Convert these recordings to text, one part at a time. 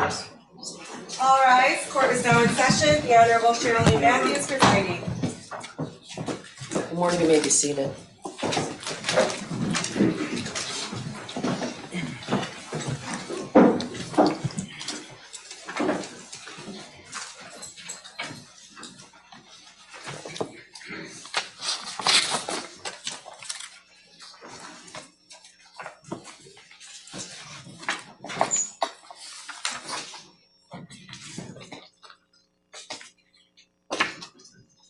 All rise. Court is now in session. The Honorable Cheryl Lee Matthews presiding. Good morning. You may be seated.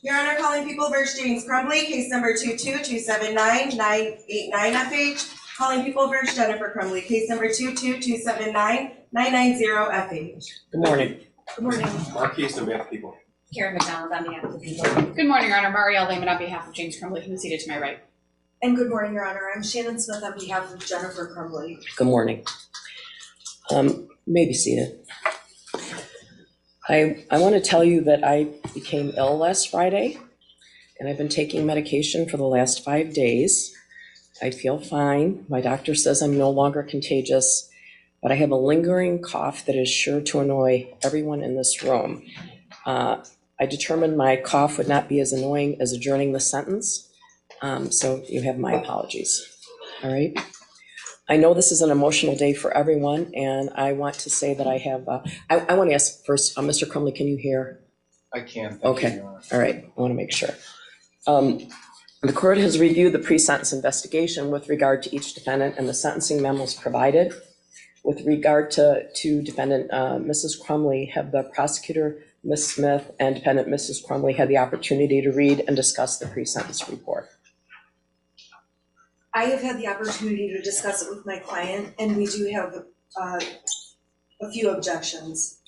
Your Honor, calling People v. James Crumbly, case number 22279-989FH. Calling People v. Jennifer Crumbly, case number 22279-990FH. Good morning. Good morning. Marquise on behalf of people. Karen McDonald on behalf of the people. Good morning, Your Honor. Marielle Lehman on behalf of James Crumbly, who is seated to my right. And good morning, Your Honor. I'm Shannon Smith on behalf of Jennifer Crumbly. Good morning. You may be seated. I want to tell you that I became ill last Friday, and I've been taking medication for the last 5 days. I feel fine. My doctor says I'm no longer contagious, but I have a lingering cough that is sure to annoy everyone in this room. I determined my cough would not be as annoying as adjourning the sentence, so you have my apologies. All right. I know this is an emotional day for everyone, and I want to say that I have, I want to ask first, Mr. Crumbly, can you hear? I can. Thank Okay. you, Your Honor. All right, I want to make sure. The court has reviewed the pre-sentence investigation with regard to each defendant and the sentencing memos provided. With regard to defendant Mrs. Crumbly, have the prosecutor, Ms. Smith, and defendant Mrs. Crumbly had the opportunity to read and discuss the pre-sentence report? I have had the opportunity to discuss it with my client, and we do have a few objections.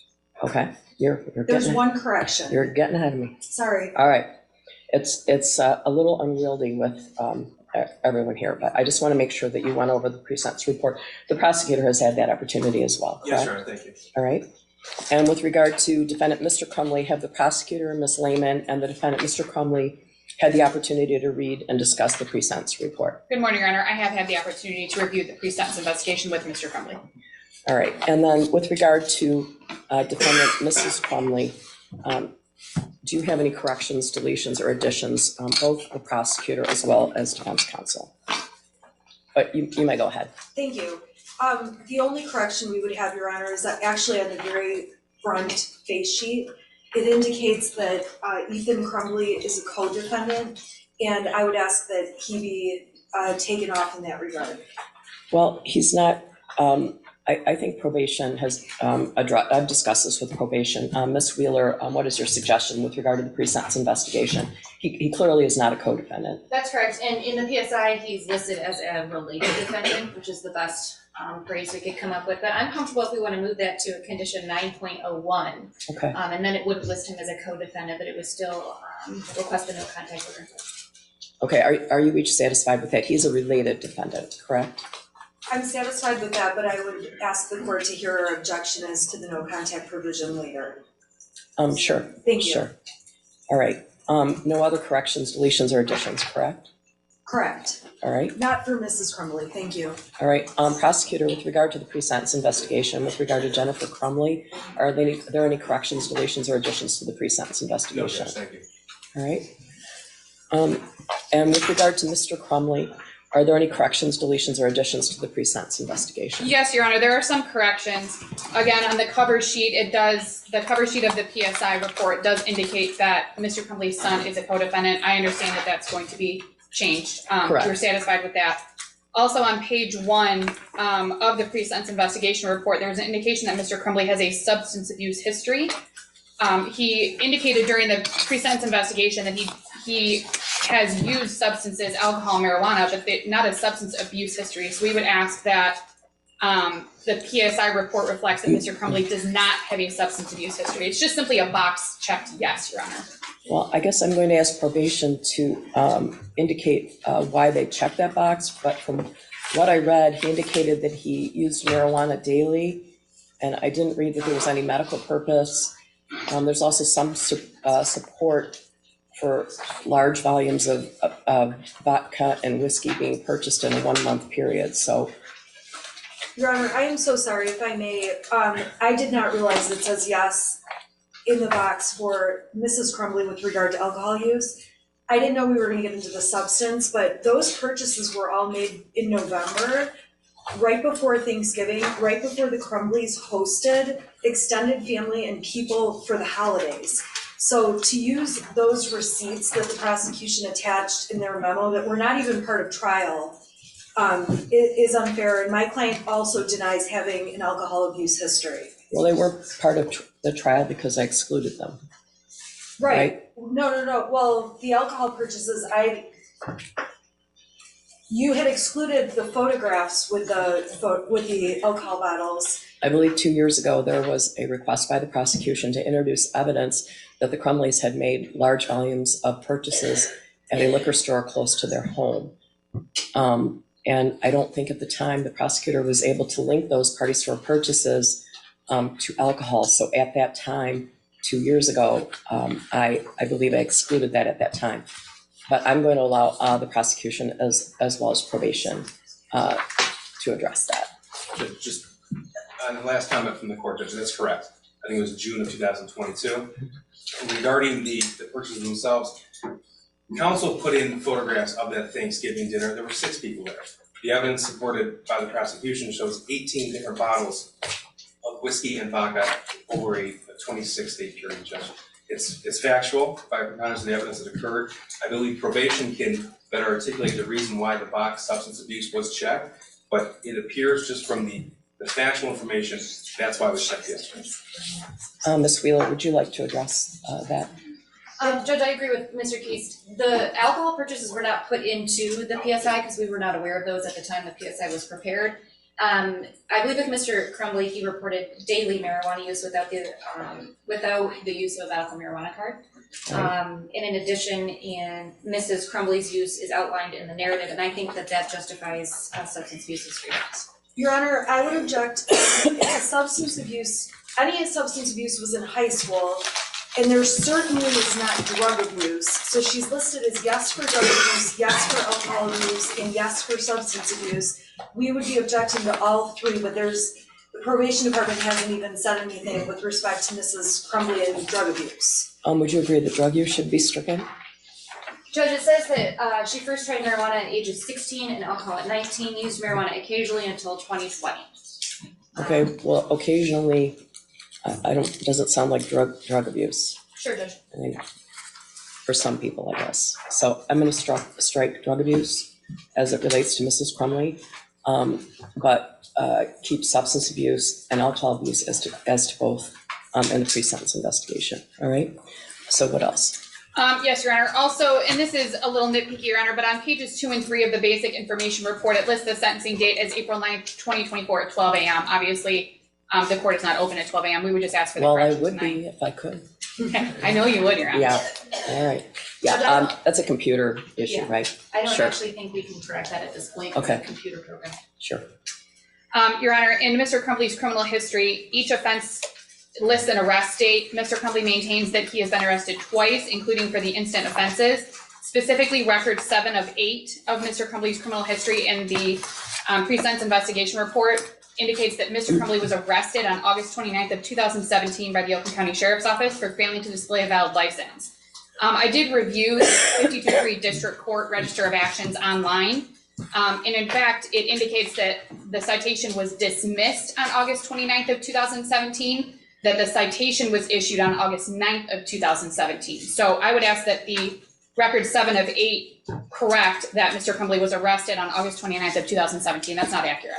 Okay, you're There's getting, one correction. you're getting ahead of me. Sorry. All right, it's a little unwieldy with everyone here, but I just want to make sure that you went over the pre-sentence report. The prosecutor has had that opportunity as well, correct? Yes, Your Honor. Thank you. All right. And with regard to defendant Mr. Crumbly, have the prosecutor, Ms. Lehman, and the defendant Mr. Crumbly had the opportunity to read and discuss the pre-sentence report? Good morning, Your Honor. I have had the opportunity to review the pre-sentence investigation with Mr. Crumbly. All right. And then with regard to defendant Mrs. Crumbly, do you have any corrections, deletions, or additions, both the prosecutor as well as defense counsel? But you may go ahead. Thank you. The only correction we would have, Your Honor, is that actually on the very front face sheet, it indicates that Ethan Crumbly is a co-defendant, and I would ask that he be taken off in that regard. Well, he's not, I think probation has, I've discussed this with probation. Ms. Wheeler, what is your suggestion with regard to the pre-sentence investigation? He clearly is not a co-defendant. That's correct, and in the PSI, he's listed as a related defendant, which is the best phrase we could come up with, but I'm comfortable if we want to move that to a condition 9.01. Okay. And then it would list him as a co-defendant, but it would still request a no contact order. Okay, are you each satisfied with that? He's a related defendant, correct? I'm satisfied with that, but I would ask the court to hear our objection as to the no contact provision later. Sure. Thank you. Sure. All right. No other corrections, deletions, or additions, correct? Correct. All right. Not for Mrs. Crumbly. Thank you. All right. Prosecutor, with regard to the pre-sentence investigation, with regard to Jennifer Crumbly, are there any corrections, deletions, or additions to the pre-sentence No, investigation? yes, thank you. All right. And with regard to Mr. Crumbly, are there any corrections, deletions, or additions to the pre-sentence investigation? Yes, Your Honor. There are some corrections. Again, on the cover sheet, the cover sheet of the PSI report does indicate that Mr. Crumbly's son is a co-defendant. I understand that that's going to be changed. Correct. We're satisfied with that. Also on page 1 of the pre-sentence investigation report, there's an indication that Mr. Crumbly has a substance abuse history. He indicated during the pre-sentence investigation that he has used substances, alcohol, marijuana, but not a substance abuse history. So we would ask that the PSI report reflects that Mr. Crumbly does not have a substance abuse history. It's just simply a box checked yes, Your Honor. Well, I guess I'm going to ask probation to indicate why they checked that box, but from what I read, he indicated that he used marijuana daily, and I didn't read that there was any medical purpose. There's also some support for large volumes of vodka and whiskey being purchased in a 1 month period. So Your Honor, I am so sorry if I may, I did not realize it says yes in the box for Mrs. Crumbly with regard to alcohol use. I didn't know we were gonna get into the substance, but those purchases were all made in November, right before Thanksgiving, right before the Crumblies hosted extended family and people for the holidays. So to use those receipts that the prosecution attached in their memo that were not even part of trial, is unfair, and my client also denies having an alcohol abuse history. Well, they were part of the trial because I excluded them. Right. No, well, the alcohol purchases, you had excluded the photographs with the alcohol bottles. I believe 2 years ago, there was a request by the prosecution to introduce evidence that the Crumleys had made large volumes of purchases at a liquor store close to their home. And I don't think at the time the prosecutor was able to link those party store purchases to alcohol. So at that time, 2 years ago, I believe I excluded that at that time. But I'm going to allow the prosecution as well as probation to address that. Just on the last comment from the court judge, that's correct. I think it was June of 2022. Regarding the purchases themselves, counsel put in photographs of that Thanksgiving dinner. There were 6 people there. The evidence supported by the prosecution shows 18 different bottles of whiskey and vodka over a 26-day period, Judge. It's factual by preponderance of the evidence that occurred. I believe probation can better articulate the reason why the box substance abuse was checked, but it appears just from the factual information, that's why it was checked yesterday. Ms. Wheeler, would you like to address that? Judge, I agree with Mr. Keast. The alcohol purchases were not put into the PSI because we were not aware of those at the time the PSI was prepared. I believe with Mr. Crumbly, he reported daily marijuana use without the use of a medical marijuana card. And in addition, Mrs. Crumbly's use is outlined in the narrative, and I think that justifies substance abuse history. Your Honor, I would object if substance abuse, any substance abuse was in high school, and there certainly is not drug abuse. So she's listed as yes for drug abuse, yes for alcohol abuse, and yes for substance abuse. We would be objecting to all 3, but the probation department hasn't even said anything with respect to Mrs. Crumbly and drug abuse. Would you agree that drug use should be stricken? Judge, it says that she first tried marijuana at ages 16 and alcohol at 19, used marijuana occasionally until 2020. Okay, well, occasionally, doesn't sound like drug abuse. Sure, Judge. I think for some people, I guess. So I'm going to strike drug abuse as it relates to Mrs. Crumbly, but keep substance abuse and alcohol abuse as to both in the pre-sentence investigation. All right. So what else? Yes, Your Honor. Also, and this is a little nitpicky, Your Honor, but on pages 2 and 3 of the basic information report, it lists the sentencing date as April 9th, 2024 at 12 a.m. Obviously, the court is not open at 12 a.m. We would just ask for the Well, I correction would tonight. be if I could. I know you would, Your Honor. Yeah. All right. Yeah. That's a computer issue, Yeah. right? I don't Sure. actually think we can correct that at this point. Okay. It's a computer program. Sure. Your Honor, in Mr. Crumbly's criminal history, each offense lists an arrest date. Mr. Crumbly maintains that he has been arrested twice, including for the instant offenses. Specifically, record 7 of 8 of Mr. Crumbly's criminal history in the pre-sentence investigation report indicates that Mr. Crumbly was arrested on August 29th of 2017 by the Oakland County Sheriff's Office for failing to display a valid license. I did review the 52-3 District Court Register of Actions online. And in fact, it indicates that the citation was dismissed on August 29th of 2017, that the citation was issued on August 9th of 2017. So I would ask that the record 7 of 8 correct that Mr. Crumbly was arrested on August 29th of 2017. That's not accurate.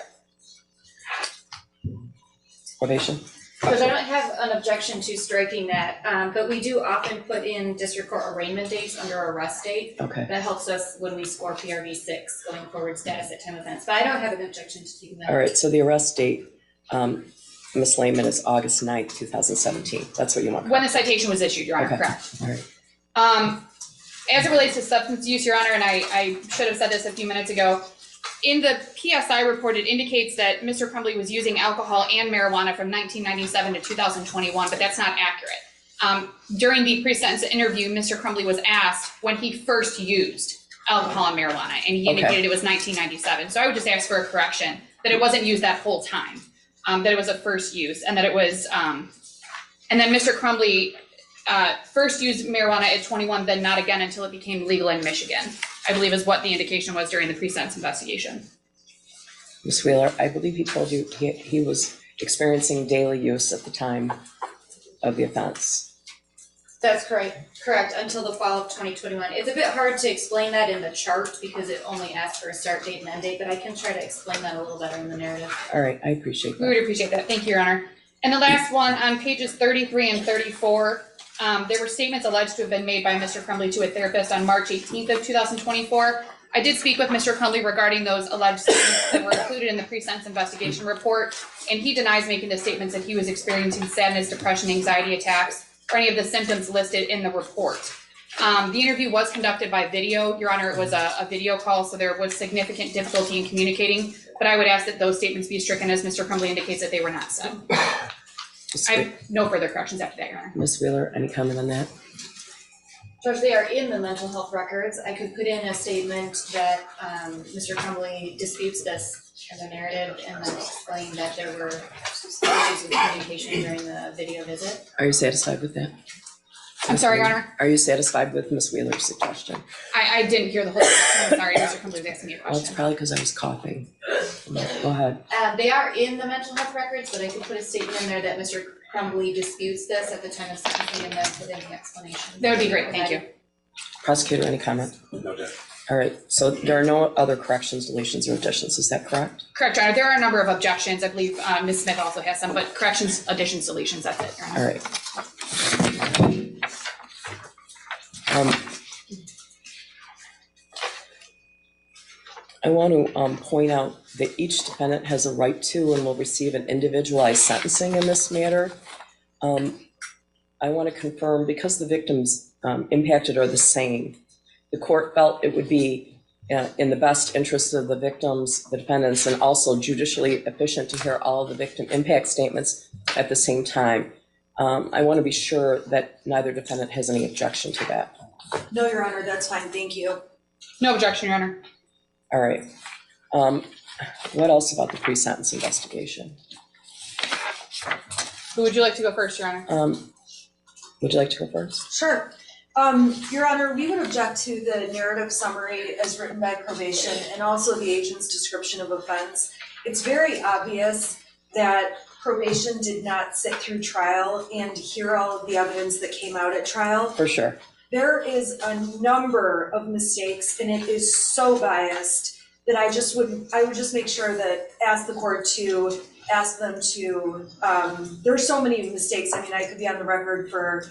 Probation. Because I don't have an objection to striking that, but we do often put in district court arraignment dates under arrest date. Okay. That helps us when we score PRV 6 going forward status at time of events, but I don't have an objection to taking that. All right. So the arrest date, Ms. Lehman, is August 9th, 2017. That's what you want. When the citation was issued, Your Honor, Okay. correct. All right. As it relates to substance use, Your Honor, and I should have said this a few minutes ago, in the PSI report, it indicates that Mr. Crumbly was using alcohol and marijuana from 1997 to 2021, but that's not accurate. During the pre-sentence interview, Mr. Crumbly was asked when he first used alcohol and marijuana, and he indicated it was 1997. So I would just ask for a correction that it wasn't used that whole time, that it was a first use, and that it was, and then Mr. Crumbly first used marijuana at 21, then not again until it became legal in Michigan, I believe is what the indication was during the pre-sentence investigation. Ms. Wheeler, I believe he told you he was experiencing daily use at the time of the offense. That's correct, until the fall of 2021. It's a bit hard to explain that in the chart because it only asks for a start date and end date, but I can try to explain that a little better in the narrative. All right, I appreciate We that. would appreciate that. Thank you, Your Honor. And the last one on pages 33 and 34, there were statements alleged to have been made by Mr. Crumbly to a therapist on March 18th of 2024. I did speak with Mr. Crumbly regarding those alleged statements that were included in the pre-sentence investigation report, and he denies making the statements that he was experiencing sadness, depression, anxiety attacks, or any of the symptoms listed in the report. The interview was conducted by video, Your Honor. It was a video call, so there was significant difficulty in communicating, but I would ask that those statements be stricken as Mr. Crumbly indicates that they were not said. I have no further corrections after that, Your Honor. Ms. Wheeler, any comment on that? Judge, they are in the mental health records. I could put in a statement that Mr. Crumbly disputes this as a narrative and then explain that there were issues with communication during the video visit. Are you satisfied with that? I'm sorry, Your Honor. Are you satisfied with Ms. Wheeler's suggestion? I didn't hear the whole thing. I'm sorry, Mr. Crumbly was asking me a Well, it's question. probably because I was coughing. Go ahead. They are in the mental health records, but I could put a statement in there that Mr. Crumbly disputes this at the time of sentencing and then put in the explanation. That would be great, thank you. Prosecutor, any comment? No, Judge. All right, so there are no other corrections, deletions, or additions, is that correct? Correct, Your Honor. There are a number of objections. I believe Ms. Smith also has some, but corrections, additions, deletions, that's it, Your Honor. All right. I want to point out that each defendant has a right to and will receive an individualized sentencing in this matter. I want to confirm, because the victims impacted are the same, the court felt it would be in the best interest of the victims, the defendants, and also judicially efficient to hear all of the victim impact statements at the same time. I want to be sure that neither defendant has any objection to that. No, Your Honor, that's fine, thank you. No objection, Your Honor. All right. What else about the pre-sentence investigation? Who would you like to go first, Your Honor? Would you like to go first? Sure. Your Honor, we would object to the narrative summary as written by probation and also the agent's description of offense. It's very obvious that probation did not sit through trial and hear all of the evidence that came out at trial. For sure. There is a number of mistakes and it is so biased that I would just make sure that ask the court to ask them to, there's so many mistakes. I mean, I could be on the record for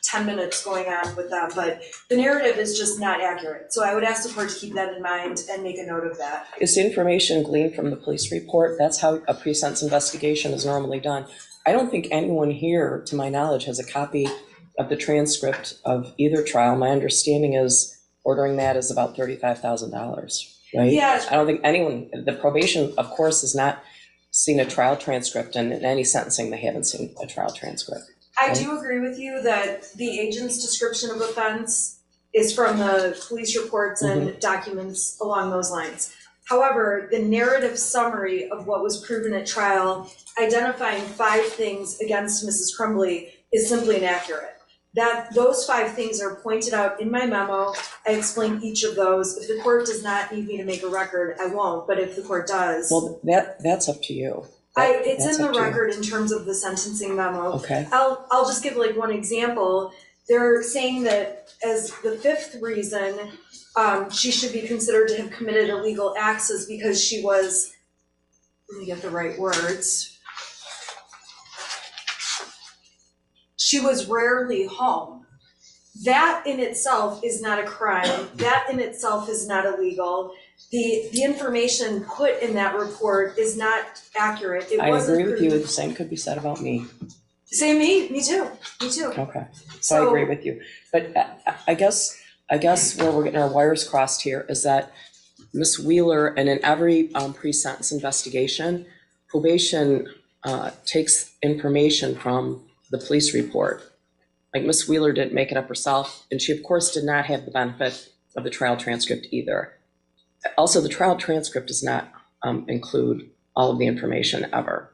10 minutes going on with that, but the narrative is just not accurate. So I would ask the court to keep that in mind and make a note of that. Is the information gleaned from the police report? That's how a pre-sentence investigation is normally done. I don't think anyone here, to my knowledge, has a copy of the transcript of either trial. My understanding is ordering that is about $35,000, right? Yeah. I don't think anyone, the probation, of course, has not seen a trial transcript, and in any sentencing, they haven't seen a trial transcript. I do agree with you that the agent's description of offense is from the police reports and documents along those lines. However, the narrative summary of what was proven at trial, identifying 5 things against Mrs. Crumbly, is simply inaccurate. Those 5 things are pointed out in my memo. I explain each of those. If the court does not need me to make a record, I won't, but if the court does. Well, that's up to you. It's That's in the up to you. record in terms of the sentencing memo. Okay. I'll just give like one example. They're saying that as the 5th reason, she should be considered to have committed illegal acts is because she was, let me get the right words. She was rarely home. That in itself is not a crime. That in itself is not illegal. The information put in that report is not accurate. It I wasn't agree with you. proven. The same could be said about me. Say me too. Okay. So I agree with you. But I guess where we're getting our wires crossed here is that Ms. Wheeler, and in every pre-sentence investigation, probation takes information from the police report. Like Ms. Wheeler didn't make it up herself, and she of course did not have the benefit of the trial transcript either. Also, the trial transcript does not include all of the information ever,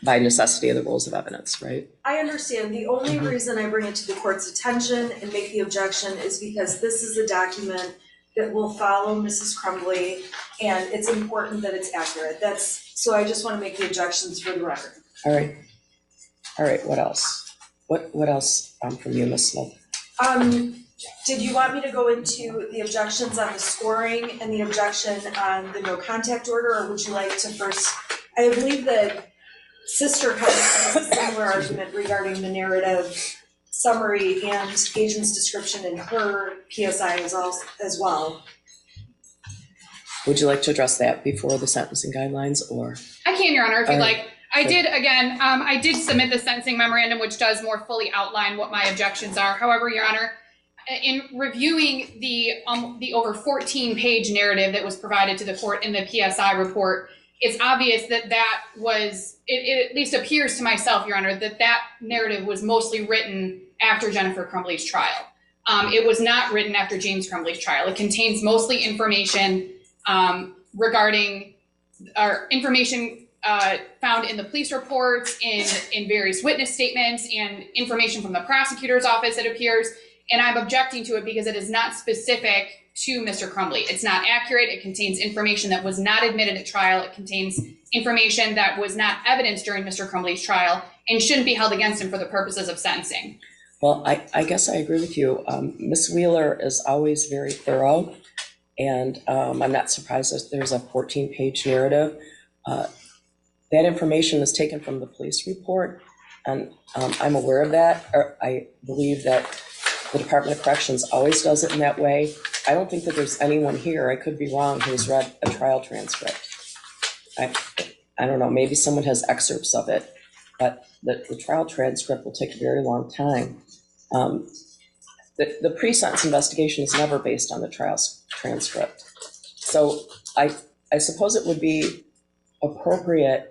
by necessity of the rules of evidence, right? I understand. The only reason I bring it to the court's attention and make the objection is because this is a document that will follow Mrs. Crumbly, and it's important that it's accurate. So I just want to make the objections for the record. All right, what else? What else from you, Ms. Smith? Did you want me to go into the objections on the scoring and the objection on the no contact order, or would you like to first? I believe that Sister kind of has a similar argument regarding the narrative summary and agent's description in her PSI as well. Would you like to address that before the sentencing guidelines, or? I can, Your Honor, if you'd All like. right. I did submit the sentencing memorandum, which does more fully outline what my objections are. However, Your Honor, in reviewing the over 14-page narrative that was provided to the court in the PSI report, it's obvious that it at least appears to myself, Your Honor, that narrative was mostly written after Jennifer Crumbly's trial. It was not written after James Crumbly's trial. It contains mostly information regarding information found in the police reports, in various witness statements, and information from the prosecutor's office, it appears. And I'm objecting to it because it is not specific to Mr. Crumbly. It's not accurate. It contains information that was not admitted at trial. It contains information that was not evidence during Mr. Crumbly's trial and shouldn't be held against him for the purposes of sentencing. Well, I guess I agree with you. Ms. Wheeler is always very thorough, and I'm not surprised that there's a 14-page narrative. That information was taken from the police report, and I'm aware of that. I believe that the Department of Corrections always does it in that way. I don't think that there's anyone here, I could be wrong, who's read a trial transcript. I don't know, maybe someone has excerpts of it, but the trial transcript will take a very long time. The pre-sentence investigation is never based on the trial transcript. So I suppose it would be appropriate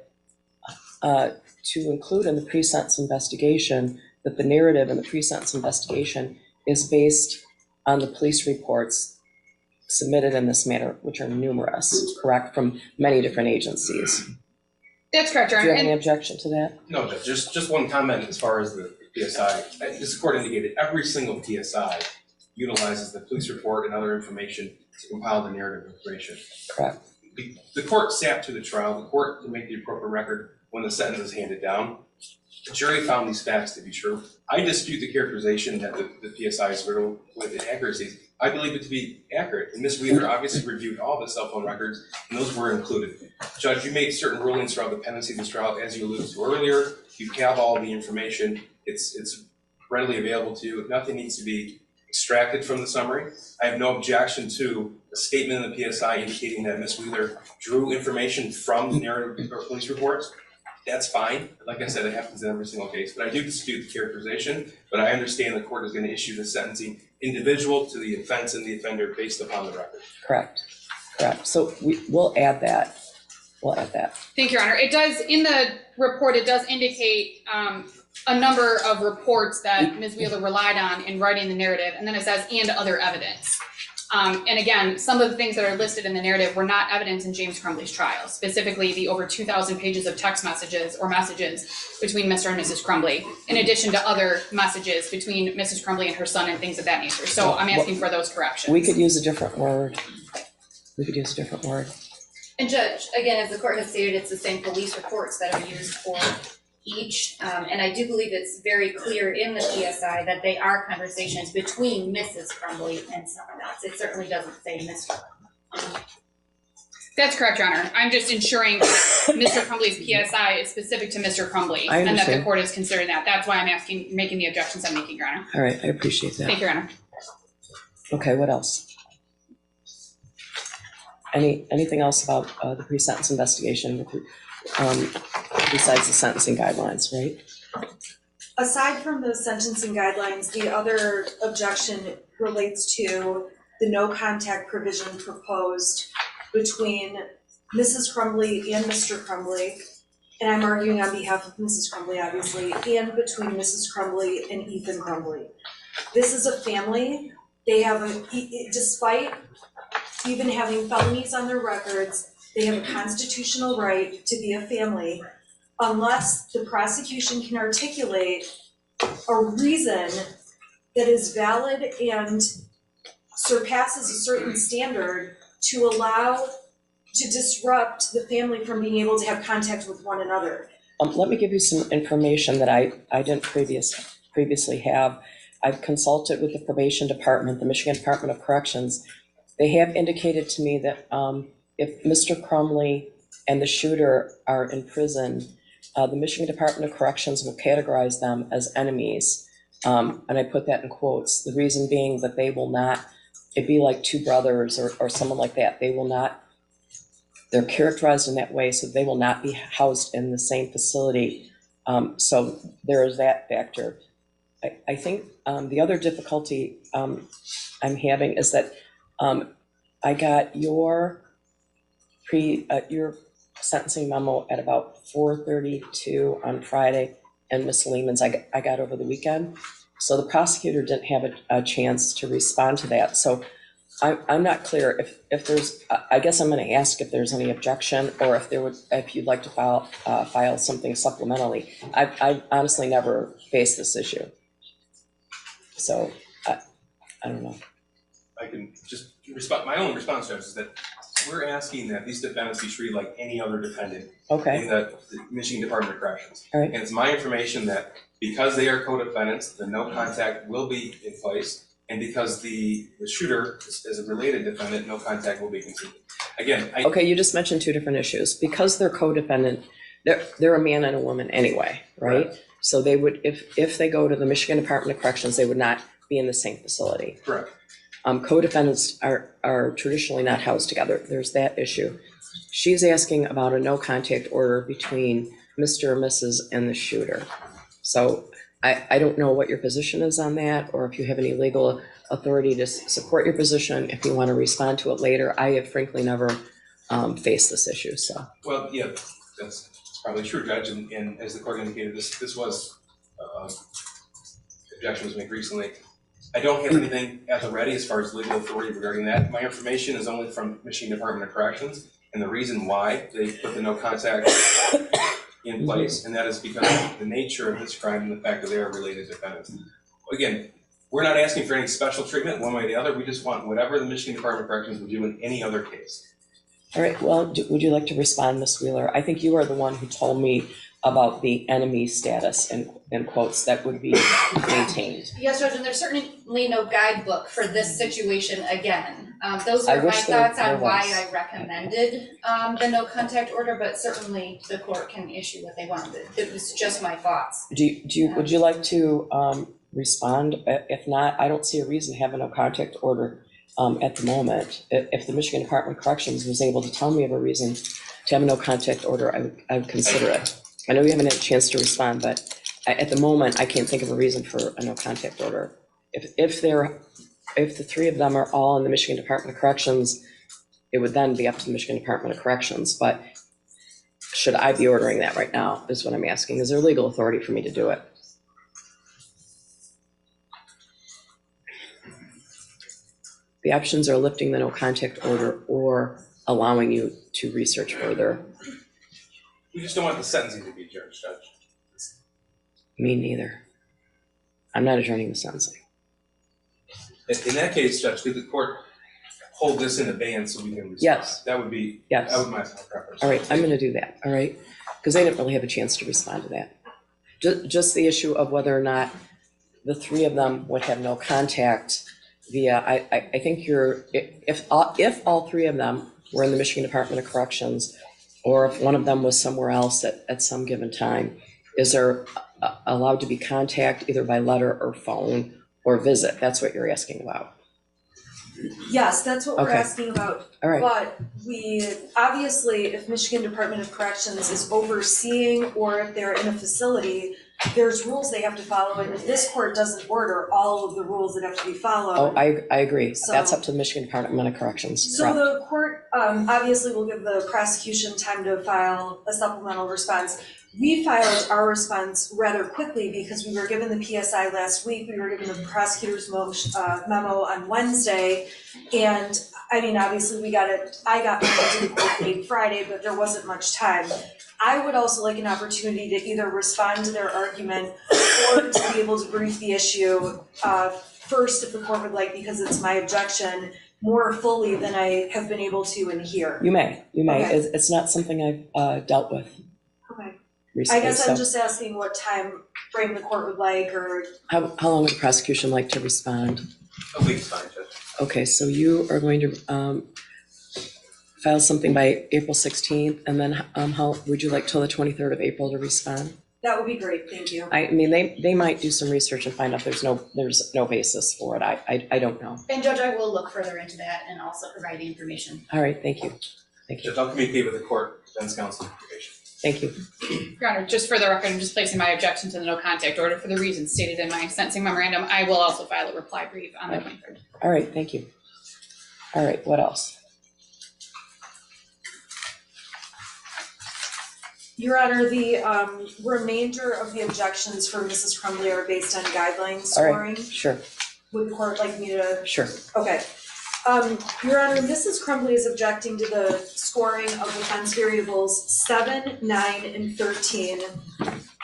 to include in the pre-sentence investigation that the narrative in the pre-sentence investigation is based on the police reports submitted in this manner, which are numerous, correct, from many different agencies. That's correct, Your Do Honor. you have any objection to that? No, just one comment as far as the PSI. This court indicated every single PSI utilizes the police report and other information to compile the narrative information. Correct. The court sat through the trial. The court can make the appropriate record when the sentence is handed down. The jury found these facts to be true. I dispute the characterization that the PSI is riddled with inaccuracies. I believe it to be accurate. And Ms. Wheeler obviously reviewed all the cell phone records, and those were included. Judge, you made certain rulings throughout the pendency of this trial, as you alluded to earlier. You have all the information. It's readily available to you. Nothing needs to be extracted from the summary. I have no objection to a statement in the PSI indicating that Ms. Wheeler drew information from the narrative or police reports. That's fine. Like I said, it happens in every single case, but I do dispute the characterization, but I understand the court is going to issue the sentencing individual to the offense and the offender based upon the record. Correct. So we'll add that. Thank you, Your Honor. It does, in the report, it does indicate a number of reports that Ms. Wheeler relied on in writing the narrative, and then it says, and other evidence. And again, some of the things that are listed in the narrative were not evidence in James Crumbly's trial, specifically the over 2,000 pages of text messages or messages between Mr. and Mrs. Crumbly, in addition to other messages between Mrs. Crumbly and her son and things of that nature. So I'm asking for those corrections. We could use a different word. And Judge, again, as the court has stated, it's the same police reports that are used for each, and I do believe it's very clear in the PSI that they are conversations between Mrs. Crumbly and someone else. It certainly doesn't say Mr. That's correct, Your Honor. I'm just ensuring that Mr. Crumbly's PSI is specific to Mr. Crumbly, I and that the understand. court is considering that. That's why I'm making the objections I'm making, Your Honor. All right, I appreciate that. Thank you, Your Honor. Okay, what else? Anything else about the pre-sentence investigation besides the sentencing guidelines, right? Aside from the sentencing guidelines, the other objection relates to the no contact provision proposed between Mrs. Crumbly and Mr. Crumbly. And I'm arguing on behalf of Mrs. Crumbly, obviously, and between Mrs. Crumbly and Ethan Crumbly. This is a family. They have despite even having felonies on their records, they have a constitutional right to be a family unless the prosecution can articulate a reason that is valid and surpasses a certain standard to allow, to disrupt the family from being able to have contact with one another. Let me give you some information that I didn't previously have. I've consulted with the probation department, the Michigan Department of Corrections. They have indicated to me that if Mr. Crumley and the shooter are in prison, the Michigan Department of Corrections will categorize them as enemies. And I put that in quotes. The reason being that they will not, it'd be like two brothers or someone like that. They will not, they're characterized in that way, so they will not be housed in the same facility. So there is that factor. I think the other difficulty I'm having is that I got your sentencing memo at about 4:32 on Friday, and Ms. Lehman's I got over the weekend. So the prosecutor didn't have a chance to respond to that. So I'm not clear if there's, I guess I'm gonna ask if there's any objection, or if you'd like to file something supplementally. I've honestly never faced this issue. So I don't know. I can just respond, my own response, Judge, is that we're asking that these defendants be treated like any other defendant Okay, in the Michigan Department of Corrections. all right, And it's my information that because they are co-defendants, the no contact will be in place. And because the shooter is a related defendant, no contact will be continued. Again, okay, you just mentioned two different issues. Because they're co-defendant, they're a man and a woman anyway, right? Correct. So they would, if they go to the Michigan Department of Corrections, they would not be in the same facility. Correct. Co-defendants are traditionally not housed together. There's that issue. She's asking about a no contact order between Mr. and Mrs. and the shooter. So I don't know what your position is on that, or if you have any legal authority to support your position. If you want to respond to it later, I have frankly never faced this issue, so. Well, yeah, that's probably true, Judge, and as the court indicated, this was, objection was made recently. I don't have anything at the ready as far as legal authority regarding that. My information is only from Michigan Department of Corrections, and the reason why they put the no contact in place, and that is because of the nature of this crime and the fact that they are related defendants. Again, we're not asking for any special treatment one way or the other. We just want whatever the Michigan Department of Corrections would do in any other case. All right, well, would you like to respond, Ms. Wheeler? I think you are the one who told me about the enemy status in quotes that would be maintained. Yes, Judge, and there's certainly no guidebook for this situation again. Those I were my wish there thoughts on why was. I recommended the no contact order, but certainly the court can issue what they want. It was just my thoughts. Would you like to respond? If not, I don't see a reason to have a no contact order at the moment. If the Michigan Department of Corrections was able to tell me of a reason to have a no contact order, I would consider it. I know you haven't had a chance to respond, but at the moment, I can't think of a reason for a no contact order. If the three of them are all in the Michigan Department of Corrections, it would then be up to the Michigan Department of Corrections. But should I be ordering that right now, is what I'm asking. Is there legal authority for me to do it? The options are lifting the no contact order or allowing you to research further. We just don't want the sentencing to be judged, Judge. Me neither. I'm not adjourning the sentencing. In that case, Judge, did the court hold this in abeyance so we can respond? Yes. That would be, Yes. that would be my preference. All right, I'm going to do that, all right? Because I didn't really have a chance to respond to that. Just the issue of whether or not the three of them would have no contact via, I think if all three of them were in the Michigan Department of Corrections, or if one of them was somewhere else at some given time, is there allowed to be contact either by letter or phone or visit? That's what you're asking about. Yes, that's what we're Okay. asking about. All right, But we, obviously, if Michigan Department of Corrections is overseeing or if they're in a facility, there's rules they have to follow, and if this court doesn't order all of the rules that have to be followed. oh, I agree. So- That's up to the Michigan Department of Corrections. So Correct. the court, obviously will give the prosecution time to file a supplemental response. We filed our response rather quickly because we were given the PSI last week, we were given the prosecutor's memo on Wednesday, and I mean, obviously I got mine paid Friday, but there wasn't much time. I would also like an opportunity to either respond to their argument or to be able to brief the issue first, if the court would like, because it's my objection, more fully than I have been able to in here. You may. Okay. It's not something I've dealt with Okay. recently. I guess so I'm just asking what time frame the court would like, or How long would the prosecution like to respond? A week's fine, Judge. Okay, so you are going to file something by April 16th, and then how would you like till the 23rd of April to respond? that would be great, thank you. I mean, they might do some research and find out there's no basis for it. I don't know. And Judge, I will look further into that and also provide the information. All right, thank you. Thank you. Judge, I'll communicate with the court, defense counsel information. Thank you. Your Honor, just for the record, I'm just placing my objection to the no contact order for the reasons stated in my sentencing memorandum. I will also file a reply brief on the 23rd. All right, thank you. All right, what else? Your Honor, the remainder of the objections for Mrs. Crumbly are based on guideline All right, scoring. sure, Would the court like me to? sure. Okay. Your Honor, Mrs. Crumbly is objecting to the scoring of offense variables 7, 9, and 13,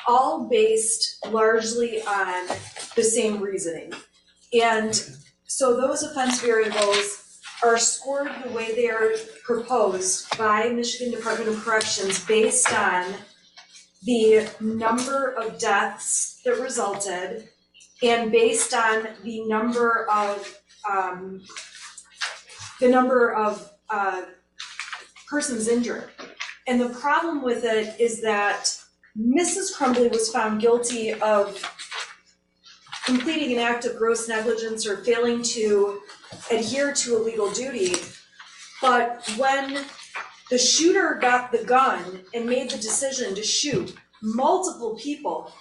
all based largely on the same reasoning. And so those offense variables are scored the way they are proposed by Michigan Department of Corrections based on the number of deaths that resulted and based on the number of persons injured. And the problem with it is that Mrs. Crumbly was found guilty of completing an act of gross negligence or failing to adhere to a legal duty. But when the shooter got the gun and made the decision to shoot multiple people,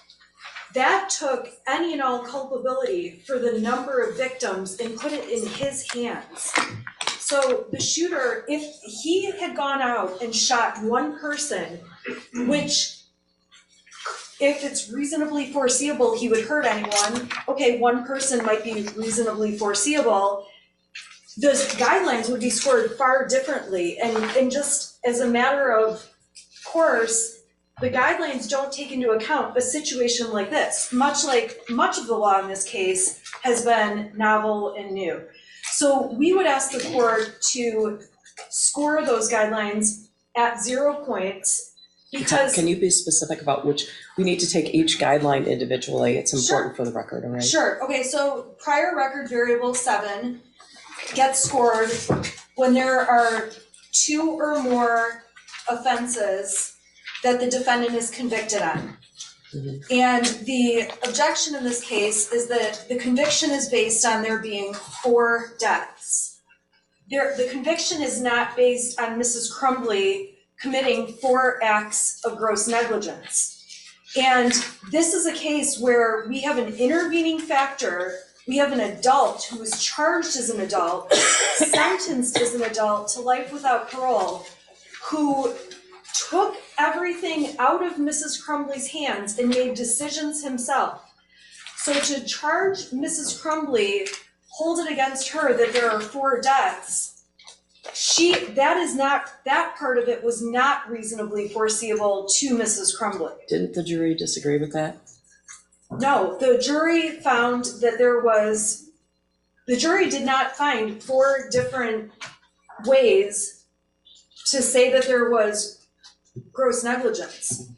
that took any and all culpability for the number of victims and put it in his hands. So the shooter, if he had gone out and shot one person, which if it's reasonably foreseeable he would hurt anyone, okay, one person might be reasonably foreseeable, those guidelines would be scored far differently. And just as a matter of course, the guidelines don't take into account a situation like this, much of the law in this case has been novel and new. So we would ask the court to score those guidelines at 0 points because. Can you be specific about which, we need to take each guideline individually. It's important for the record, all right? Sure, okay, so prior record variable 7 gets scored when there are 2 or more offenses that the defendant is convicted on. Mhm. And the objection in this case is that the conviction is based on there being 4 deaths. The conviction is not based on Mrs. Crumbly committing 4 acts of gross negligence. And this is a case where we have an intervening factor. We have an adult who was charged as an adult, sentenced as an adult to life without parole, who took everything out of Mrs. Crumbly's hands and made decisions himself. So to charge Mrs. Crumbly, hold it against her that there are 4 deaths, that part of it was not reasonably foreseeable to Mrs. Crumbly. Didn't the jury disagree with that? No, the jury found that the jury did not find 4 different ways to say that there was gross negligence.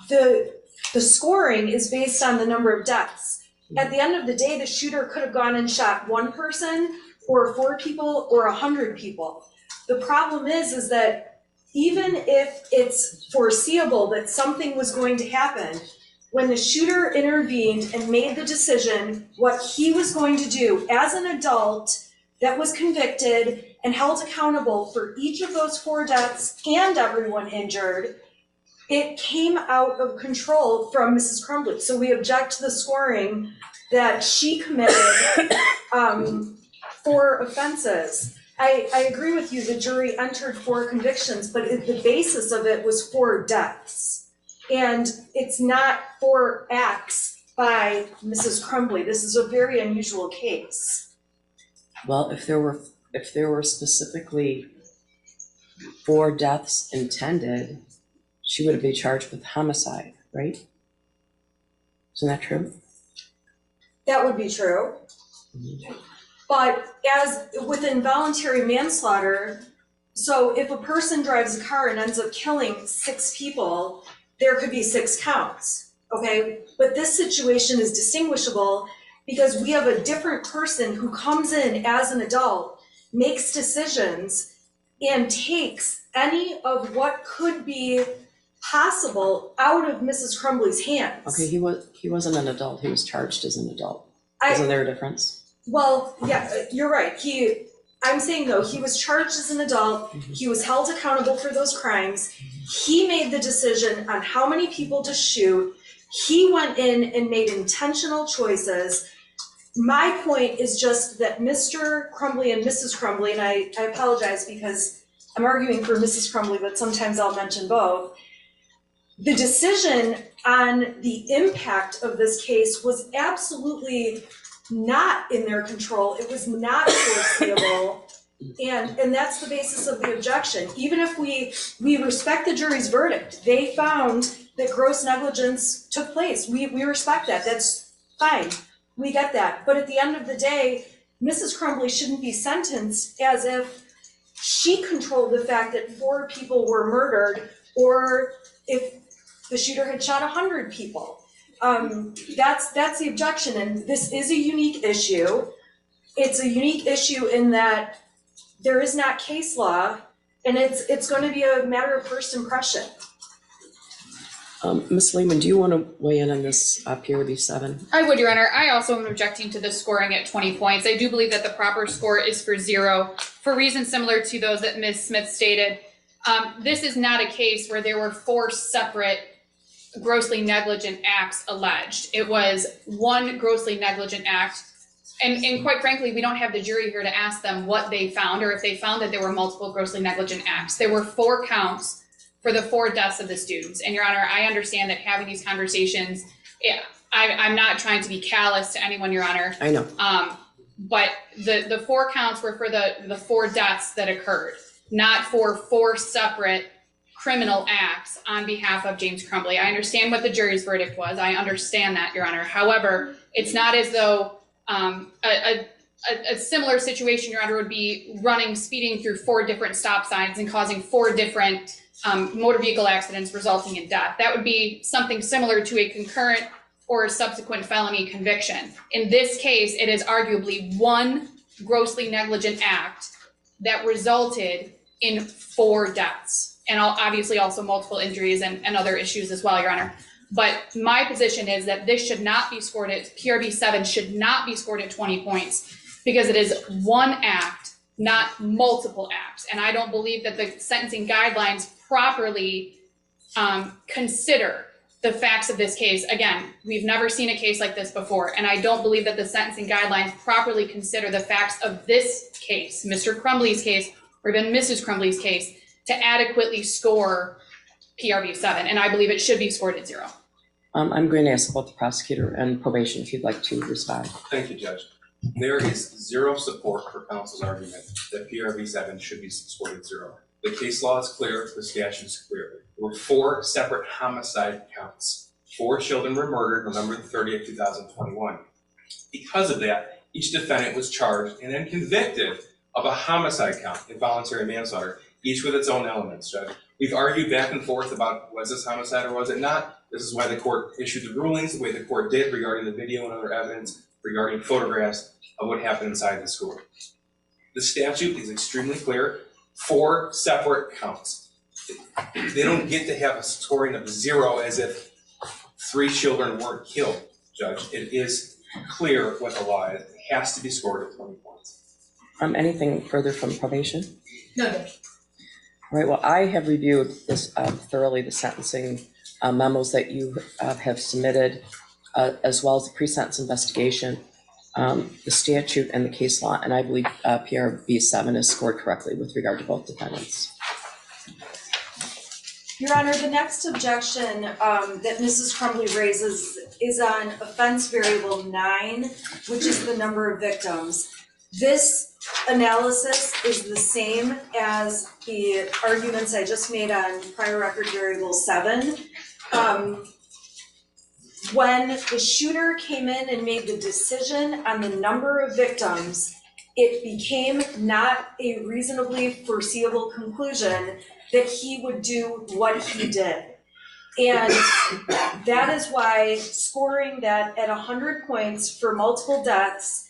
The scoring is based on the number of deaths. At the end of the day, the shooter could have gone and shot 1 person or 4 people or 100 people. The problem is that even if it's foreseeable that something was going to happen, when the shooter intervened and made the decision what he was going to do as an adult that was convicted and held accountable for each of those 4 deaths and everyone injured, it came out of control from Mrs. Crumbly. So we object to the scoring that she committed 4 offenses. I agree with you, the jury entered 4 convictions, but the basis of it was 4 deaths. And it's not 4 acts by Mrs. Crumbly. This is a very unusual case. Well, if there were specifically 4 deaths intended, she would be charged with homicide, right? Isn't that true? That would be true. But as with involuntary manslaughter, so if a person drives a car and ends up killing 6 people, there could be 6 counts, okay? But this situation is distinguishable because we have a different person who comes in as an adult, makes decisions, and takes any of what could be possible out of Mrs. Crumbly's hands. Okay, he wasn't an adult, he was charged as an adult. I- Isn't there a difference? Well, yeah, you're right. I'm saying though, he was charged as an adult, he was held accountable for those crimes. He made the decision on how many people to shoot. He went in and made intentional choices. My point is just that Mr. Crumbly and Mrs. Crumbly, and I apologize because I'm arguing for Mrs. Crumbly, but sometimes I'll mention both. The decision on the impact of this case was absolutely not in their control. It was not foreseeable. And that's the basis of the objection. Even if we respect the jury's verdict, they found that gross negligence took place. We respect that. That's fine. We get that. But at the end of the day, Mrs. Crumbly shouldn't be sentenced as if she controlled the fact that 4 people were murdered, or if the shooter had shot 100 people. That's the objection, and this is a unique issue. It's a unique issue in that there is not case law, and it's going to be a matter of first impression. Ms. Lehman, do you want to weigh in on this PRB 7? I would, Your Honor. I also am objecting to the scoring at 20 points. I do believe that the proper score is for 0 for reasons similar to those that Ms. Smith stated. This is not a case where there were 4 separate grossly negligent acts alleged. It was one grossly negligent act. And quite frankly, we don't have the jury here to ask them what they found or if they found that there were multiple grossly negligent acts. There were 4 counts for the 4 deaths of the students. And Your Honor, I understand that having these conversations, I'm not trying to be callous to anyone, Your Honor. I know. But the 4 counts were for the 4 deaths that occurred, not for 4 separate criminal acts on behalf of James Crumbly. I understand what the jury's verdict was. I understand that, Your Honor. However, it's not as though a similar situation, Your Honor, would be speeding through 4 different stop signs and causing 4 different motor vehicle accidents resulting in death. That would be something similar to a concurrent or a subsequent felony conviction. In this case, it is arguably one grossly negligent act that resulted in 4 deaths. And obviously also multiple injuries and other issues as well, Your Honor. But my position is that this should not be scored at, PRB 7 should not be scored at 20 points because it is one act, not multiple acts. And I don't believe that the sentencing guidelines properly consider the facts of this case. Again, we've never seen a case like this before. And I don't believe that the sentencing guidelines properly consider the facts of this case, Mr. Crumbly's case, or even Mrs. Crumbly's case, to adequately score PRB 7, and I believe it should be scored at 0. I'm going to ask both the prosecutor and probation if you'd like to respond. Thank you, Judge. There is 0 support for counsel's argument that PRB 7 should be scored at 0. The case law is clear, the statute is clear. There were 4 separate homicide counts. 4 children were murdered November 30th, 2021. Because of that, each defendant was charged and then convicted of a homicide count, involuntary manslaughter, each with its own elements, Judge. We've argued back and forth about was this homicide or was it not. This is why the court issued the rulings the way the court did regarding the video and other evidence regarding photographs of what happened inside the school. The statute is extremely clear, 4 separate counts. They don't get to have a scoring of 0 as if 3 children weren't killed, Judge. It is clear what the law is. It has to be scored at 20 points. Anything further from probation? No, Judge. All right, well, I have reviewed this thoroughly, the sentencing memos that you have submitted, as well as the pre-sentence investigation, the statute and the case law, and I believe PRB 7 is scored correctly with regard to both defendants. Your Honor, the next objection that Mrs. Crumbly raises is on offense variable 9, which is the number of victims. This analysis is the same as the arguments I just made on prior record variable 7. When the shooter came in and made the decision on the number of victims, it became not a reasonably foreseeable conclusion that he would do what he did. And that is why scoring that at 100 points for multiple deaths,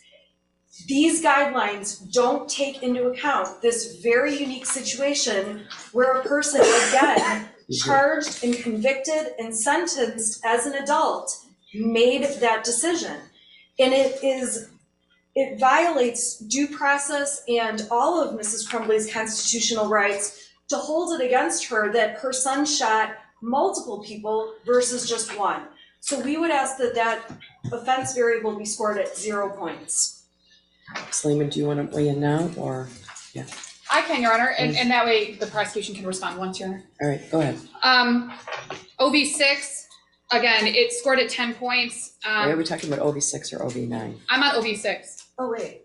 these guidelines don't take into account this very unique situation where a person, again, charged and convicted and sentenced as an adult, made that decision. And it violates due process and all of Mrs. Crumbly's constitutional rights to hold it against her that her son shot multiple people versus just one. So we would ask that that offense variable be scored at 0 points. Ms. Lehman, do you want to weigh in now, or? I can, Your Honor, and that way the prosecution can respond once, Your Honor. All right, go ahead. OV6, again, it scored at 10 points. Are we talking about OV6 or OV9? I'm on OV6. Oh, wait,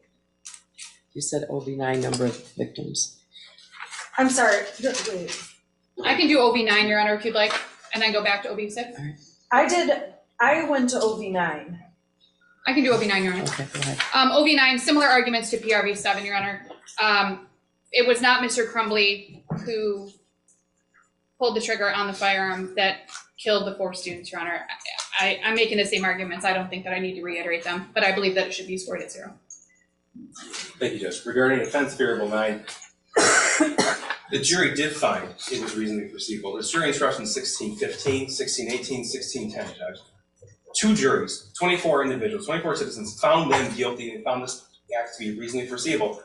You said OV9 number of victims. I'm sorry, wait. I can do OV9, Your Honor, if you'd like, and then go back to OV6. I went to OV9. I can do OV9, Your Honor. Okay, go ahead. OV9, similar arguments to PRV7, Your Honor. It was not Mr. Crumbly who pulled the trigger on the firearm that killed the 4 students, Your Honor. I'm making the same arguments. I don't think that I need to reiterate them, but I believe that it should be scored at 0. Thank you, Judge. Regarding offense variable 9, the jury did find it was reasonably foreseeable. There's jury instructions 1615, 1618, 1610, Judge. 2 juries, 24 individuals, 24 citizens found them guilty and found this act to be reasonably foreseeable.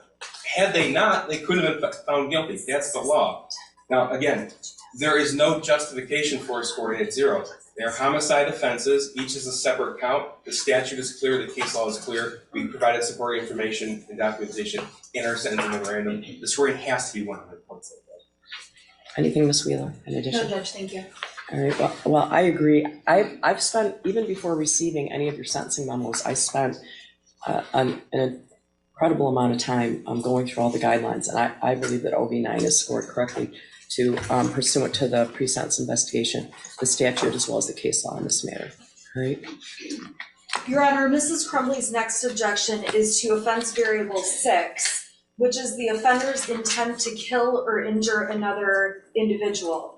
Had they not, they couldn't have been found guilty. That's the law. Now, again, there is no justification for scoring at 0. They are homicide offenses. Each is a separate count. The statute is clear. The case law is clear. We provided supporting information and documentation in our sentencing memorandum. The scoring has to be 100 points. Anything, Ms. Wheeler, in addition? No, Judge, thank you. All right, well, I agree. I've spent, even before receiving any of your sentencing memos, I spent an incredible amount of time going through all the guidelines, and I believe that OV9 is scored correctly to pursuant to the pre-sentence investigation, the statute, as well as the case law in this matter. All right. Your Honor, Mrs. Crumbly's next objection is to offense variable 6, which is the offender's intent to kill or injure another individual.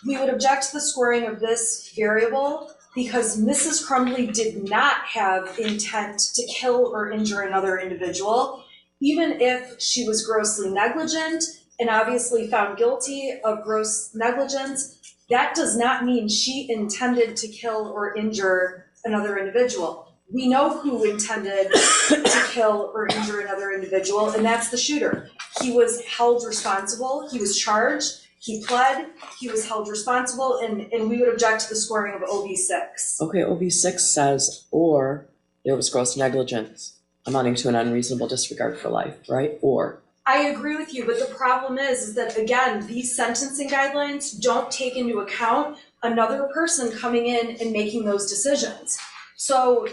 We would object to the scoring of this variable because Mrs. Crumbly did not have intent to kill or injure another individual, even if she was grossly negligent and obviously found guilty of gross negligence. That does not mean she intended to kill or injure another individual. We know who intended to kill or injure another individual, and that's the shooter. He was held responsible, he was charged, he pled, he was held responsible, and we would object to the scoring of OV6. Okay, OV6 says, or there was gross negligence amounting to an unreasonable disregard for life, right? Or. I agree with you, but the problem is that, again, these sentencing guidelines don't take into account another person coming in and making those decisions. So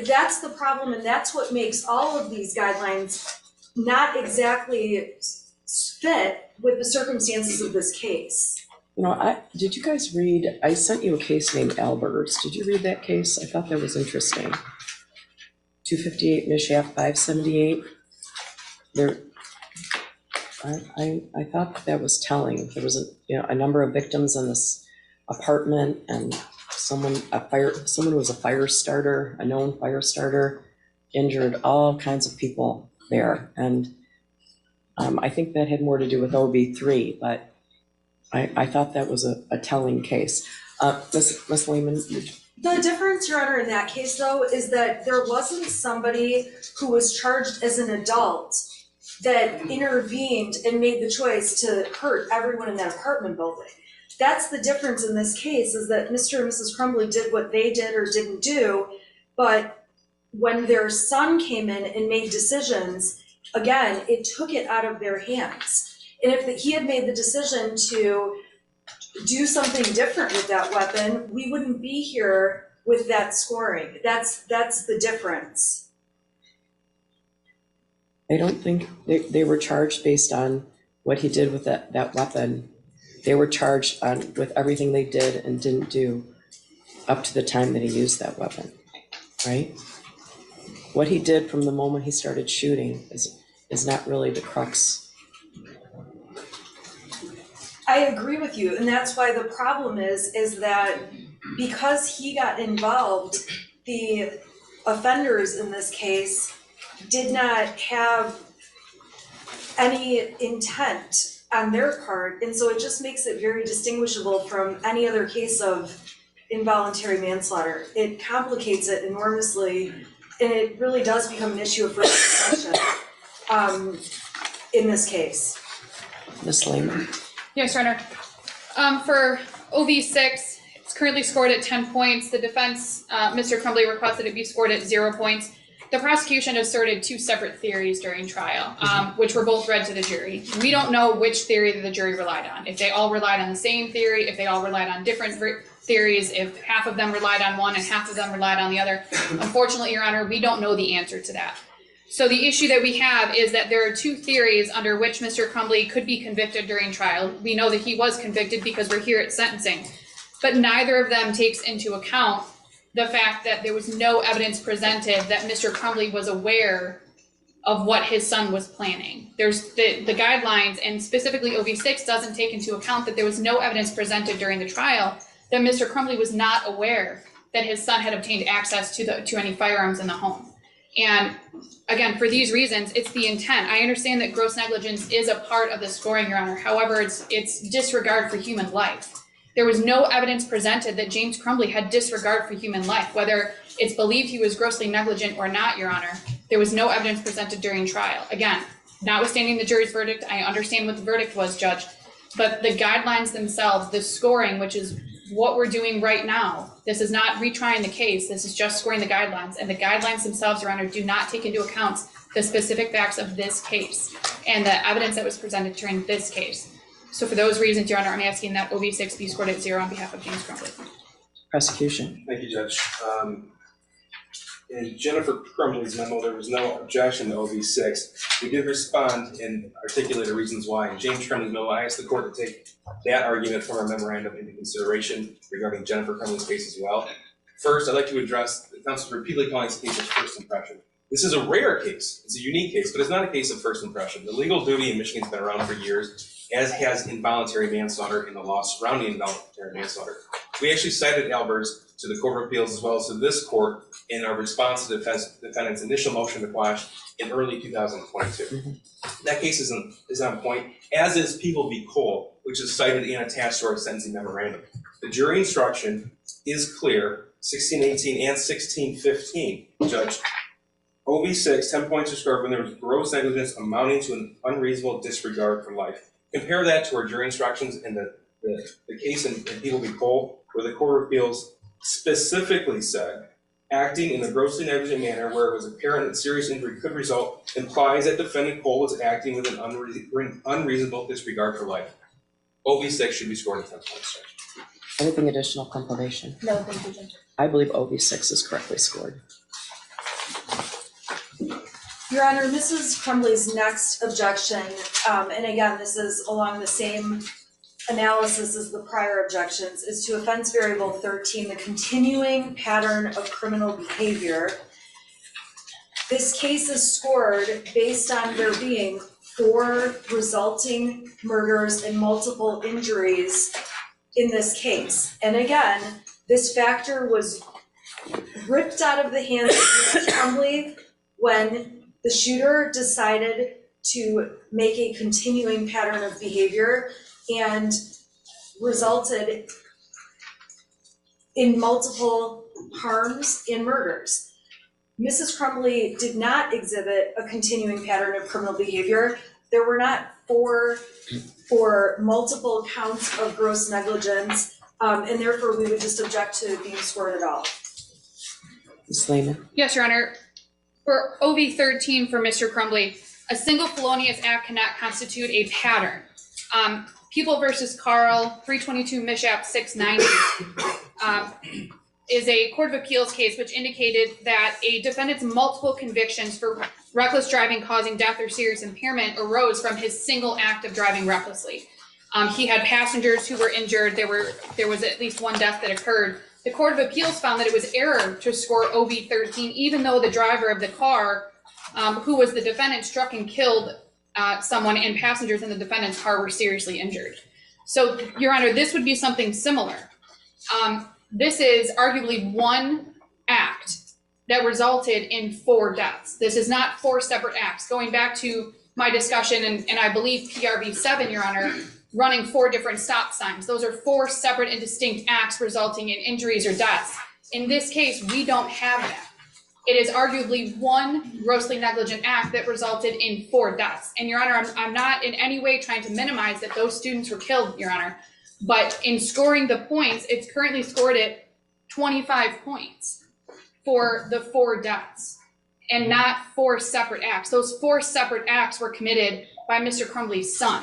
that's the problem, and that's what makes all of these guidelines not exactly fit with the circumstances of this case. You know, did you guys read, I sent you a case named Alberts. Did you read that case? I thought that was interesting. 258 Mishap 578. There, I thought that was telling. There was a number of victims in this apartment, and someone who was a fire starter, a known fire starter, injured all kinds of people there. And I think that had more to do with OB3, but I thought that was a telling case. Ms. Lehman? The difference, Your Honor, in that case, though, is that there wasn't somebody who was charged as an adult that intervened and made the choice to hurt everyone in that apartment building. That's the difference in this case, is that Mr. and Mrs. Crumbly did what they did or didn't do, but when their son came in and made decisions, again, it took it out of their hands. And if he had made the decision to do something different with that weapon, we wouldn't be here with that scoring. That's the difference. I don't think they were charged based on what he did with that weapon. They were charged with everything they did and didn't do up to the time that he used that weapon, right? What he did from the moment he started shooting is not really the crux. I agree with you, and that's why the problem is that because he got involved, the offenders in this case did not have any intent on their part, and so it just makes it very distinguishable from any other case of involuntary manslaughter. It complicates it enormously, and it really does become an issue of first impression in this case. Ms. Lehman? Yes, Your Honor. For OV6, it's currently scored at 10 points. The defense, Mr. Crumbly, requested it be scored at 0 points. The prosecution asserted 2 separate theories during trial, which were both read to the jury. We don't know which theory that the jury relied on. If they all relied on the same theory, if they all relied on different theories, if half of them relied on one and half of them relied on the other. Unfortunately, Your Honor, we don't know the answer to that. So the issue that we have is that there are 2 theories under which Mr. Crumbly could be convicted during trial. We know that he was convicted because we're here at sentencing, but neither of them takes into account the fact that there was no evidence presented that Mr. Crumbly was aware of what his son was planning. There's the guidelines, and specifically OV6 doesn't take into account that there was no evidence presented during the trial that Mr. Crumbly was not aware that his son had obtained access to any firearms in the home. And again, for these reasons, it's the intent. I understand that gross negligence is a part of the scoring, Your Honor. However, it's disregard for human life. There was no evidence presented that James Crumbly had disregard for human life. Whether it's believed he was grossly negligent or not, Your Honor, there was no evidence presented during trial. Again, notwithstanding the jury's verdict, I understand what the verdict was, Judge, but the guidelines themselves, the scoring, which is what we're doing right now, this is not retrying the case, this is just scoring the guidelines, and the guidelines themselves, Your Honor, do not take into account the specific facts of this case and the evidence that was presented during this case. So for those reasons, Your Honor, I'm asking that OV6 be scored at 0 on behalf of James Crumbly. Prosecution. Thank you, Judge. In Jennifer Crumbly's memo, there was no objection to OV6. We did respond and articulate the reasons why. In James Crumbly's memo, I asked the court to take that argument from our memorandum into consideration regarding Jennifer Crumbly's case as well. First, I'd like to address the counsel repeatedly calling this case of first impression. This is a rare case. It's a unique case, but it's not a case of first impression. The legal duty in Michigan has been around for years, as has involuntary manslaughter and the law surrounding involuntary manslaughter. We actually cited Albers to the Court of Appeals as well as to this court in our response to the defendant's initial motion to quash in early 2022. That case is on point, as is People v. Cole, which is cited and attached to our sentencing memorandum. The jury instruction is clear, 1618 and 1615, Judge. OV6, 10 points are scored when there was gross negligence amounting to an unreasonable disregard for life. Compare that to our jury instructions in the case in People v. Cole, where the Court of Appeals specifically said, acting in a grossly negligent manner where it was apparent that serious injury could result implies that defendant Cole was acting with an unreasonable disregard for life. OV6 should be scored at 10 points. Anything additional confirmation? No, thank you, Judge. I believe OV6 is correctly scored. Your Honor, Mrs. Crumbly's next objection, and again, this is along the same analysis as the prior objections, is to offense variable 13, the continuing pattern of criminal behavior. This case is scored based on there being 4 resulting murders and multiple injuries in this case. And again, this factor was ripped out of the hands of Mrs. Crumbly when the shooter decided to make a continuing pattern of behavior and resulted in multiple harms and murders. Mrs. Crumbly did not exhibit a continuing pattern of criminal behavior. There were not 4 multiple counts of gross negligence, and therefore we would just object to being scored at all. Ms. Lehman? Yes, Your Honor. For OV13 for Mr. Crumbly, a single felonious act cannot constitute a pattern. People versus Carl, 322 Mishap 690, is a Court of Appeals case which indicated that a defendant's multiple convictions for reckless driving causing death or serious impairment arose from his single act of driving recklessly. He had passengers who were injured. There was at least one death that occurred. The Court of Appeals found that it was error to score OB 13, even though the driver of the car, who was the defendant, struck and killed someone, and passengers in the defendant's car were seriously injured. So, Your Honor, this would be something similar. This is arguably one act that resulted in 4 deaths. This is not 4 separate acts. Going back to my discussion, and I believe PRV 7, Your Honor, running 4 different stop signs. Those are 4 separate and distinct acts resulting in injuries or deaths. In this case, we don't have that. It is arguably one grossly negligent act that resulted in 4 deaths. And Your Honor, I'm not in any way trying to minimize that those students were killed, Your Honor. But in scoring the points, it's currently scored at 25 points for the 4 deaths and not 4 separate acts. Those 4 separate acts were committed by Mr. Crumbly's son,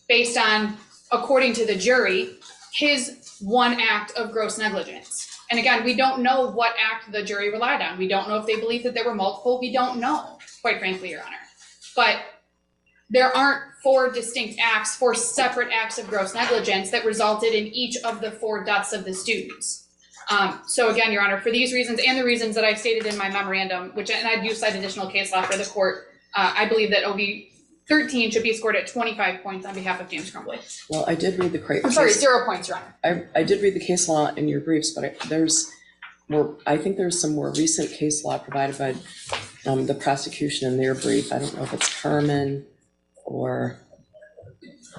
based on, according to the jury, his one act of gross negligence. And again, we don't know what act the jury relied on. We don't know if they believed that there were multiple. We don't know, quite frankly, Your Honor. But there aren't 4 distinct acts, 4 separate acts of gross negligence that resulted in each of the 4 deaths of the students. So again, Your Honor, for these reasons and the reasons that I stated in my memorandum, and I do cite additional case law for the court, I believe that OB 13 should be scored at 25 points on behalf of James Crumbly. Well, I did read the I'm sorry, 0 points, Your Honor. I did read the case law in your briefs, but I think there's some more recent case law provided by the prosecution in their brief. I don't know if it's Herman or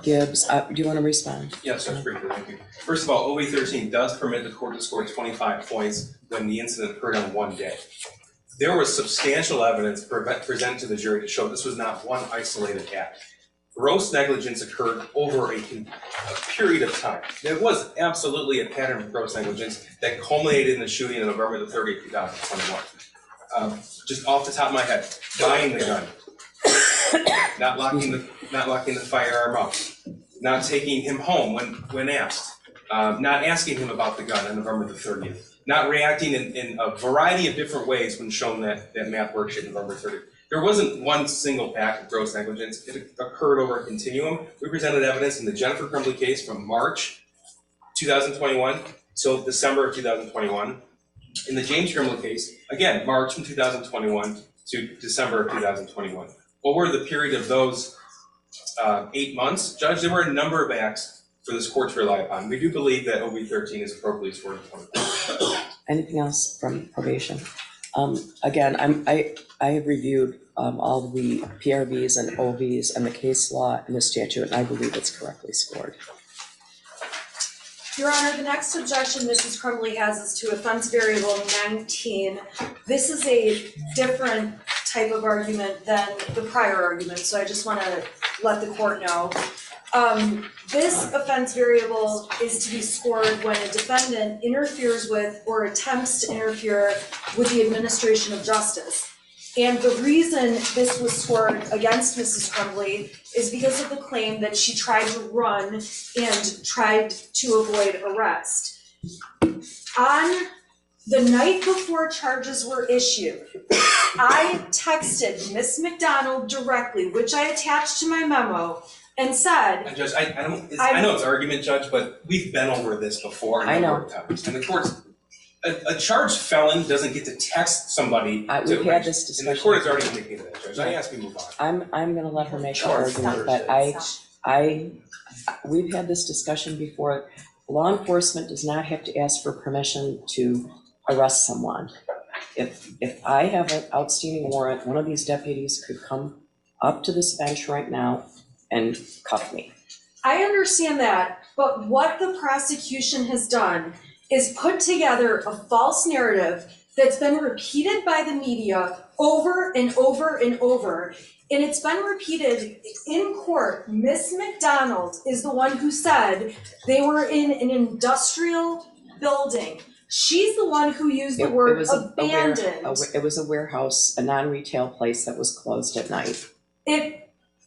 Gibbs. Do you want to respond? Yes, Judge, briefly, thank you. First of all, OB 13 does permit the court to score 25 points when the incident occurred on one day. There was substantial evidence presented to the jury to show this was not one isolated act. Gross negligence occurred over a period of time. There was absolutely a pattern of gross negligence that culminated in the shooting on November the 30th, 2021. Just off the top of my head, buying the gun, not locking the firearm up, not taking him home when asked, not asking him about the gun on November the 30th. Not reacting in a variety of different ways when shown that math worksheet November 30th. There wasn't one single act of gross negligence. It occurred over a continuum. We presented evidence in the Jennifer Crumbly case from March 2021 till December of 2021. In the James Crumbly case, again, March from 2021 to December of 2021. What were the period of those 8 months? Judge, there were a number of acts for this court to rely upon. We do believe that OB 13 is appropriately scored at 25. Anything else from probation? Again, I have reviewed all the PRVs and OVs and the case law and the statute, and I believe it's correctly scored. Your Honor, the next objection Mrs. Crumbly has is to offense variable 19. This is a different type of argument than the prior argument, so I just want to let the court know. This offense variable is to be scored when a defendant interferes with or attempts to interfere with the administration of justice. And the reason this was scored against Mrs. Crumbly is because of the claim that she tried to run and tried to avoid arrest. On the night before charges were issued, I texted Miss McDonald directly, which I attached to my memo, and said, And Judge, I know it's argument, Judge, but we've been over this before a number of times. And the court's, a charged felon doesn't get to text somebody. We've had this discussion. And the court has already indicated that, Judge. I ask we move on. I'm gonna let her make her argument, but we've had this discussion before. Law enforcement does not have to ask for permission to arrest someone. If I have an outstanding warrant, one of these deputies could come up to this bench right now and cuff me. I understand that, but what the prosecution has done is put together a false narrative that's been repeated by the media over and over and over. And it's been repeated in court. Miss McDonald is the one who said they were in an industrial building. She's the one who used the word abandoned. It was a warehouse, a non-retail place that was closed at night.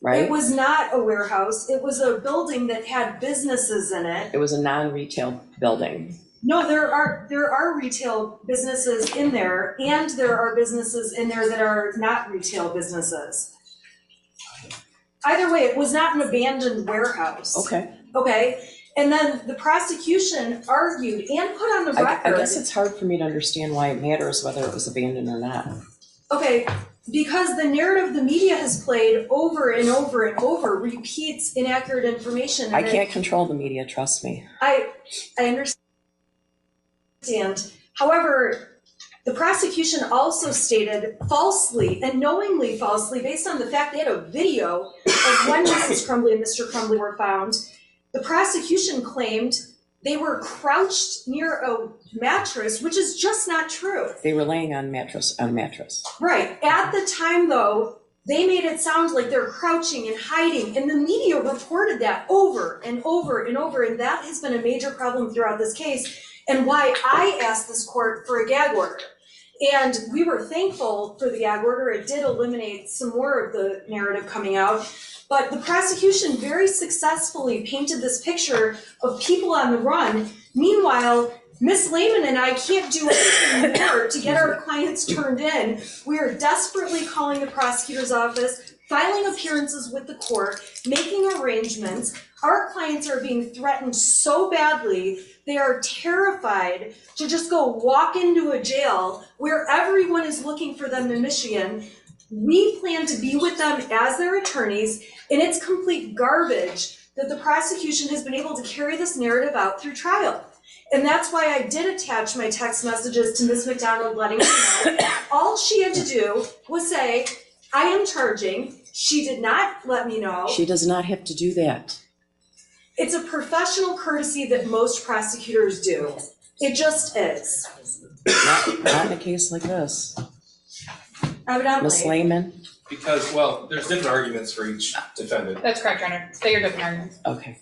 right? It was not a warehouse, it was a building that had businesses in it. It was a non-retail building. No, there are retail businesses in there, and there are businesses in there that are not retail businesses. Either way, it was not an abandoned warehouse. Okay. Okay, and then the prosecution argued and put on the I record. guess it's hard for me to understand why it matters whether it was abandoned or not. Okay, because the narrative the media has played over and over and over repeats inaccurate information. I can't control the media, trust me. I understand. However, the prosecution also stated falsely and knowingly falsely, based on the fact they had a video of when Mrs. Crumbly and Mr. Crumbly were found. The prosecution claimed they were crouched near a mattress, which is just not true. They were laying on mattress. Right. At the time, though, they made it sound like they're crouching and hiding, and the media reported that over and over and over, and that has been a major problem throughout this case, and why I asked this court for a gag order. And we were thankful for the gag order. It did eliminate some more of the narrative coming out. But the prosecution very successfully painted this picture of people on the run. Meanwhile, Ms. Lehman and I can't do anything more to get our clients turned in. We are desperately calling the prosecutor's office, filing appearances with the court, making arrangements. Our clients are being threatened so badly, they are terrified to just go walk into a jail where everyone is looking for them in Michigan. We plan to be with them as their attorneys, and it's complete garbage that the prosecution has been able to carry this narrative out through trial. And that's why I did attach my text messages to Ms. McDonald letting her know. All she had to do was say, I am charging. She did not let me know. She does not have to do that. It's a professional courtesy that most prosecutors do. It just is. Not in a case like this. Evidently. Ms. Lehman? Because, well, there's different arguments for each defendant. That's correct, Your Honor. They are different arguments. Okay.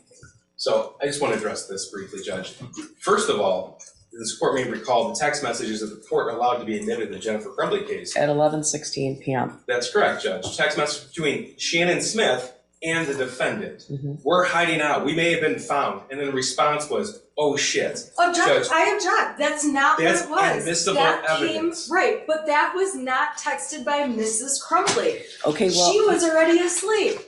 So I just want to address this briefly, Judge. First of all, this court may recall the text messages that the court allowed to be admitted in the Jennifer Crumbly case. At 11:16 p.m. That's correct, Judge. Text message between Shannon Smith and the defendant. Mm-hmm. We're hiding out. We may have been found. And then the response was, oh shit. Object, I object. That's not what it was. That's admissible evidence. Right, but that was not texted by Mrs. Crumbly. Okay, well. She was already asleep.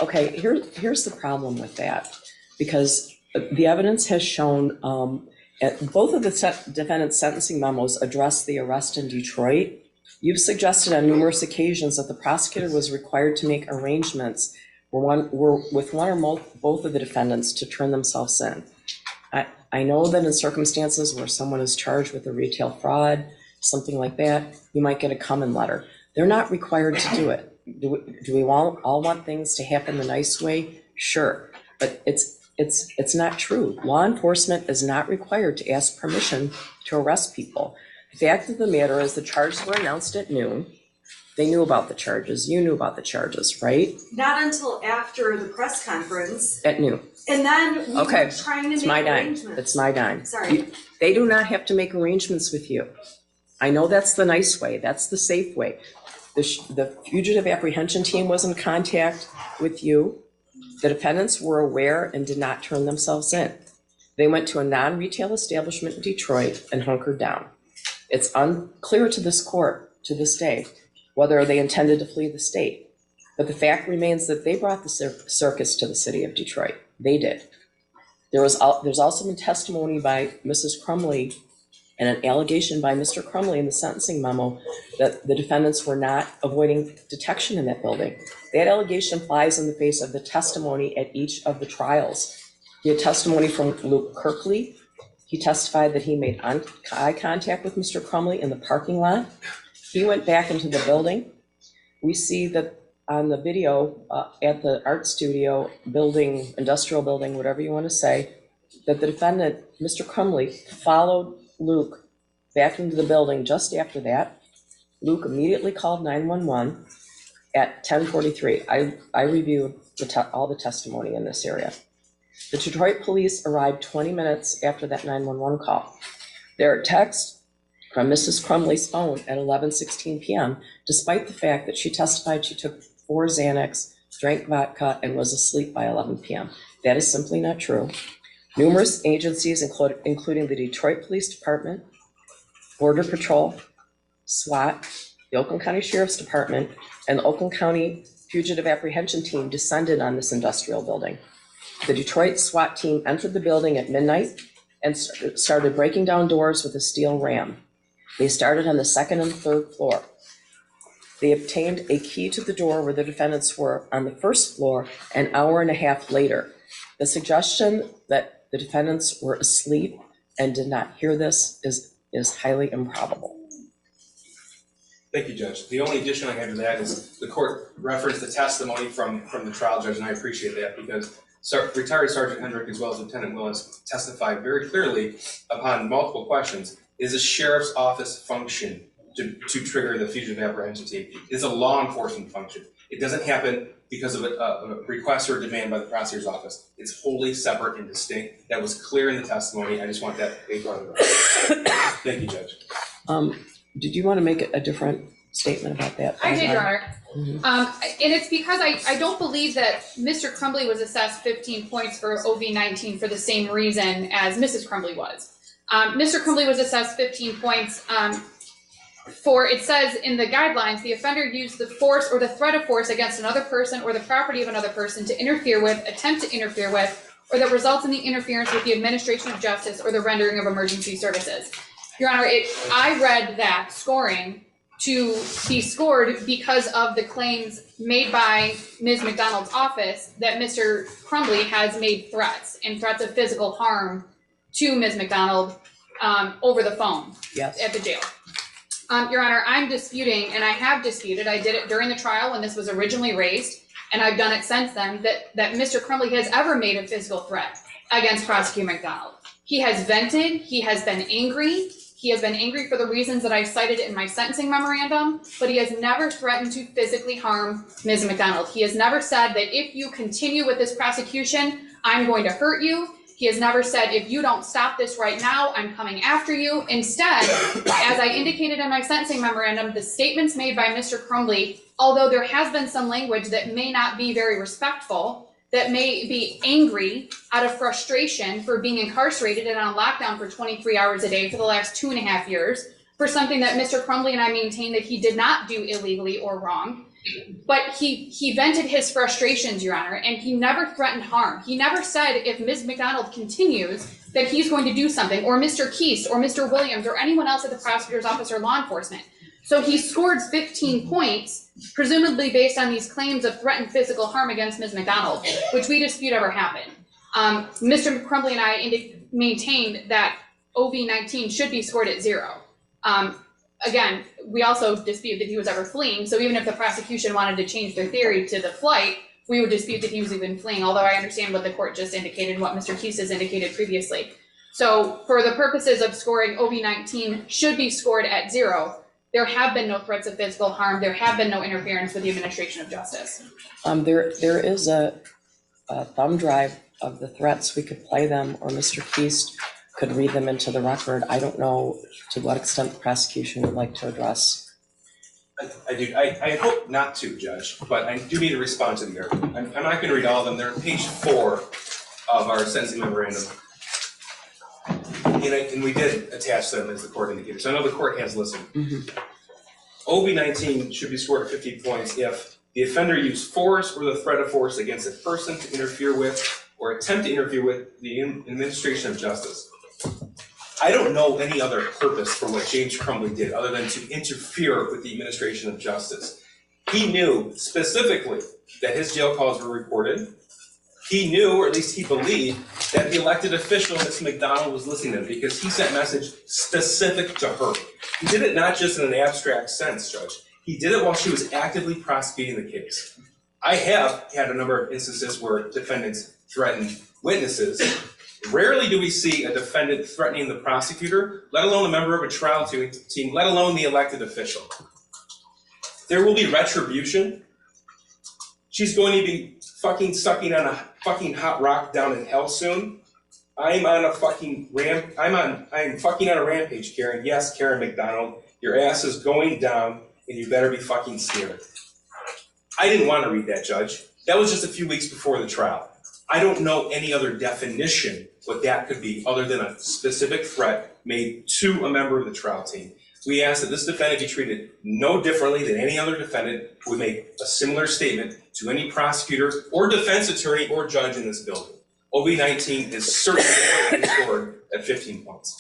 Okay, here's the problem with that. Because the evidence has shown, both of the defendant's sentencing memos address the arrest in Detroit. You've suggested on numerous occasions that the prosecutor was required to make arrangements with one or both of the defendants to turn themselves in. I know that in circumstances where someone is charged with a retail fraud, something like that, you might get a come-in letter. They're not required to do it. Do we all want things to happen the nice way? Sure, but it's not true. Law enforcement is not required to ask permission to arrest people. The fact of the matter is the charges were announced at noon. They knew about the charges. You knew about the charges, right? Not until after the press conference. At noon. And then we Okay, were trying to it's make my dime. arrangements. It's my dime. Sorry. They do not have to make arrangements with you. I know that's the nice way. That's the safe way. The fugitive apprehension team was in contact with you. The defendants were aware and did not turn themselves in. They went to a non-retail establishment in Detroit and hunkered down. It's unclear to this court, to this day, whether they intended to flee the state. But the fact remains that they brought the circus to the city of Detroit. They did. There's also been testimony by Mrs. Crumbly and an allegation by Mr. Crumbly in the sentencing memo that the defendants were not avoiding detection in that building. That allegation flies in the face of the testimony at each of the trials. We had testimony from Luke Kirkley. He testified that he made eye contact with Mr. Crumbly in the parking lot. He went back into the building. We see that on the video at the art studio building, industrial building, whatever you want to say, that the defendant, Mr. Crumbly, followed Luke back into the building just after that. Luke immediately called 911 at 10:43. I reviewed all the testimony in this area. The Detroit police arrived 20 minutes after that 911 call. There are texts from Mrs. Crumbly's phone at 11:16 p.m., despite the fact that she testified she took 4 Xanax, drank vodka, and was asleep by 11 p.m. That is simply not true. Numerous agencies, including the Detroit Police Department, Border Patrol, SWAT, the Oakland County Sheriff's Department, and the Oakland County Fugitive Apprehension Team descended on this industrial building. The Detroit SWAT team entered the building at midnight and started breaking down doors with a steel ram. They started on the second and third floor. They obtained a key to the door where the defendants were on the first floor an hour and a half later. The suggestion that the defendants were asleep and did not hear this is highly improbable. Thank you, Judge. The only addition I have to that is the court referenced the testimony from the trial judge, and I appreciate that because retired Sergeant Hendrick as well as Lieutenant Willis testified very clearly upon multiple questions. Is a sheriff's office function to trigger the fugitive apprehension team? It's a law enforcement function. It doesn't happen because of a request or a demand by the prosecutor's office. It's wholly separate and distinct. That was clear in the testimony. I just want that to be brought up. Thank you, Judge. Did you want to make a different statement about that? I did, Your Honor. Mm-hmm. And it's because I don't believe that Mr. Crumbly was assessed 15 points for OV-19 for the same reason as Mrs. Crumbly was. Mr. Crumbly was assessed 15 points for, it says in the guidelines, the offender used the force or the threat of force against another person or the property of another person to interfere with, attempt to interfere with, or that results in the interference with the administration of justice or the rendering of emergency services. Your Honor, I read that scoring to be scored because of the claims made by Ms. McDonald's office that Mr. Crumbly has made threats and threats of physical harm to Ms. McDonald over the phone at the jail. Your Honor, I'm disputing, and I have disputed, I did it during the trial when this was originally raised, and I've done it since then, that Mr. Crumbly has ever made a physical threat against Prosecutor McDonald. He has vented, he has been angry. He has been angry for the reasons that I cited in my sentencing memorandum, but he has never threatened to physically harm Ms. McDonald. He has never said that if you continue with this prosecution, I'm going to hurt you. He has never said, if you don't stop this right now, I'm coming after you. Instead, as I indicated in my sentencing memorandum, the statements made by Mr. Crumbly, although there has been some language that may not be very respectful, that may be angry out of frustration for being incarcerated and on lockdown for 23 hours a day for the last 2.5 years for something that Mr. Crumbly and I maintain that he did not do illegally or wrong. But he vented his frustrations, Your Honor, and he never threatened harm. He never said if Ms. McDonald continues that he's going to do something, or Mr. Keast or Mr. Williams or anyone else at the prosecutor's office or law enforcement. So he scored 15 points, presumably based on these claims of threatened physical harm against Ms. McDonald, which we dispute ever happened. Mr. Crumbly and I maintained that OV-19 should be scored at 0. Again, we also dispute that he was ever fleeing, so even if the prosecution wanted to change their theory to the flight, we would dispute that he was even fleeing, although I understand what the court just indicated and what Mr. Keast has indicated previously. So for the purposes of scoring OV-19 should be scored at 0. There have been no threats of physical harm. There have been no interference with the administration of justice. There is a thumb drive of the threats. We could play them, or Mr. Keast could read them into the record. I don't know to what extent the prosecution would like to address. I hope not to, Judge, but I do need to respond to the argument. I'm not going to read all of them. They're on page 4 of our sentencing memorandum. And we did attach them as the court indicated. So I know the court has listened. Mm-hmm. OV-19 should be scored at 50 points if the offender used force or the threat of force against a person to interfere with or attempt to interfere with the administration of justice. I don't know any other purpose for what James Crumbly did other than to interfere with the administration of justice. He knew specifically that his jail calls were recorded. He knew, or at least he believed, that the elected official, Ms. McDonald, was listening to him because he sent message specific to her. He did it not just in an abstract sense, Judge. He did it while she was actively prosecuting the case. I have had a number of instances where defendants threatened witnesses. Rarely do we see a defendant threatening the prosecutor, let alone a member of a trial team, let alone the elected official. There will be retribution. She's going to be fucking sucking on a fucking hot rock down in hell soon. I'm on a fucking I'm fucking on a rampage, Karen. Yes, Karen McDonald, your ass is going down and you better be fucking scared. I didn't want to read that, Judge. That was just a few weeks before the trial. I don't know any other definition what that could be other than a specific threat made to a member of the trial team. We ask that this defendant be treated no differently than any other defendant who would make a similar statement to any prosecutor or defense attorney or judge in this building. OB-19 is certainly scored at 15 points.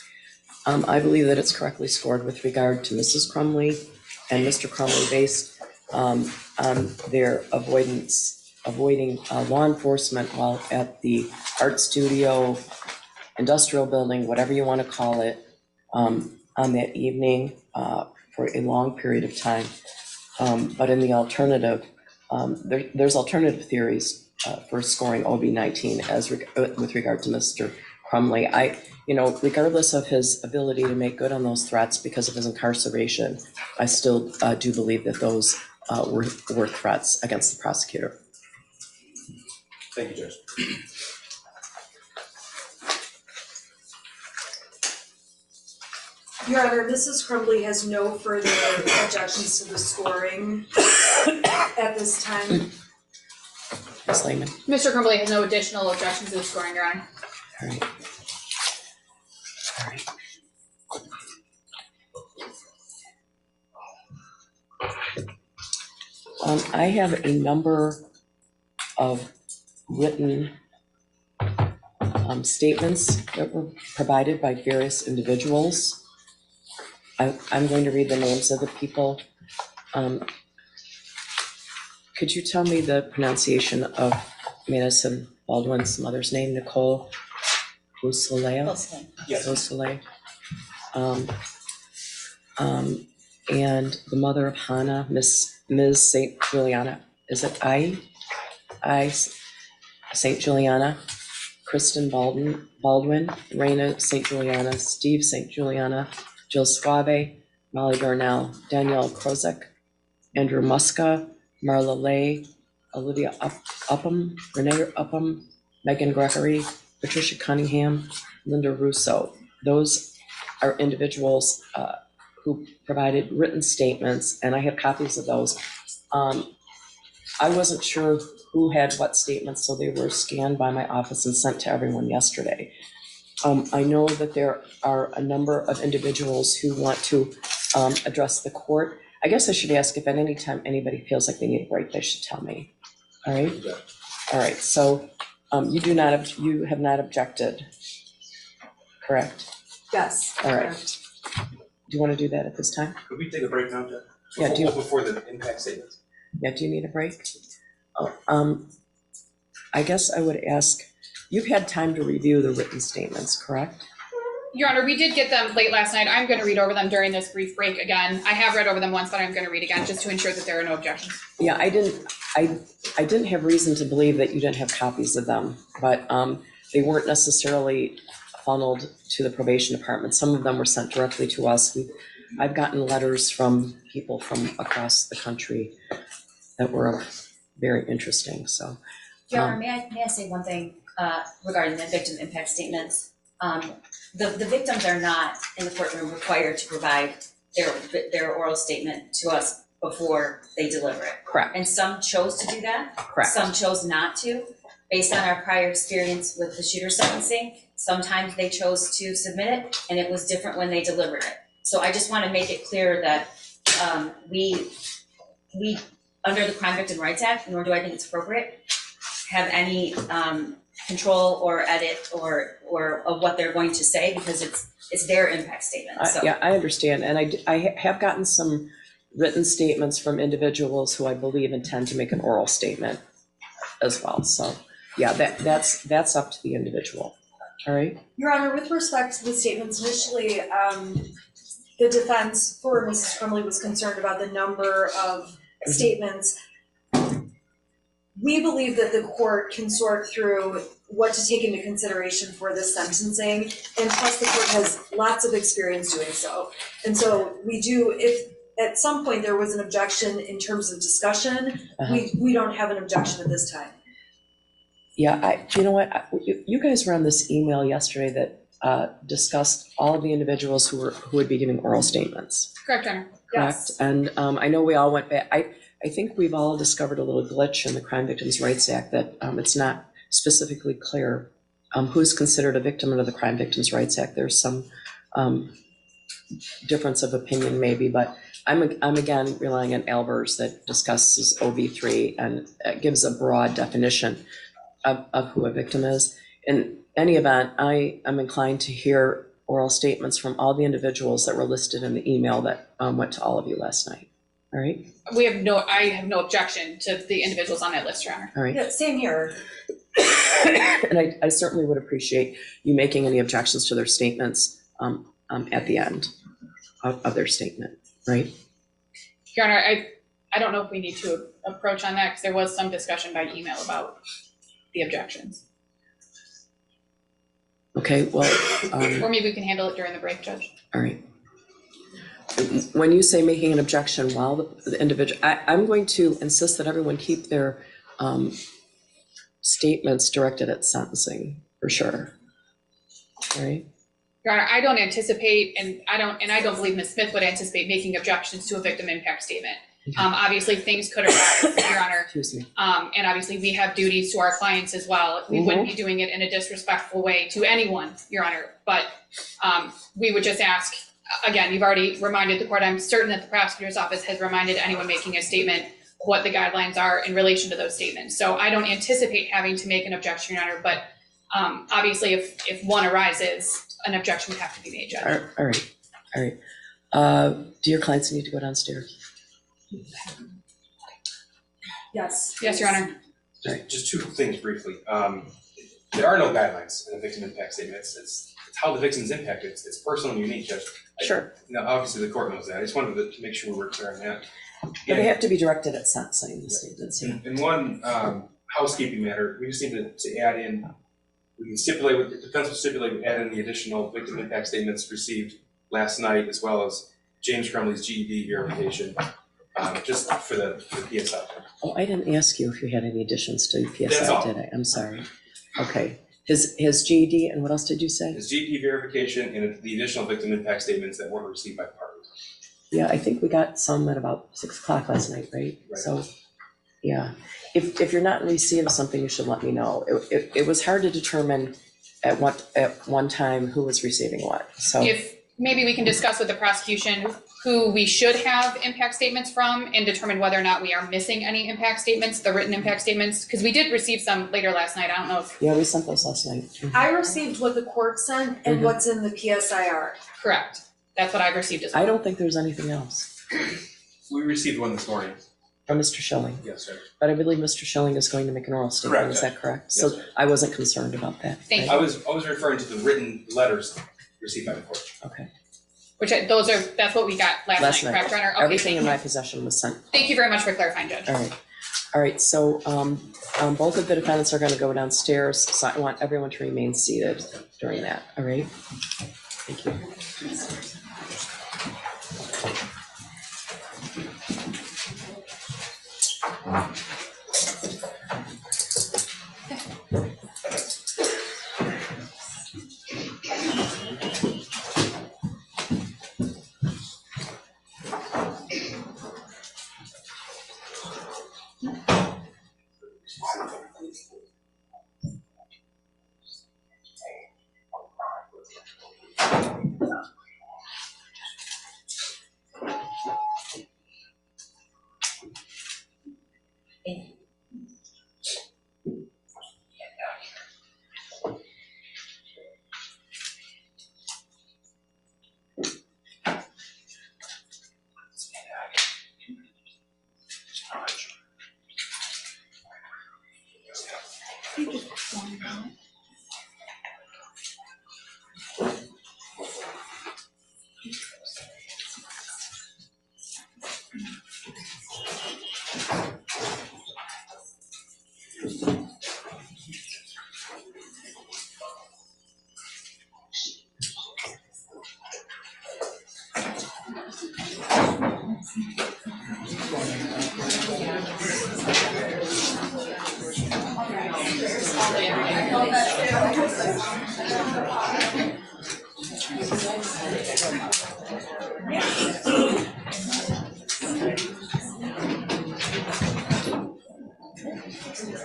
I believe that it's correctly scored with regard to Mrs. Crumley and Mr. Crumley based on their avoiding law enforcement while at the art studio, industrial building, whatever you want to call it, on that evening for a long period of time. But in the alternative, there's alternative theories for scoring OB-19 with regard to Mr. Crumley. Regardless of his ability to make good on those threats because of his incarceration, I still do believe that those were threats against the prosecutor. Thank you, Judge. Your Honor, Mrs. Crumbley has no further objections to the scoring at this time. Ms. Lehman. Mr. Crumbley has no additional objections to the scoring, Your Honor. All right. I have a number of written statements that were provided by various individuals. I'm going to read the names of the people. Could you tell me the pronunciation of Madison Baldwin's mother's name? Nicole Beausoleil? Yes. Beausoleil. And the mother of Hannah, Ms. St. Juliana. Is it I St. Juliana? Kristen Baldwin, Raina St. Juliana, Steve St. Juliana, Jill Suave, Molly Darnell, Danielle Krozek, Andrew Muska, Marla Lay, Olivia Upham, Renee Upham, Megan Gregory, Patricia Cunningham, Linda Russo. Those are individuals who provided written statements, and I have copies of those. I wasn't sure who had what statements, so they were scanned by my office and sent to everyone yesterday. I know that there are a number of individuals who want to address the court. I guess I should ask if at any time anybody feels like they need a break, they should tell me. All right? All right, so you have not objected, correct? Yes. All right. correct. Do you want to do that at this time? Could we take a break now, Judge? Yeah, do you- Before the impact statements. Yeah, do you need a break? I guess I would ask, you've had time to review the written statements, correct? Your Honor, we did get them late last night. I'm going to read over them during this brief break again. I have read over them once, but I'm going to read again just to ensure that there are no objections. Yeah, I didn't have reason to believe that you didn't have copies of them, but they weren't necessarily funneled to the probation department. Some of them were sent directly to us. I've gotten letters from people from across the country that were very interesting, so. Your Honor, may I say one thing regarding the victim impact statements? The victims are not in the courtroom required to provide their oral statement to us before they deliver it. Correct, And some chose to do that, correct. some chose not to. Based on our prior experience with the shooter sentencing, sometimes they chose to submit it and it was different when they delivered it. So I just want to make it clear that we under the Crime Victim Rights Act, nor do I think it's appropriate, have any control or edit or of what they're going to say because it's their impact statement. So Yeah, I understand, and I have gotten some written statements from individuals who I believe intend to make an oral statement as well, so, yeah, that's up to the individual, all right? Your Honor, with respect to the statements, initially, the defense for Mrs. Crumley was concerned about the number of statements. We believe that the court can sort through what to take into consideration for this sentencing, and plus the court has lots of experience doing so. And so we do, if at some point there was an objection in terms of discussion, we don't have an objection at this time. Yeah, you know what, you guys were on this email yesterday that discussed all of the individuals who would be giving oral statements, Correct, Your Honor. correct? And I know we all went back, I I think we've all discovered a little glitch in the Crime Victims' Rights Act that it's not specifically clear who's considered a victim under the Crime Victims' Rights Act. There's some difference of opinion maybe, but I'm again relying on Albers that discusses OB3 and gives a broad definition of who a victim is. In any event, I am inclined to hear oral statements from all the individuals that were listed in the email that went to all of you last night. All right? I have no objection to the individuals on that list, Your Honor. All right. Yeah, same here. And I certainly would appreciate you making any objections to their statements at the end of their statement, right? Your Honor, I don't know if we need to approach on that because there was some discussion by email about the objections. Okay, well. Or maybe we can handle it during the break, Judge. All right. When you say making an objection while the individual, I'm going to insist that everyone keep their statements directed at sentencing, for sure. All right? Your Honor, I don't anticipate, and I don't believe Ms. Smith would anticipate making objections to a victim impact statement. Obviously, things could arise, Your Honor. Excuse me. And obviously, we have duties to our clients as well. We wouldn't be doing it in a disrespectful way to anyone, Your Honor. But we would just ask, again, you've already reminded the court, I'm certain that the prosecutor's office has reminded anyone making a statement what the guidelines are in relation to those statements. So I don't anticipate having to make an objection, Your Honor, but obviously if one arises, an objection would have to be made, Judge. All right. Do your clients need to go downstairs? Yes. Yes, Your Honor. Just two things briefly. There are no guidelines in the victim impact statement. It's how the victim is impacted. It's personal and unique, Judge. Sure. Now, obviously, the court knows that. I just wanted to make sure we were clear on that. But they have to be directed at sentencing, the statements. Yeah. And one housekeeping matter, we just need to add in, we can stipulate, with the defense will stipulate, we add in the additional victim impact statements received last night, as well as James Crumley's GED verification, just for the PSI. Oh, I didn't ask you if you had any additions to That's PSI, all. did I? I'm sorry. Okay. His GED, and what else did you say? His GED verification and the additional victim impact statements that weren't received by the parties. Yeah, I think we got some at about 6 o'clock last night, right? Right. So, yeah. If you're not in receipt of something, you should let me know. It was hard to determine at one time who was receiving what, so. If maybe we can discuss with the prosecution who we should have impact statements from and determine whether or not we are missing any impact statements, the written impact statements, because we did receive some later last night. I don't know if. Yeah, we sent those last night. I received what the court sent and what's in the PSIR. Correct. That's what I've received as well. I don't think there's anything else We received one this morning. from Mr. Schilling, Yes, sir. but I believe Mr. Schilling is going to make an oral statement, Correct, is that correct? Yes, So sir. I wasn't concerned about that. Thank I was referring to the written letters received by the court. Okay. That's what we got last night, correct, Your Honor? Okay, Everything in thank my you. possession was sent. Thank you very much for clarifying, Judge. All right, so both of the defendants are gonna go downstairs, so I want everyone to remain seated during that, all right? Thank you. I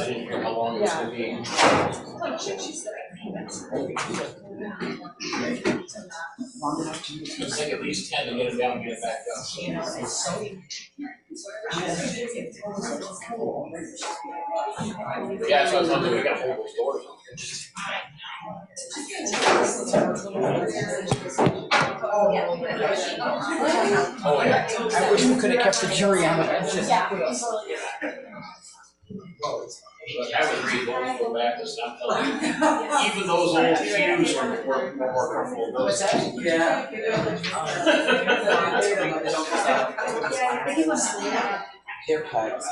didn't hear how long it was gonna be. It's like at least 10 to get it down and get it back up. Yeah, so I was wondering, we gotta hold those doors. Oh, yeah. I wish we could have kept the jury on the benches. But I would read those, go back and stuff. Even those old pews were more comfortable. What's that? Yeah. Haircuts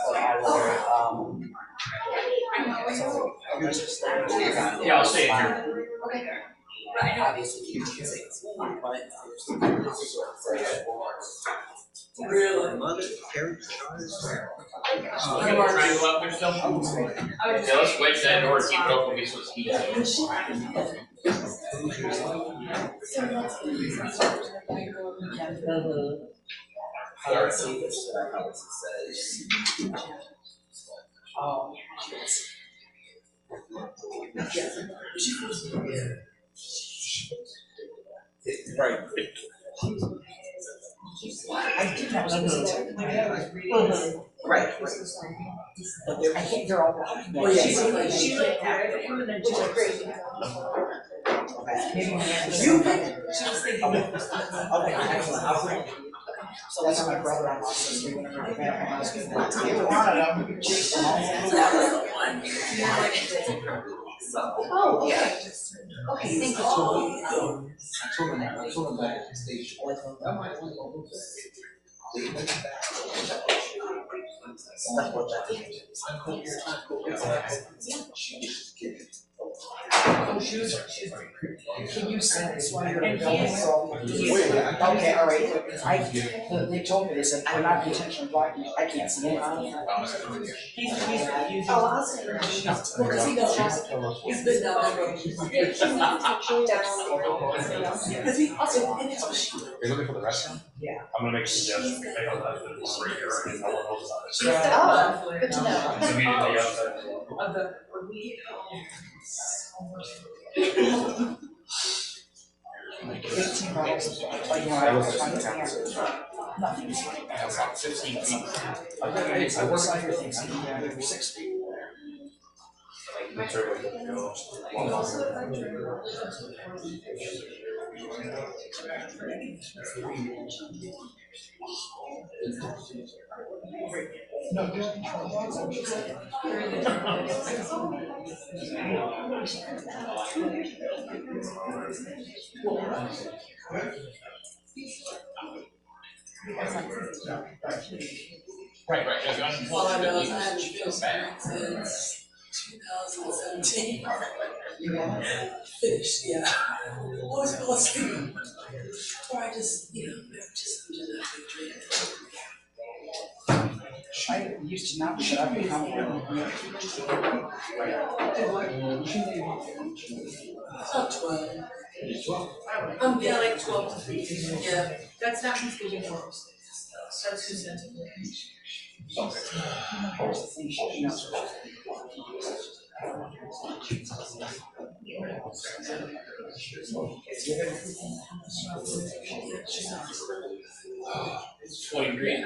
Yeah, I'll say it here. obviously you can say it's one, but really? So we got a triangle up there still? Okay, let's wedge that door and keep it open, so it's heat. I see this how it says. Oh. Right. I did not know that. Right. I think they're all. Well, yeah. She's like that, and then she's like crazy. You picked. She was thinking. Okay. So that's my brother-in-law says we went over to that when I was getting that. They wanted them. That was the one. Oh, yeah. Okay, thank you. I told him that at the station. Can you send this one? Okay, all right. They told me, they said, we're not intentionally blocking it. I can't see it. Oh, I'll say it. Well, cause he knows, he's been down that road. Cause he also, and it's. Are you looking for the restaurant? Yeah. I'm gonna make a suggestion, they don't have the right here, and no one knows about it. Oh, good to know. It's immediately outside. Of the. Nothing's like that. About 15 feet. I work on your things, I'm down there for 6 feet. That's where we're gonna go. Right, All I know is I haven't finished since 2017. Finished, yeah. Always fall asleep. Or I just, just do that big drink. I used to not shut up and come About 12. Like 12 to 3. Yeah. That's not confusing for us. That's consented. It's 20 degrees.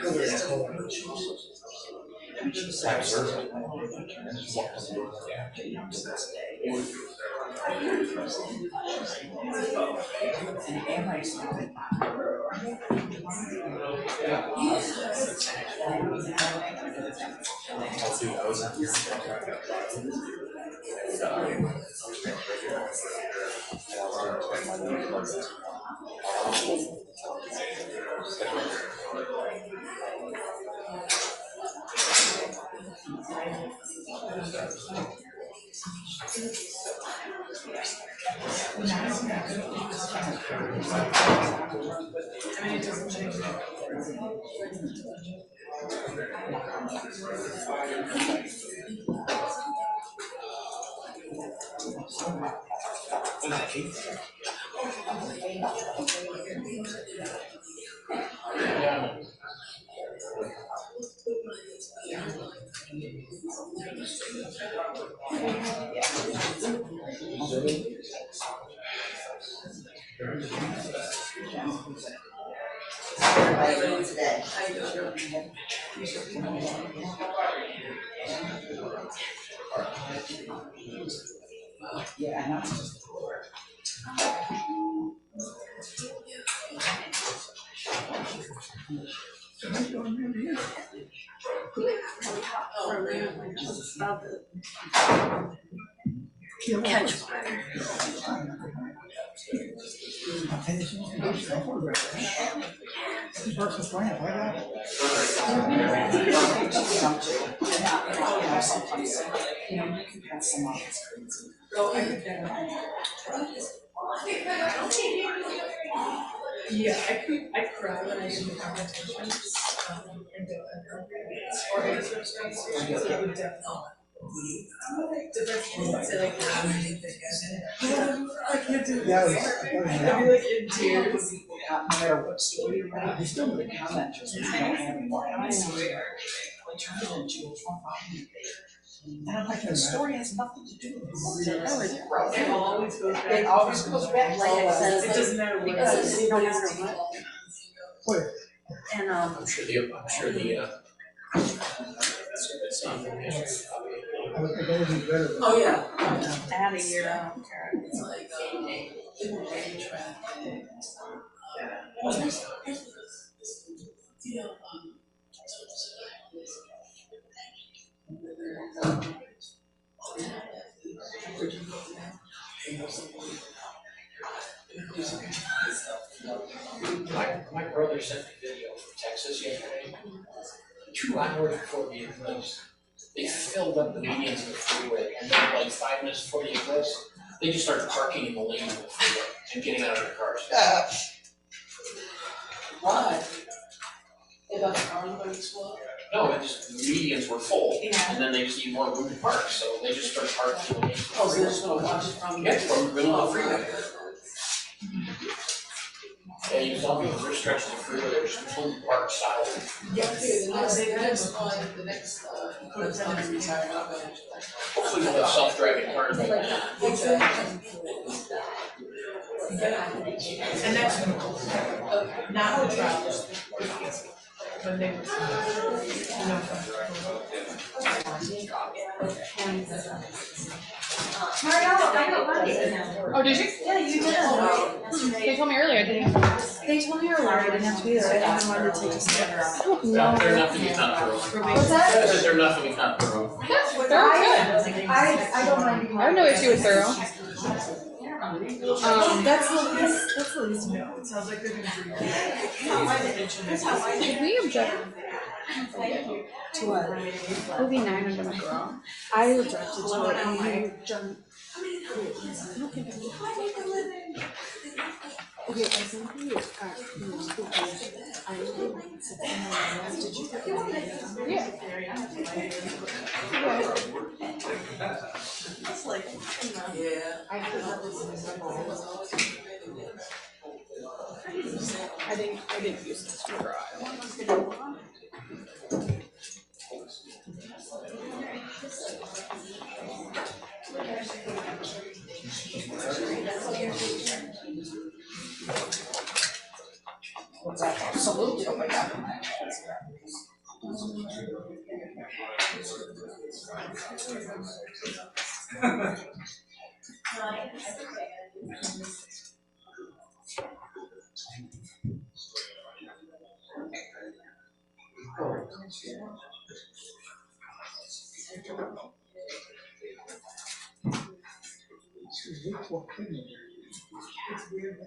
Yeah, and that's just. Catch. Yeah, I cried when I did the competitions, and or answers, so it would definitely. Different say like, I can't do this. I'd be like in tears. No matter what story you're writing, you still need to comment just because you don't have any more. I swear. I turned it into a Trump document. And I'm like, the story has nothing to do with this. It always goes back. It always goes back, like it says. It doesn't matter what. Because no matter what. And I'm sure the oh yeah. Add a year, I don't care. It's like my brother sent me a video from Texas yesterday. 2 hours before the eclipse, they filled up the medians of the freeway, and then like 5 minutes before the eclipse, they just started parking in the lane of the freeway and getting out of their cars. why? They got the cars going to explode. No, it just, the medians were full, and then they just need more room to park, so they just started parking in the lane of the Oh, so freeway. they're just gonna watch it from. Yeah, from the middle of the freeway. Yeah, you tell me, there's stretches of freeway, they're just completely parked solid. Yeah, the next one, the next, eclipse is retired, I'm gonna. Hopefully we'll have self-driving cars by then. And that's, now it's around, when they were, Oh, did you? Yeah, you did. They told me earlier, didn't they? They told me earlier I didn't have to be there, I wanted to take a sticker out. No, they're nothing if not thorough. What's that? I said they're nothing if not thorough. They're good. I don't mind being. I have no issue with thorough. That's the least of it. it sounds like they're gonna be. Did we object To what? movie 9 under my girl? I objected to it and you jumped. Okay, I think we got, I did September, did you get one? Yeah. It's like, Yeah. I forgot this in I didn't use this for her. What's that? Absolutely, oh my God. It's weird.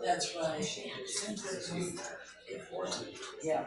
That's right. Yeah.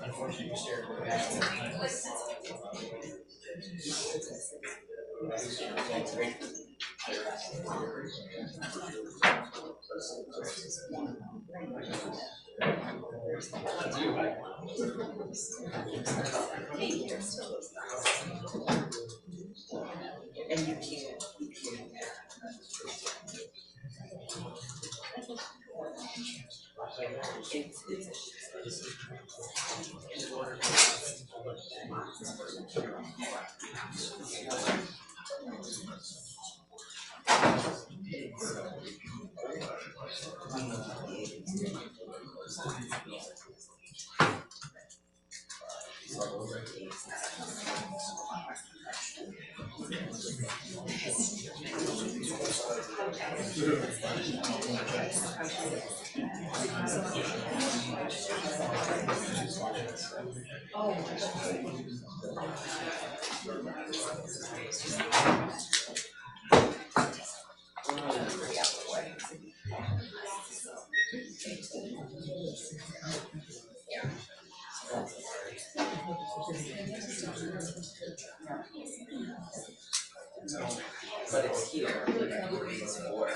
Unfortunately, you stared at me. And you can't. But it's here. It's for.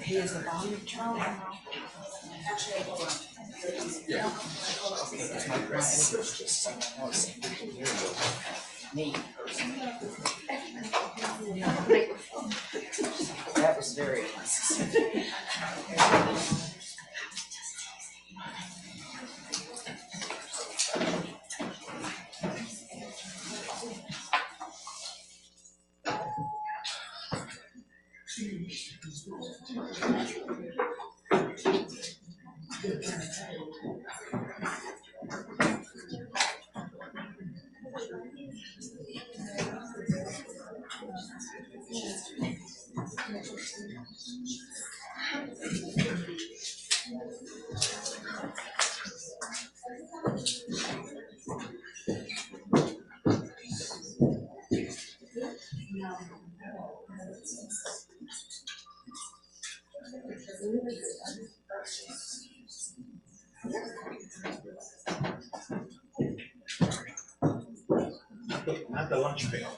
He is the bomb control. Me. That was very unnecessary. Not the lunch pail.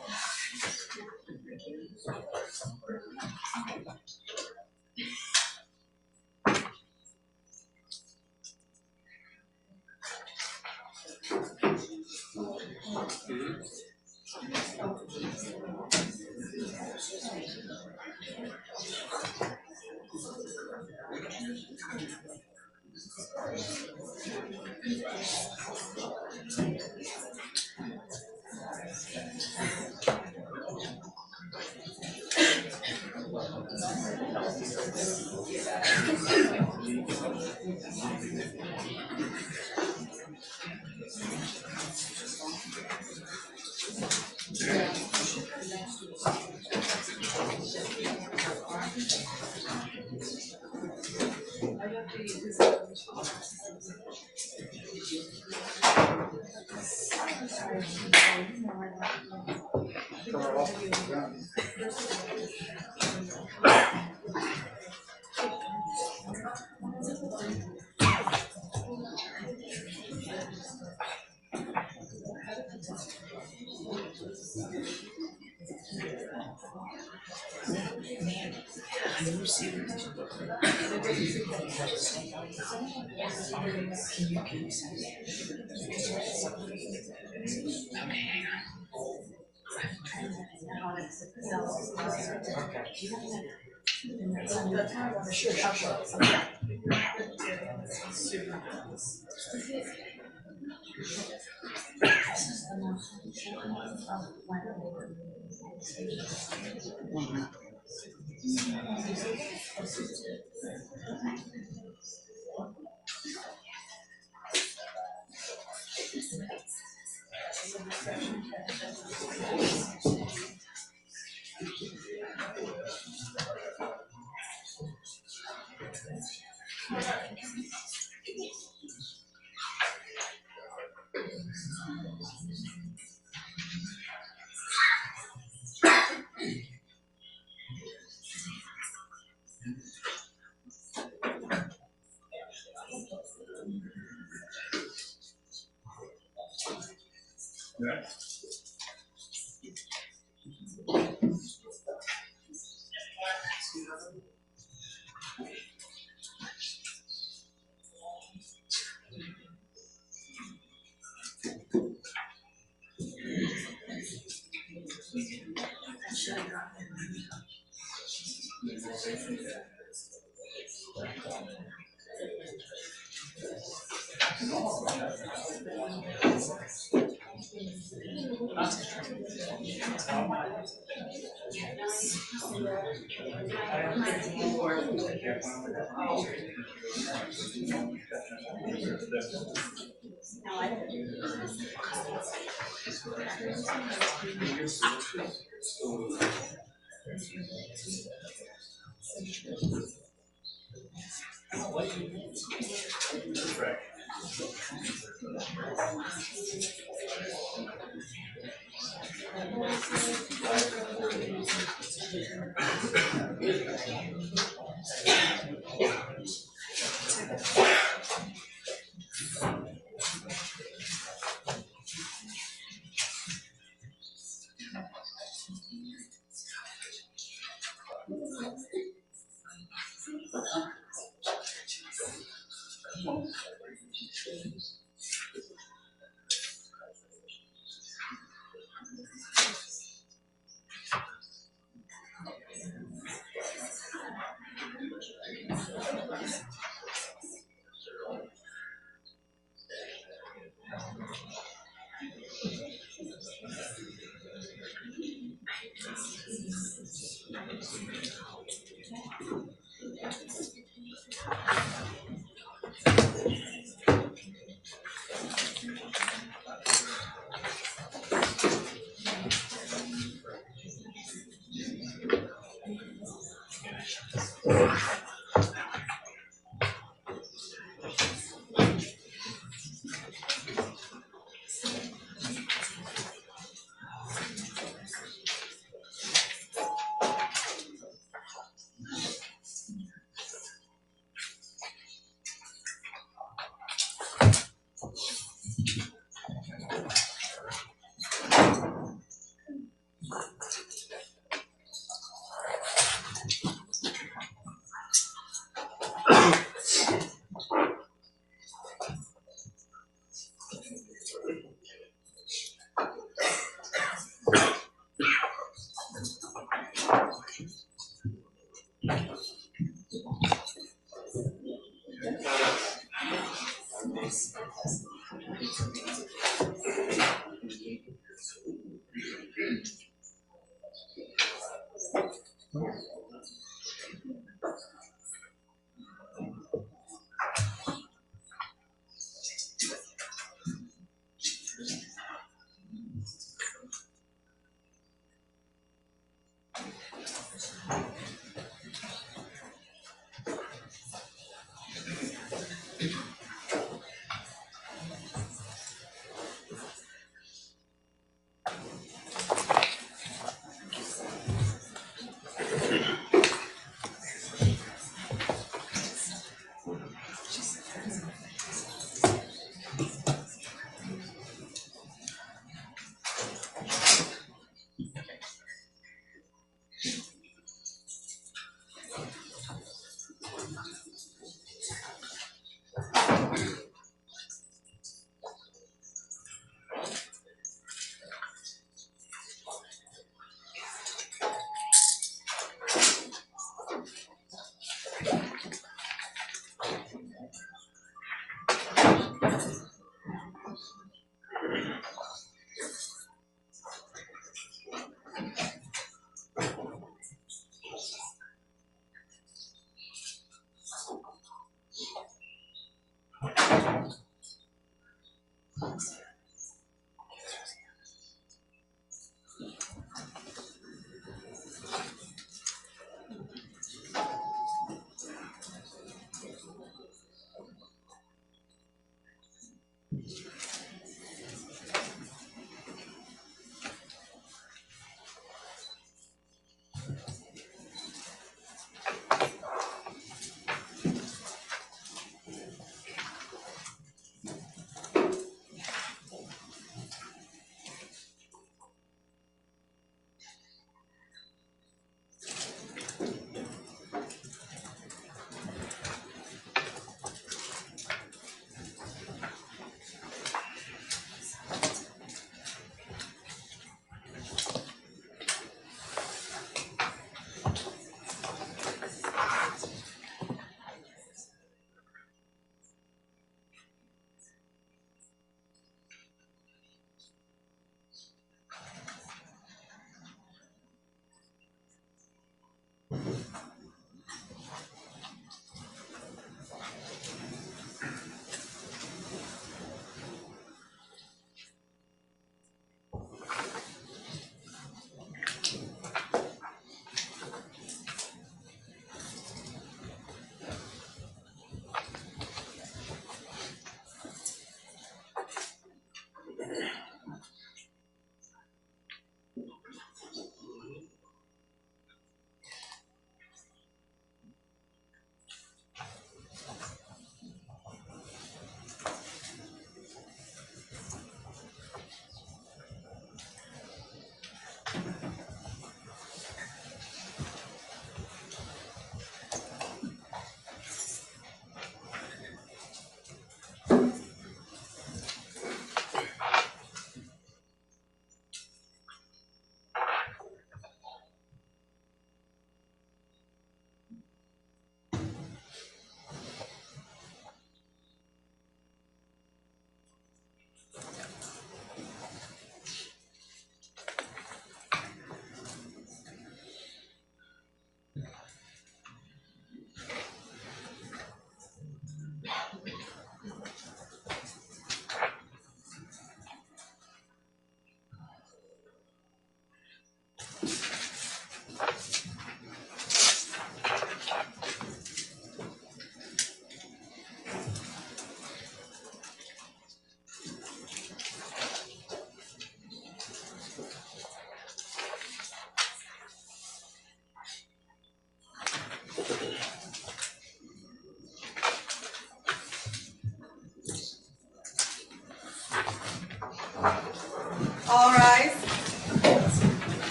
All rise.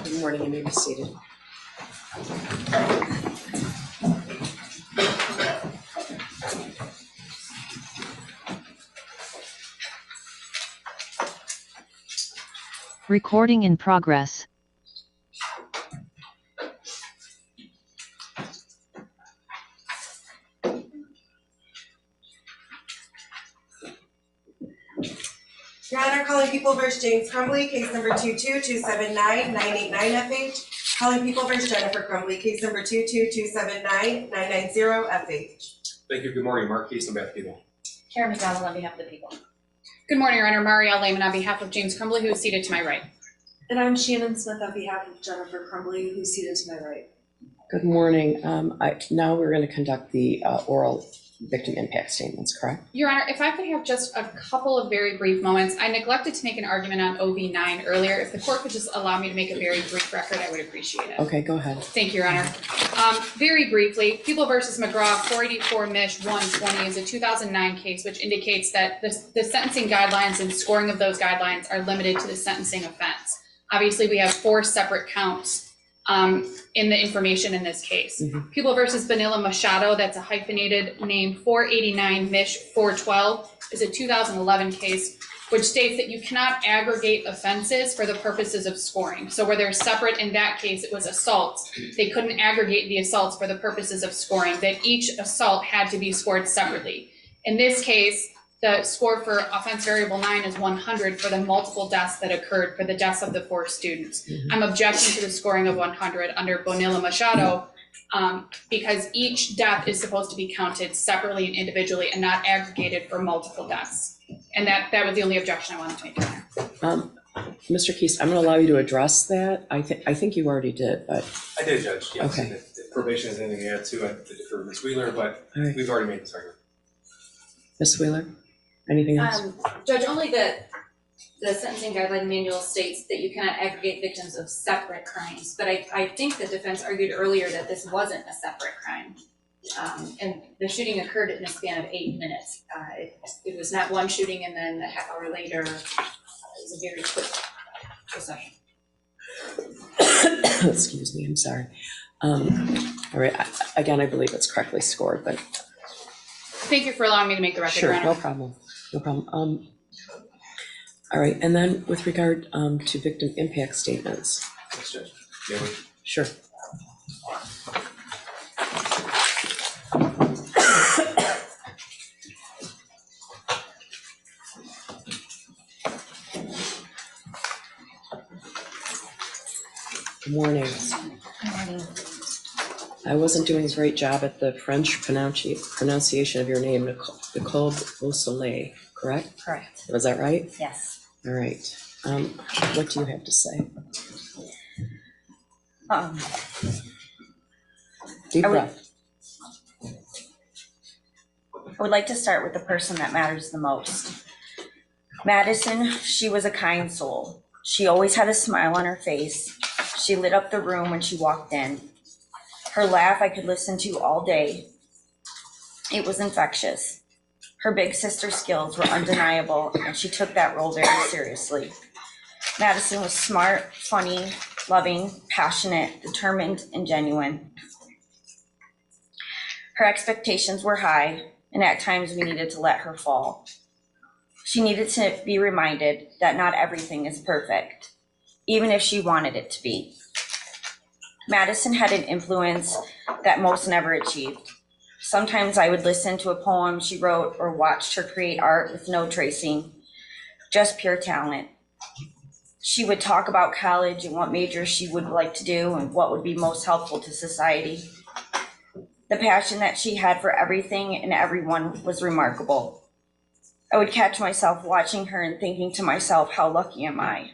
Good morning, you may be seated. Recording in progress. Your Honor, calling People v. James Crumbly, case number 222799989FH. Calling People v. Jennifer Crumbly, case number 222799990FH. Thank you. Good morning. Mark Case on behalf of people. Karen McDonald on behalf of the people. Good morning, Your Honor. Marielle Lehman on behalf of James Crumbly, who is seated to my right. And I'm Shannon Smith on behalf of Jennifer Crumbly, who's seated to my right. Good morning. Now we're going to conduct the oral victim impact statements, correct? Your Honor, if I could have just a couple of very brief moments. I neglected to make an argument on OB9 earlier. If the court could just allow me to make a very brief record, I would appreciate it. Okay, go ahead. Thank you, Your Honor. Very briefly, People versus McGraw 484 Mich 120 is a 2009 case which indicates that the sentencing guidelines and scoring of those guidelines are limited to the sentencing offense. Obviously, we have 4 separate counts in the information in this case. People versus Vanilla Machado, that's a hyphenated name, 489 Mich 412, is a 2011 case which states that you cannot aggregate offenses for the purposes of scoring. So where they're separate, in that case, it was assaults. They couldn't aggregate the assaults for the purposes of scoring, that each assault had to be scored separately. In this case, the score for offense variable 9 is 100 for the multiple deaths that occurred for the deaths of the 4 students. I'm objecting to the scoring of 100 under Bonilla Machado because each death is supposed to be counted separately and individually and not aggregated for multiple deaths. And that was the only objection I wanted to make. Mr. Keast, I'm going to allow you to address that. I think you already did, but. I did, Judge, yes. Okay. And if probation has anything to add to it, I defer to Ms. Wheeler, but All right. we've already made this argument. Ms. Wheeler, anything else? Judge, only the sentencing guideline manual states that you cannot aggregate victims of separate crimes, but I think the defense argued earlier that this wasn't a separate crime. And the shooting occurred in a span of 8 minutes. It was not one shooting and then a half hour later, it was a very quick procession. Excuse me, I'm sorry. All right, again, I believe it's correctly scored, but. Thank you for allowing me to make the record, Your Sure, Honor. no problem, no problem. All right, and then with regard to victim impact statements. Yes, Judge. Yeah, we- Sure. Good morning. I wasn't doing a great job at the French pronunciation of your name, Nicole Beausoleil, correct? Correct, Was that right? yes. All right. What do you have to say? Deep I would- breath. I would like to start with the person that matters the most. Madison, she was a kind soul. She always had a smile on her face. She lit up the room when she walked in. Her laugh I could listen to all day. It was infectious. Her big sister skills were undeniable, and she took that role very seriously. Madison was smart, funny, loving, passionate, determined, and genuine. Her expectations were high, and at times we needed to let her fall. She needed to be reminded that not everything is perfect, even if she wanted it to be. Madison had an influence that most never achieved. Sometimes I would listen to a poem she wrote or watched her create art with no tracing, just pure talent. She would talk about college and what majors she would like to do and what would be most helpful to society. The passion that she had for everything and everyone was remarkable. I would catch myself watching her and thinking to myself, how lucky am I?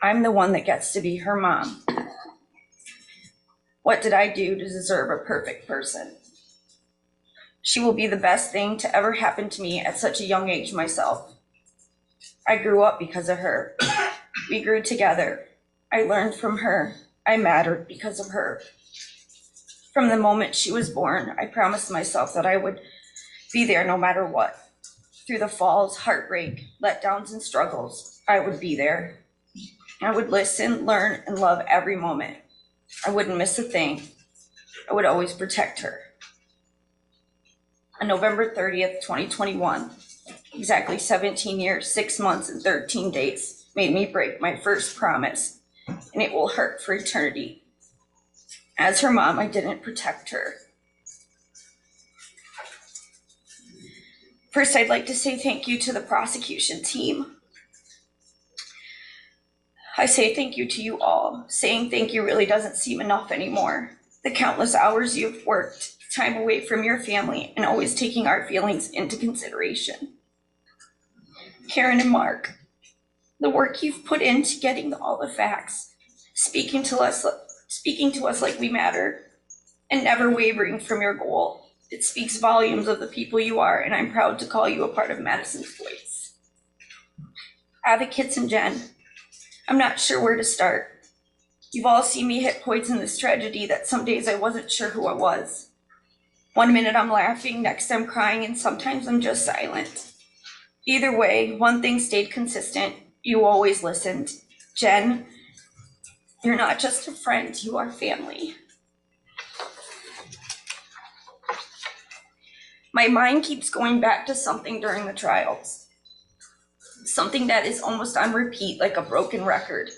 I'm the one that gets to be her mom. What did I do to deserve a perfect person? She will be the best thing to ever happen to me at such a young age myself. I grew up because of her. We grew together. I learned from her. I mattered because of her. From the moment she was born, I promised myself that I would be there no matter what. Through the falls, heartbreak, letdowns, and struggles, I would be there. I would listen, learn, and love every moment. I wouldn't miss a thing. I would always protect her. On November 30th, 2021, exactly 17 years, 6 months, and 13 days made me break my first promise, and it will hurt for eternity. As her mom, I didn't protect her. First, I'd like to say thank you to the prosecution team. I say thank you to you all. Saying thank you really doesn't seem enough anymore. The countless hours you've worked, time away from your family, and always taking our feelings into consideration. Karen and Mark, the work you've put into getting all the facts, speaking to us like we matter, and never wavering from your goal. It speaks volumes of the people you are, and I'm proud to call you a part of Madison's voice. Advocates and Jen, I'm not sure where to start. You've all seen me hit points in this tragedy that some days I wasn't sure who I was. One minute I'm laughing, next I'm crying, and sometimes I'm just silent. Either way, one thing stayed consistent. You always listened. Jen, you're not just a friend, you are family. My mind keeps going back to something during the trials. Something that is almost on repeat, like a broken record.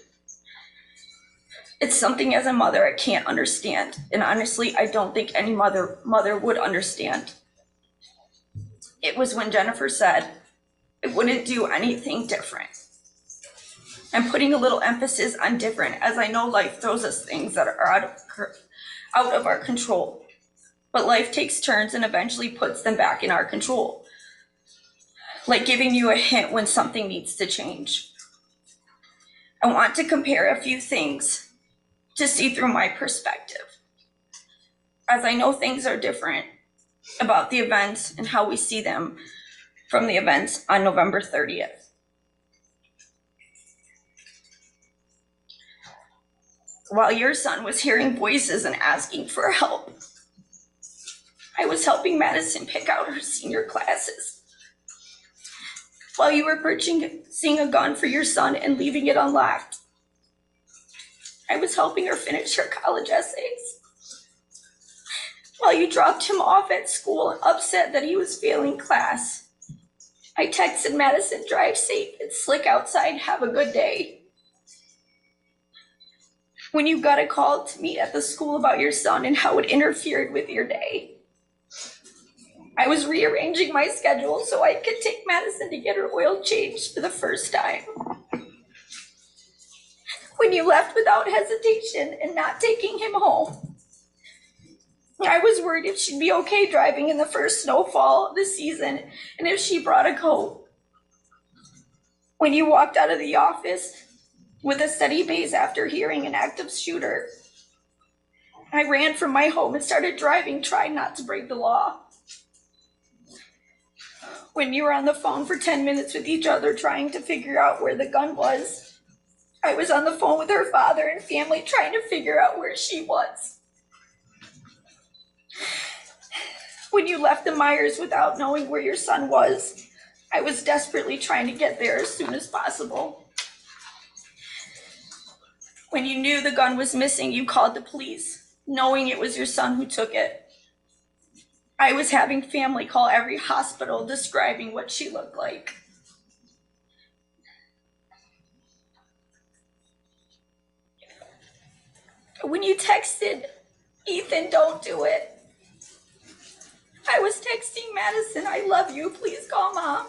It's something as a mother I can't understand, and honestly, I don't think any mother would understand. It was when Jennifer said, I wouldn't do anything different. I'm putting a little emphasis on different, as I know life throws us things that are out of our control. But life takes turns and eventually puts them back in our control. Like giving you a hint when something needs to change. I want to compare a few things to see through my perspective. As I know things are different about the events and how we see them from the events on November 30th. While your son was hearing voices and asking for help, I was helping Madison pick out her senior classes. While you were purchasing a gun for your son and leaving it unlocked, I was helping her finish her college essays. While you dropped him off at school upset that he was failing class, I texted Madison, drive safe, it's slick outside, have a good day. When you got a call to meet at the school about your son and how it interfered with your day, I was rearranging my schedule so I could take Madison to get her oil changed for the first time. When you left without hesitation and not taking him home, I was worried if she'd be okay driving in the first snowfall of the season and if she brought a coat. When you walked out of the office with a steady pace after hearing an active shooter, I ran from my home and started driving, trying not to break the law. When you were on the phone for 10 minutes with each other trying to figure out where the gun was, I was on the phone with her father and family trying to figure out where she was. When you left the Myers without knowing where your son was, I was desperately trying to get there as soon as possible. When you knew the gun was missing, you called the police, knowing it was your son who took it. I was having family call every hospital describing what she looked like. When you texted, Ethan, don't do it. I was texting Madison, I love you, please call Mom.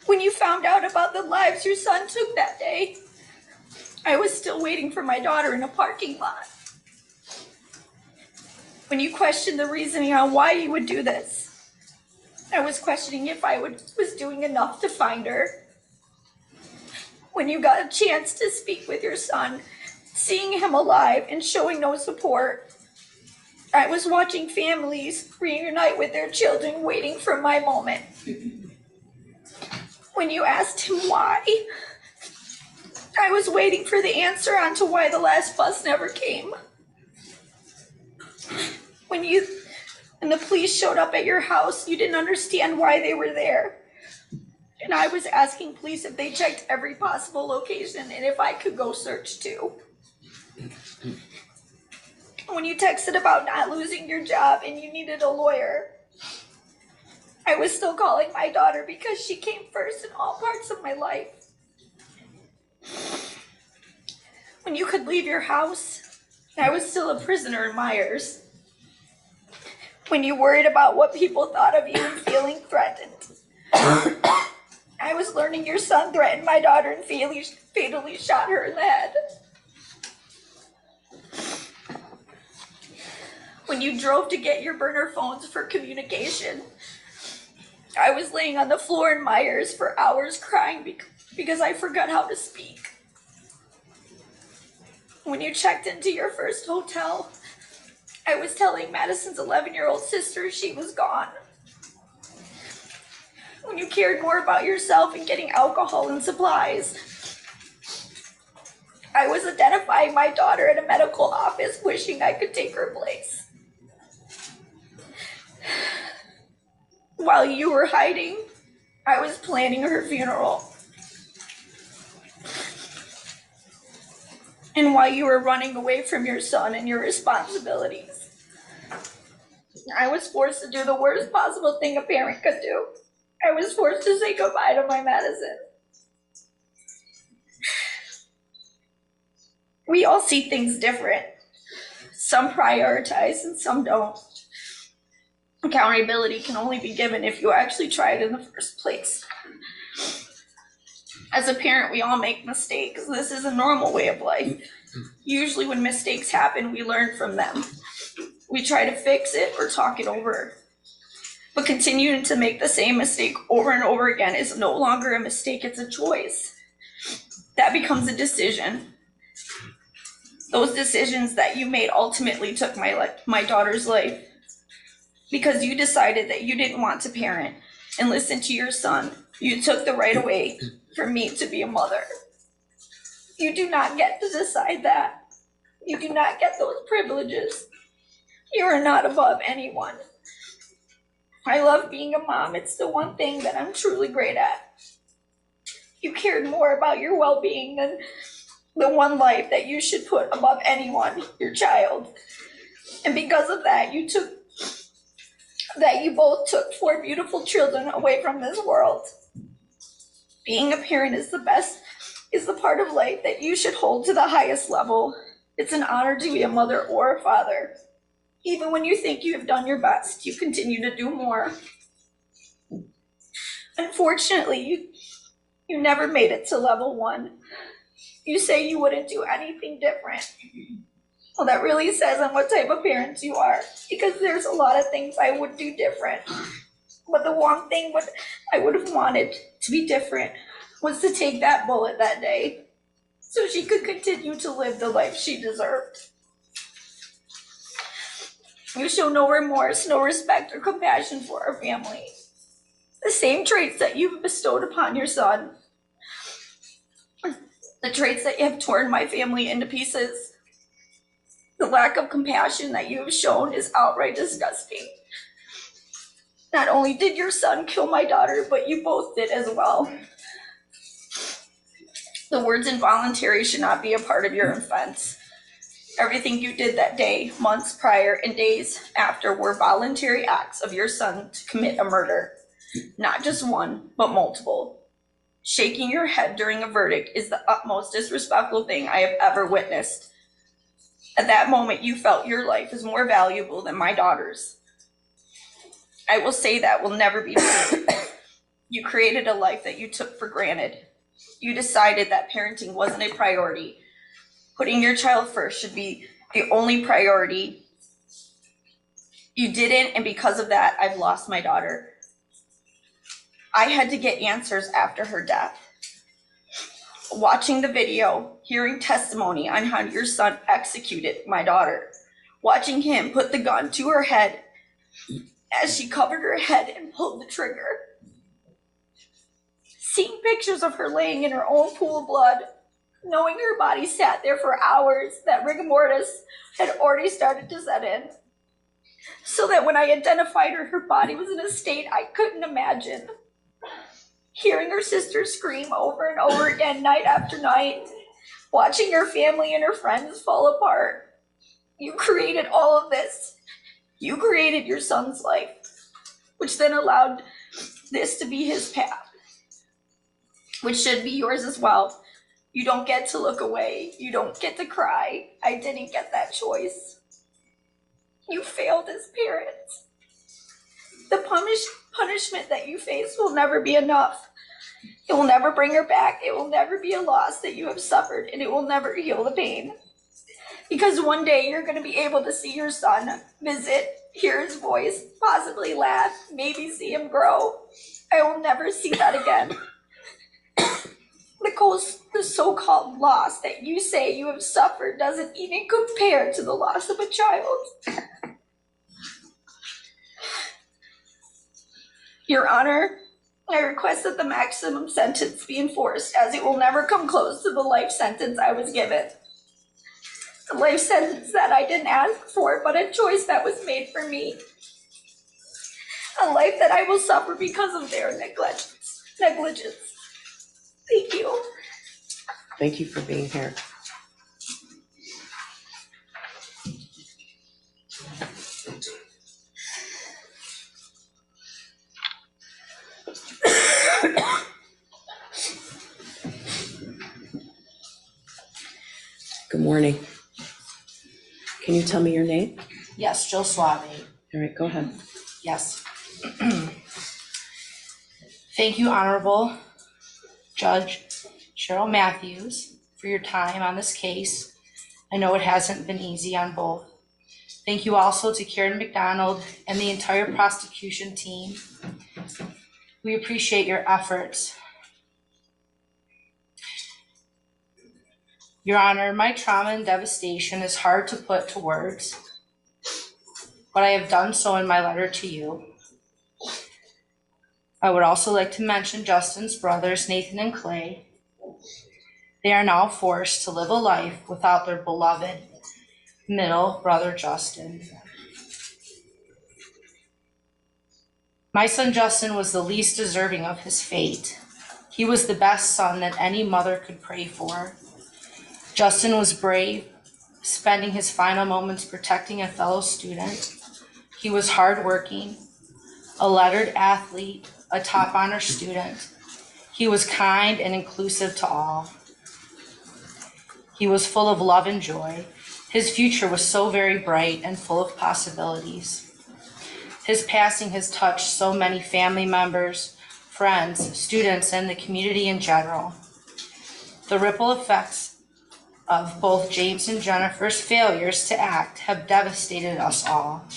When you found out about the lives your son took that day, I was still waiting for my daughter in a parking lot. When you questioned the reasoning on why you would do this, I was questioning if I was doing enough to find her. When you got a chance to speak with your son, seeing him alive and showing no support, I was watching families reunite with their children, waiting for my moment. When you asked him why, I was waiting for the answer onto why the last bus never came. When you and the police showed up at your house, you didn't understand why they were there. And I was asking police if they checked every possible location and if I could go search too. When you texted about not losing your job and you needed a lawyer, I was still calling my daughter because she came first in all parts of my life. When you could leave your house, I was still a prisoner in Myers. When you worried about what people thought of you and feeling threatened, I was learning your son threatened my daughter and fatally shot her in the head. When you drove to get your burner phones for communication, I was laying on the floor in Myers for hours crying because I forgot how to speak. When you checked into your first hotel, I was telling Madison's 11-year-old sister she was gone. When you cared more about yourself and getting alcohol and supplies, I was identifying my daughter in a medical office wishing I could take her place. While you were hiding, I was planning her funeral. And while you were running away from your son and your responsibilities, I was forced to do the worst possible thing a parent could do. I was forced to say goodbye to my Madison. We all see things different. Some prioritize and some don't. Accountability can only be given if you actually try it in the first place. As a parent, we all make mistakes. This is a normal way of life. Usually when mistakes happen, we learn from them. We try to fix it or talk it over. But continuing to make the same mistake over and over again is no longer a mistake, it's a choice. That becomes a decision. Those decisions that you made ultimately took my daughter's life because you decided that you didn't want to parent and listen to your son. You took the right away for me to be a mother. You do not get to decide that. You do not get those privileges. You are not above anyone. I love being a mom. It's the one thing that I'm truly great at. You cared more about your well-being than the one life that you should put above anyone, your child. And because of that, you both took 4 beautiful children away from this world. Being a parent is the part of life that you should hold to the highest level. It's an honor to be a mother or a father. Even when you think you have done your best, you continue to do more. Unfortunately, you never made it to level 1. You say you wouldn't do anything different. Well, that really says on what type of parent you are, because there's a lot of things I would do different. But the one thing I would have wanted to be different was to take that bullet that day so she could continue to live the life she deserved. You show no remorse, no respect or compassion for our family. The same traits that you've bestowed upon your son. The traits that you have torn my family into pieces. The lack of compassion that you have shown is outright disgusting. Not only did your son kill my daughter, but you both did as well. The words involuntary should not be a part of your offense. Everything you did that day, months prior, and days after were voluntary acts of your son to commit a murder. Not just one, but multiple. Shaking your head during a verdict is the utmost disrespectful thing I have ever witnessed. At that moment, you felt your life is more valuable than my daughter's. I will say that will never be true. You created a life that you took for granted. You decided that parenting wasn't a priority. Putting your child first should be the only priority. You didn't, and because of that, I've lost my daughter. I had to get answers after her death. Watching the video, hearing testimony on how your son executed my daughter, watching him put the gun to her head as she covered her head and pulled the trigger. Seeing pictures of her laying in her own pool of blood, knowing her body sat there for hours, that rigor mortis had already started to set in. So that when I identified her, her body was in a state I couldn't imagine. Hearing her sister scream over and over again night after night, watching her family and her friends fall apart. You created all of this. You created your son's life, which then allowed this to be his path, which should be yours as well. You don't get to look away. You don't get to cry. I didn't get that choice. You failed as parents. The punishment that you face will never be enough. It will never bring her back. It will never be a loss that you have suffered, and it will never heal the pain. Because one day you're going to be able to see your son, visit, hear his voice, possibly laugh, maybe see him grow. I will never see that again. The so-called loss that you say you have suffered doesn't even compare to the loss of a child. Your Honor, I request that the maximum sentence be enforced, as it will never come close to the life sentence I was given. A life sentence that I didn't ask for, but a choice that was made for me. A life that I will suffer because of their negligence. Thank you. Thank you for being here. Good morning. Can you tell me your name? Yes, Jill Suave. All right, go ahead. Yes. Thank you, Honorable Judge Cheryl Matthews, for your time on this case. I know it hasn't been easy on both. Thank you also to Karen McDonald and the entire prosecution team. We appreciate your efforts. Your Honor, my trauma and devastation is hard to put to words, but I have done so in my letter to you. I would also like to mention Justin's brothers, Nathan and Clay. They are now forced to live a life without their beloved middle brother, Justin. My son Justin was the least deserving of his fate. He was the best son that any mother could pray for. Justin was brave, spending his final moments protecting a fellow student. He was hardworking, a lettered athlete, a top honor student. He was kind and inclusive to all. He was full of love and joy. His future was so very bright and full of possibilities. His passing has touched so many family members, friends, students, and the community in general. The ripple effects of both James and Jennifer's failures to act have devastated us all.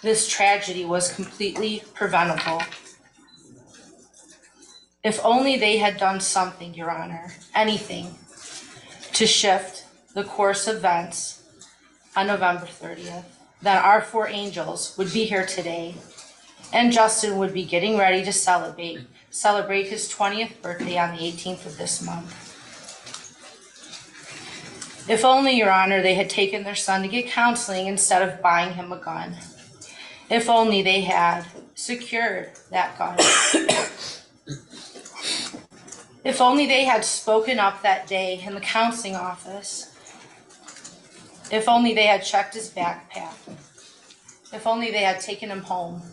This tragedy was completely preventable. If only they had done something, Your Honor, anything, to shift the course of events on November 30th, then our four angels would be here today, and Justin would be getting ready to celebrate his 20th birthday on the 18th of this month. If only, Your Honor, they had taken their son to get counseling instead of buying him a gun. If only they had secured that gun. If only they had spoken up that day in the counseling office. If only they had checked his backpack. If only they had taken him home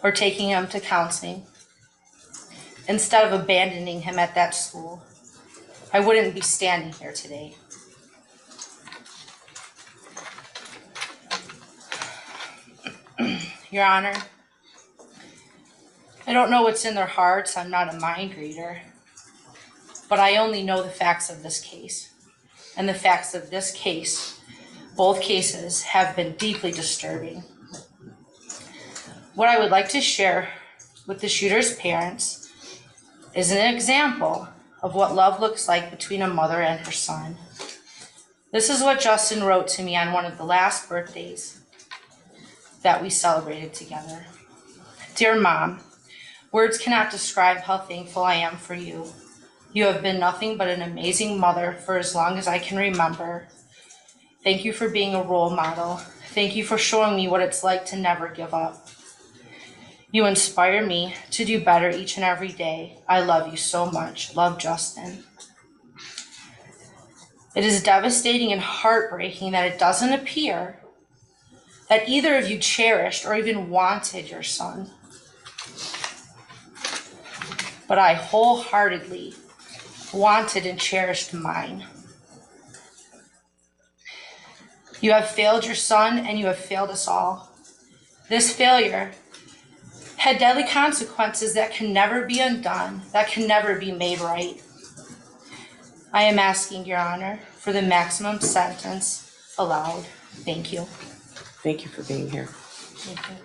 or taking him to counseling instead of abandoning him at that school, I wouldn't be standing here today. Your Honor, I don't know what's in their hearts. I'm not a mind reader, but I only know the facts of this case. And the facts of this case, both cases, have been deeply disturbing. What I would like to share with the shooter's parents is an example of what love looks like between a mother and her son. This is what Justin wrote to me on one of the last birthdays that we celebrated together. Dear Mom, words cannot describe how thankful I am for you. You have been nothing but an amazing mother for as long as I can remember. Thank you for being a role model. Thank you for showing me what it's like to never give up. You inspire me to do better each and every day. I love you so much. Love, Justin. It is devastating and heartbreaking that it doesn't appear that either of you cherished or even wanted your son. But I wholeheartedly wanted and cherished mine. You have failed your son and you have failed us all. This failure had deadly consequences that can never be undone, that can never be made right. I am asking, Your Honor, for for the maximum sentence allowed. Thank you. Thank you for being here. Thank you.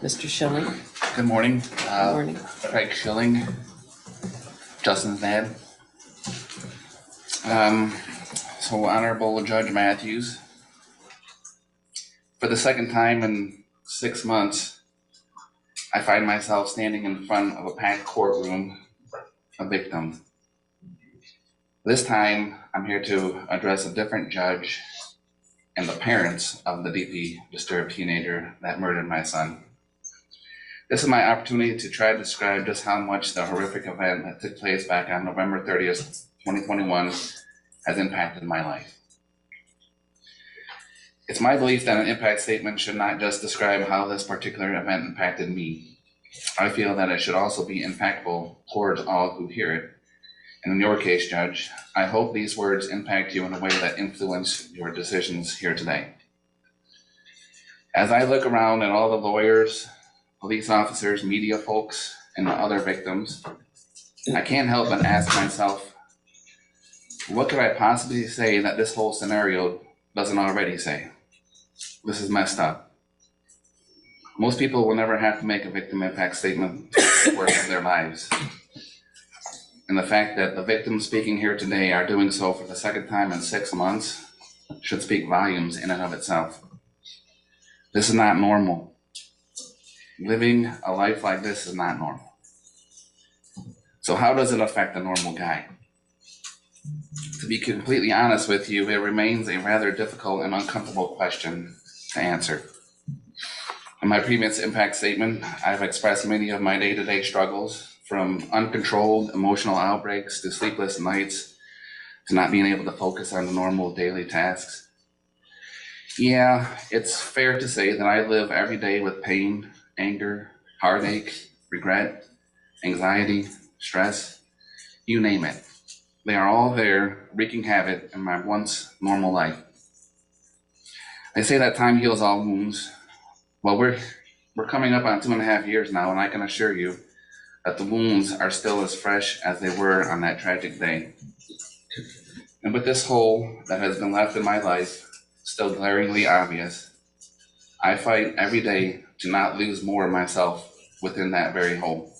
Mr. Schilling, Good morning. good morning. Craig Schilling, Justin's dad. So Honorable Judge Matthews, for the second time in 6 months, I find myself standing in front of a packed courtroom, a victim. This time, I'm here to address a different judge and the parents of the deeply disturbed teenager that murdered my son. This is my opportunity to try to describe just how much the horrific event that took place back on November 30th, 2021 has impacted my life. It's my belief that an impact statement should not just describe how this particular event impacted me. I feel that it should also be impactful towards all who hear it. And in your case, Judge, I hope these words impact you in a way that influence your decisions here today. As I look around at all the lawyers, police officers, media folks, and the other victims, I can't help but ask myself, what could I possibly say that this whole scenario doesn't already say? This is messed up. Most people will never have to make a victim impact statement for the rest of their lives. And the fact that the victims speaking here today are doing so for the second time in 6 months should speak volumes in and of itself. This is not normal. Living a life like this is not normal. So how does it affect a normal guy? To be completely honest with you, it remains a rather difficult and uncomfortable question to answer. In my previous impact statement, I've expressed many of my day-to-day struggles, from uncontrolled emotional outbreaks to sleepless nights to not being able to focus on the normal daily tasks. Yeah, it's fair to say that I live every day with pain, anger, heartache, regret, anxiety, stress, you name it. They are all there, wreaking havoc in my once normal life. They say that time heals all wounds. Well, we're coming up on 2.5 years now, and I can assure you that the wounds are still as fresh as they were on that tragic day. And with this hole that has been left in my life still glaringly obvious, I fight every day to not lose more of myself within that very hole.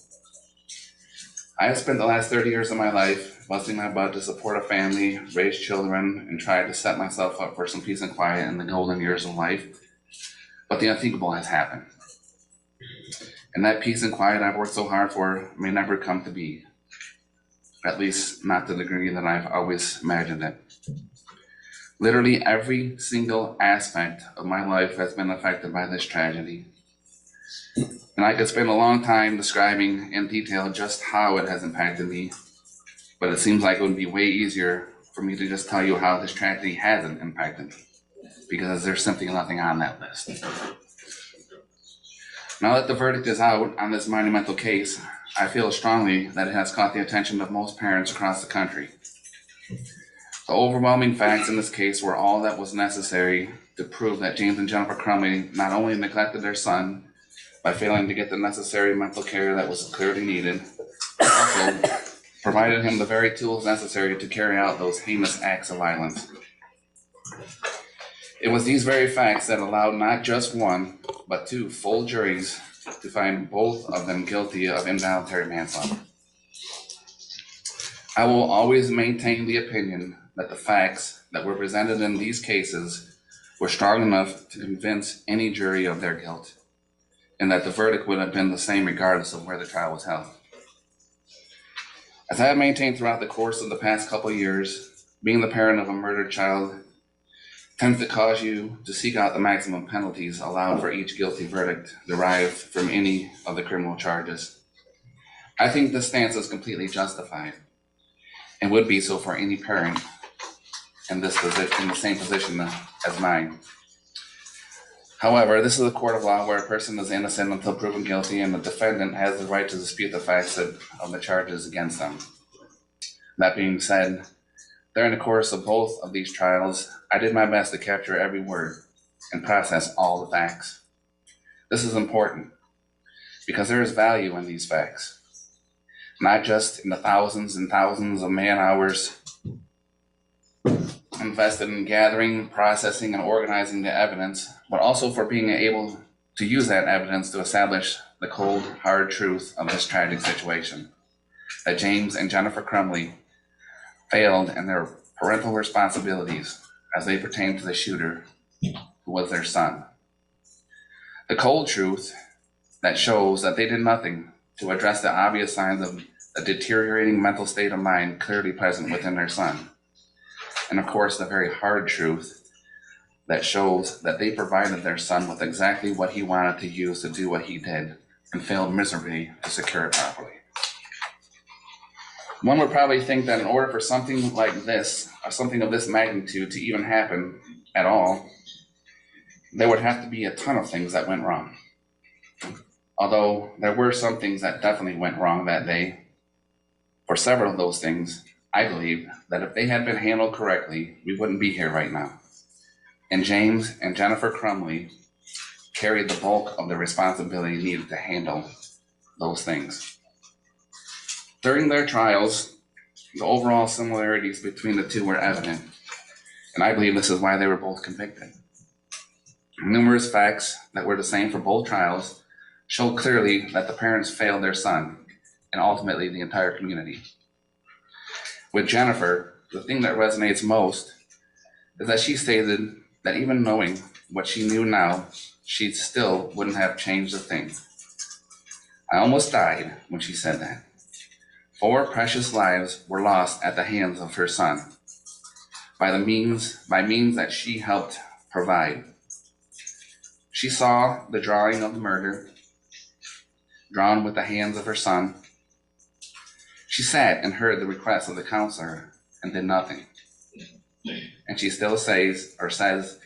I have spent the last 30 years of my life busting my butt to support a family, raise children, and try to set myself up for some peace and quiet in the golden years of life. But the unthinkable has happened. And that peace and quiet I've worked so hard for may never come to be. At least not to the degree that I've always imagined it. Literally every single aspect of my life has been affected by this tragedy. And I could spend a long time describing in detail just how it has impacted me, but it seems like it would be way easier for me to just tell you how this tragedy hasn't impacted me, because there's simply nothing on that list. Now that the verdict is out on this monumental case, I feel strongly that it has caught the attention of most parents across the country. The overwhelming facts in this case were all that was necessary to prove that James and Jennifer Crumley not only neglected their son by failing to get the necessary mental care that was clearly needed, but also provided him the very tools necessary to carry out those heinous acts of violence. It was these very facts that allowed not just one, but 2 full juries to find both of them guilty of involuntary manslaughter. I will always maintain the opinion that the facts that were presented in these cases were strong enough to convince any jury of their guilt, and that the verdict would have been the same regardless of where the trial was held. As I have maintained throughout the course of the past couple of years, being the parent of a murdered child tends to cause you to seek out the maximum penalties allowed for each guilty verdict derived from any of the criminal charges. I think this stance is completely justified, and would be so for any parent in the same position as mine. However, this is a court of law where a person is innocent until proven guilty, and the defendant has the right to dispute the facts of the charges against them. That being said, during the course of both of these trials, I did my best to capture every word and process all the facts. This is important because there is value in these facts, not just in the thousands and thousands of man hours invested in gathering, processing, and organizing the evidence, but also for being able to use that evidence to establish the cold, hard truth of this tragic situation, that James and Jennifer Crumbley failed in their parental responsibilities as they pertain to the shooter, who was their son. The cold truth that shows that they did nothing to address the obvious signs of a deteriorating mental state of mind clearly present within their son. And of course, the very hard truth that shows that they provided their son with exactly what he wanted to use to do what he did and failed miserably to secure it properly. One would probably think that in order for something like this, or something of this magnitude to even happen at all, there would have to be a ton of things that went wrong. Although there were some things that definitely went wrong that day, for several of those things, I believe that if they had been handled correctly, we wouldn't be here right now. And James and Jennifer Crumbley carried the bulk of the responsibility needed to handle those things. During their trials, the overall similarities between the two were evident, and I believe this is why they were both convicted. Numerous facts that were the same for both trials showed clearly that the parents failed their son and ultimately the entire community. With Jennifer, the thing that resonates most is that she stated that even knowing what she knew now, she still wouldn't have changed a thing. I almost died when she said that. 4 precious lives were lost at the hands of her son by means that she helped provide. She saw the drawing of the murder drawn with the hands of her son. She sat and heard the request of the counselor and did nothing. And she still says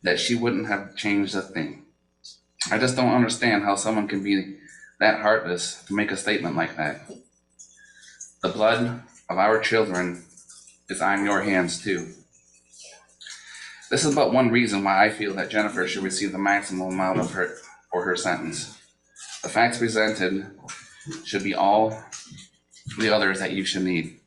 that she wouldn't have changed a thing. I just don't understand how someone can be that heartless to make a statement like that. The blood of our children is on your hands too. This is but one reason why I feel that Jennifer should receive the maximum amount for her sentence. The facts presented should be all the others that you should need.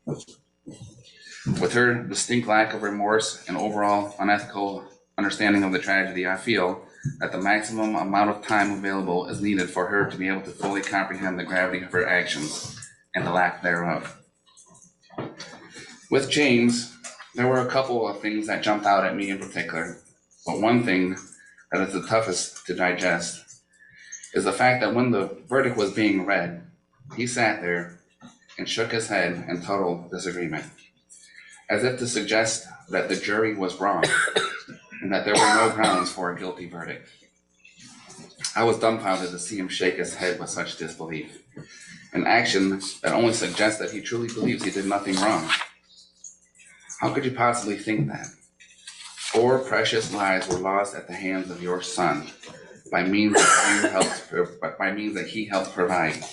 With her distinct lack of remorse and overall unethical understanding of the tragedy, I feel that the maximum amount of time available is needed for her to be able to fully comprehend the gravity of her actions and the lack thereof. With James, there were a couple of things that jumped out at me in particular, but one thing that is the toughest to digest is the fact that when the verdict was being read, he sat there and shook his head in total disagreement, as if to suggest that the jury was wrong and that there were no grounds for a guilty verdict. I was dumbfounded to see him shake his head with such disbelief, an action that only suggests that he truly believes he did nothing wrong. How could you possibly think that? 4 precious lives were lost at the hands of your son by means that he helped provide.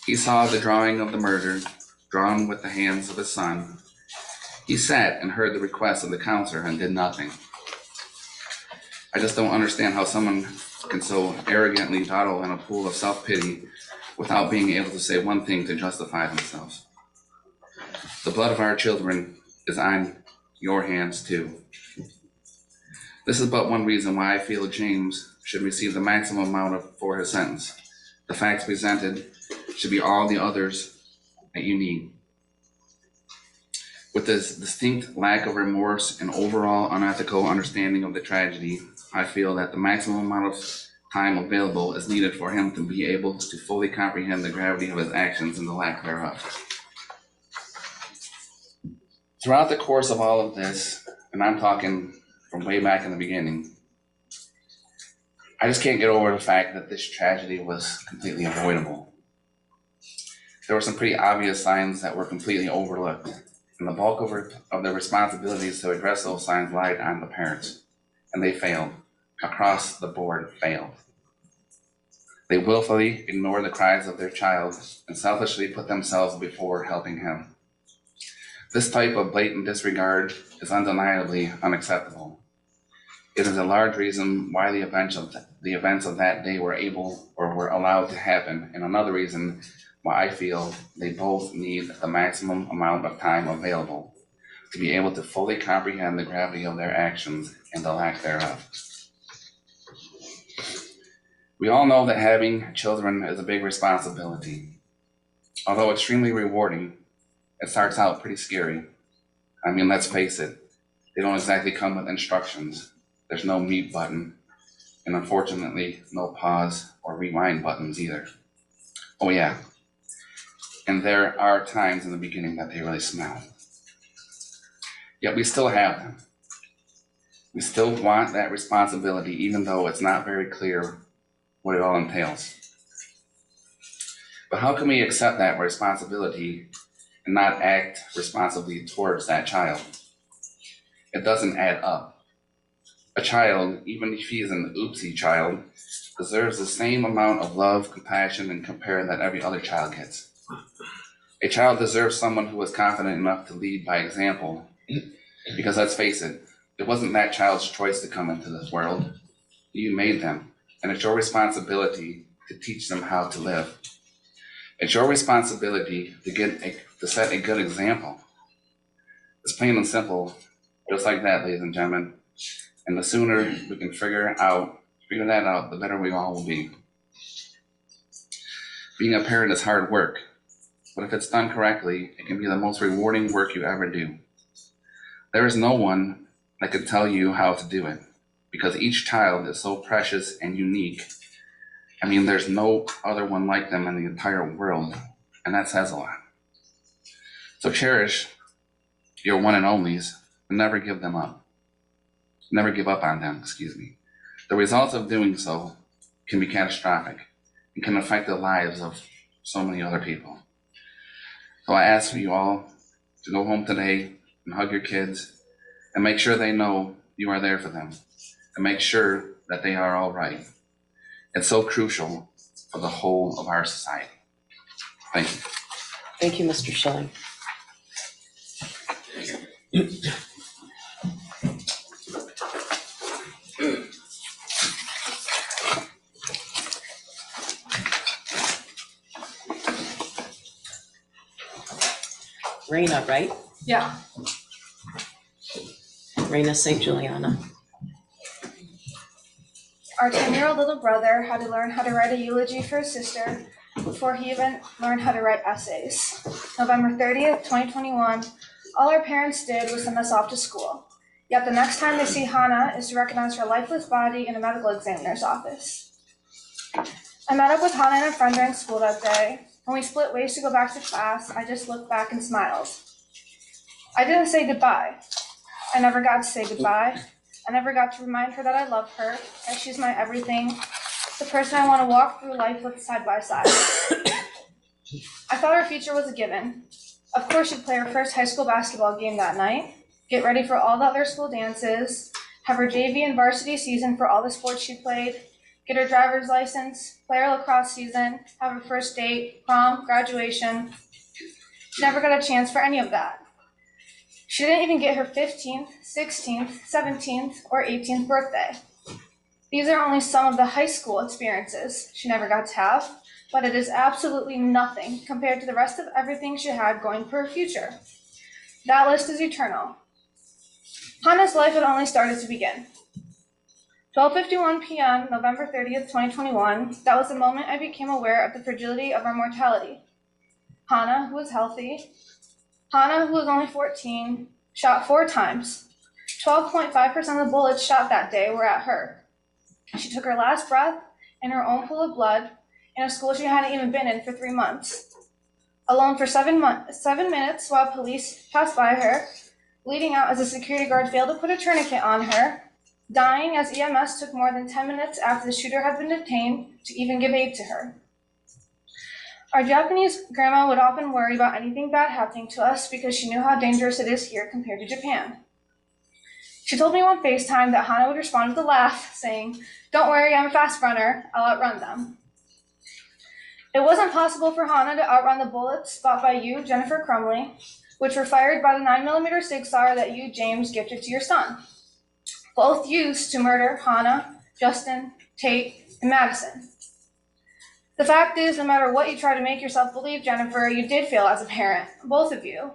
He saw the drawing of the murder drawn with the hands of his son. He sat and heard the request of the counselor and did nothing. I just don't understand how someone can so arrogantly dawdle in a pool of self-pity without being able to say one thing to justify themselves. The blood of our children is on your hands too. This is but one reason why I feel James should receive the maximum amount for his sentence. The facts presented should be all the others that you need. With this distinct lack of remorse and overall unethical understanding of the tragedy, I feel that the maximum amount of time available is needed for him to be able to fully comprehend the gravity of his actions and the lack thereof. Throughout the course of all of this, and I'm talking from way back in the beginning, I just can't get over the fact that this tragedy was completely avoidable. There were some pretty obvious signs that were completely overlooked, and the bulk of the responsibilities to address those signs lied on the parents, and they failed. Across the board, failed. They willfully ignored the cries of their child and selfishly put themselves before helping him. This type of blatant disregard is undeniably unacceptable. It is a large reason why the events of that day were able or were allowed to happen, and another reason why I feel they both need the maximum amount of time available to be able to fully comprehend the gravity of their actions and the lack thereof. We all know that having children is a big responsibility. Although extremely rewarding, it starts out pretty scary. I mean, let's face it, they don't exactly come with instructions. There's no mute button, and unfortunately, no pause or rewind buttons either. Oh yeah, and there are times in the beginning that they really smell. Yet we still have them. We still want that responsibility, even though it's not very clear what it all entails. But how can we accept that responsibility and not act responsibly towards that child? It doesn't add up. A child, even if he is an oopsie child, deserves the same amount of love, compassion, and care that every other child gets. A child deserves someone who is confident enough to lead by example, because let's face it, it wasn't that child's choice to come into this world. You made them, and it's your responsibility to teach them how to live. It's your responsibility to set a good example. It's plain and simple, just like that, ladies and gentlemen. And the sooner we can figure that out, the better we all will be. Being a parent is hard work, but if it's done correctly, it can be the most rewarding work you ever do. There is no one that could tell you how to do it, because each child is so precious and unique. I mean, there's no other one like them in the entire world, and that says a lot. So cherish your one and onlys, and never give them up. Never give up on them, The results of doing so can be catastrophic and can affect the lives of so many other people. So I ask you all to go home today and hug your kids and make sure they know you are there for them and make sure that they are all right. It's so crucial for the whole of our society. Thank you. Thank you, Mr. Schilling. Raina, right? Yeah. Raina St. Juliana. Our 10-year-old little brother had to learn how to write a eulogy for his sister before he even learned how to write essays. November 30th, 2021, all our parents did was send us off to school. Yet the next time they see Hannah is to recognize her lifeless body in a medical examiner's office. I met up with Hannah and a friend during school that day. When we split ways to go back to class, I just looked back and smiled. I didn't say goodbye. I never got to say goodbye. I never got to remind her that I love her, that she's my everything, the person I want to walk through life with side by side. I thought our future was a given. Of course, she'd play her first high school basketball game that night, get ready for all the other school dances, have her JV and varsity season for all the sports she played, get her driver's license, play her lacrosse season, have her first date, prom, graduation. She never got a chance for any of that. She didn't even get her 15th, 16th, 17th, or 18th birthday. These are only some of the high school experiences she never got to have, but it is absolutely nothing compared to the rest of everything she had going for her future. That list is eternal. Hannah's life had only started to begin. 12:51 p.m., November 30th, 2021, that was the moment I became aware of the fragility of our mortality. Hannah, who was healthy, Hannah, who was only 14, shot 4 times. 12.5% of the bullets shot that day were at her. She took her last breath in her own pool of blood in a school she hadn't even been in for 3 months. Alone for 7 minutes while police passed by her, bleeding out as a security guard failed to put a tourniquet on her, dying as EMS took more than 10 minutes after the shooter had been detained to even give aid to her. Our Japanese grandma would often worry about anything bad happening to us because she knew how dangerous it is here compared to Japan. She told me on FaceTime that Hannah would respond with a laugh, saying, "Don't worry, I'm a fast runner. I'll outrun them." It wasn't possible for Hannah to outrun the bullets fought by you, Jennifer Crumley, which were fired by the 9mm Sig Sauer that you, James, gifted to your son. Both used to murder Hannah, Justin, Tate, and Madison. The fact is, no matter what you try to make yourself believe, Jennifer, you did fail as a parent, both of you.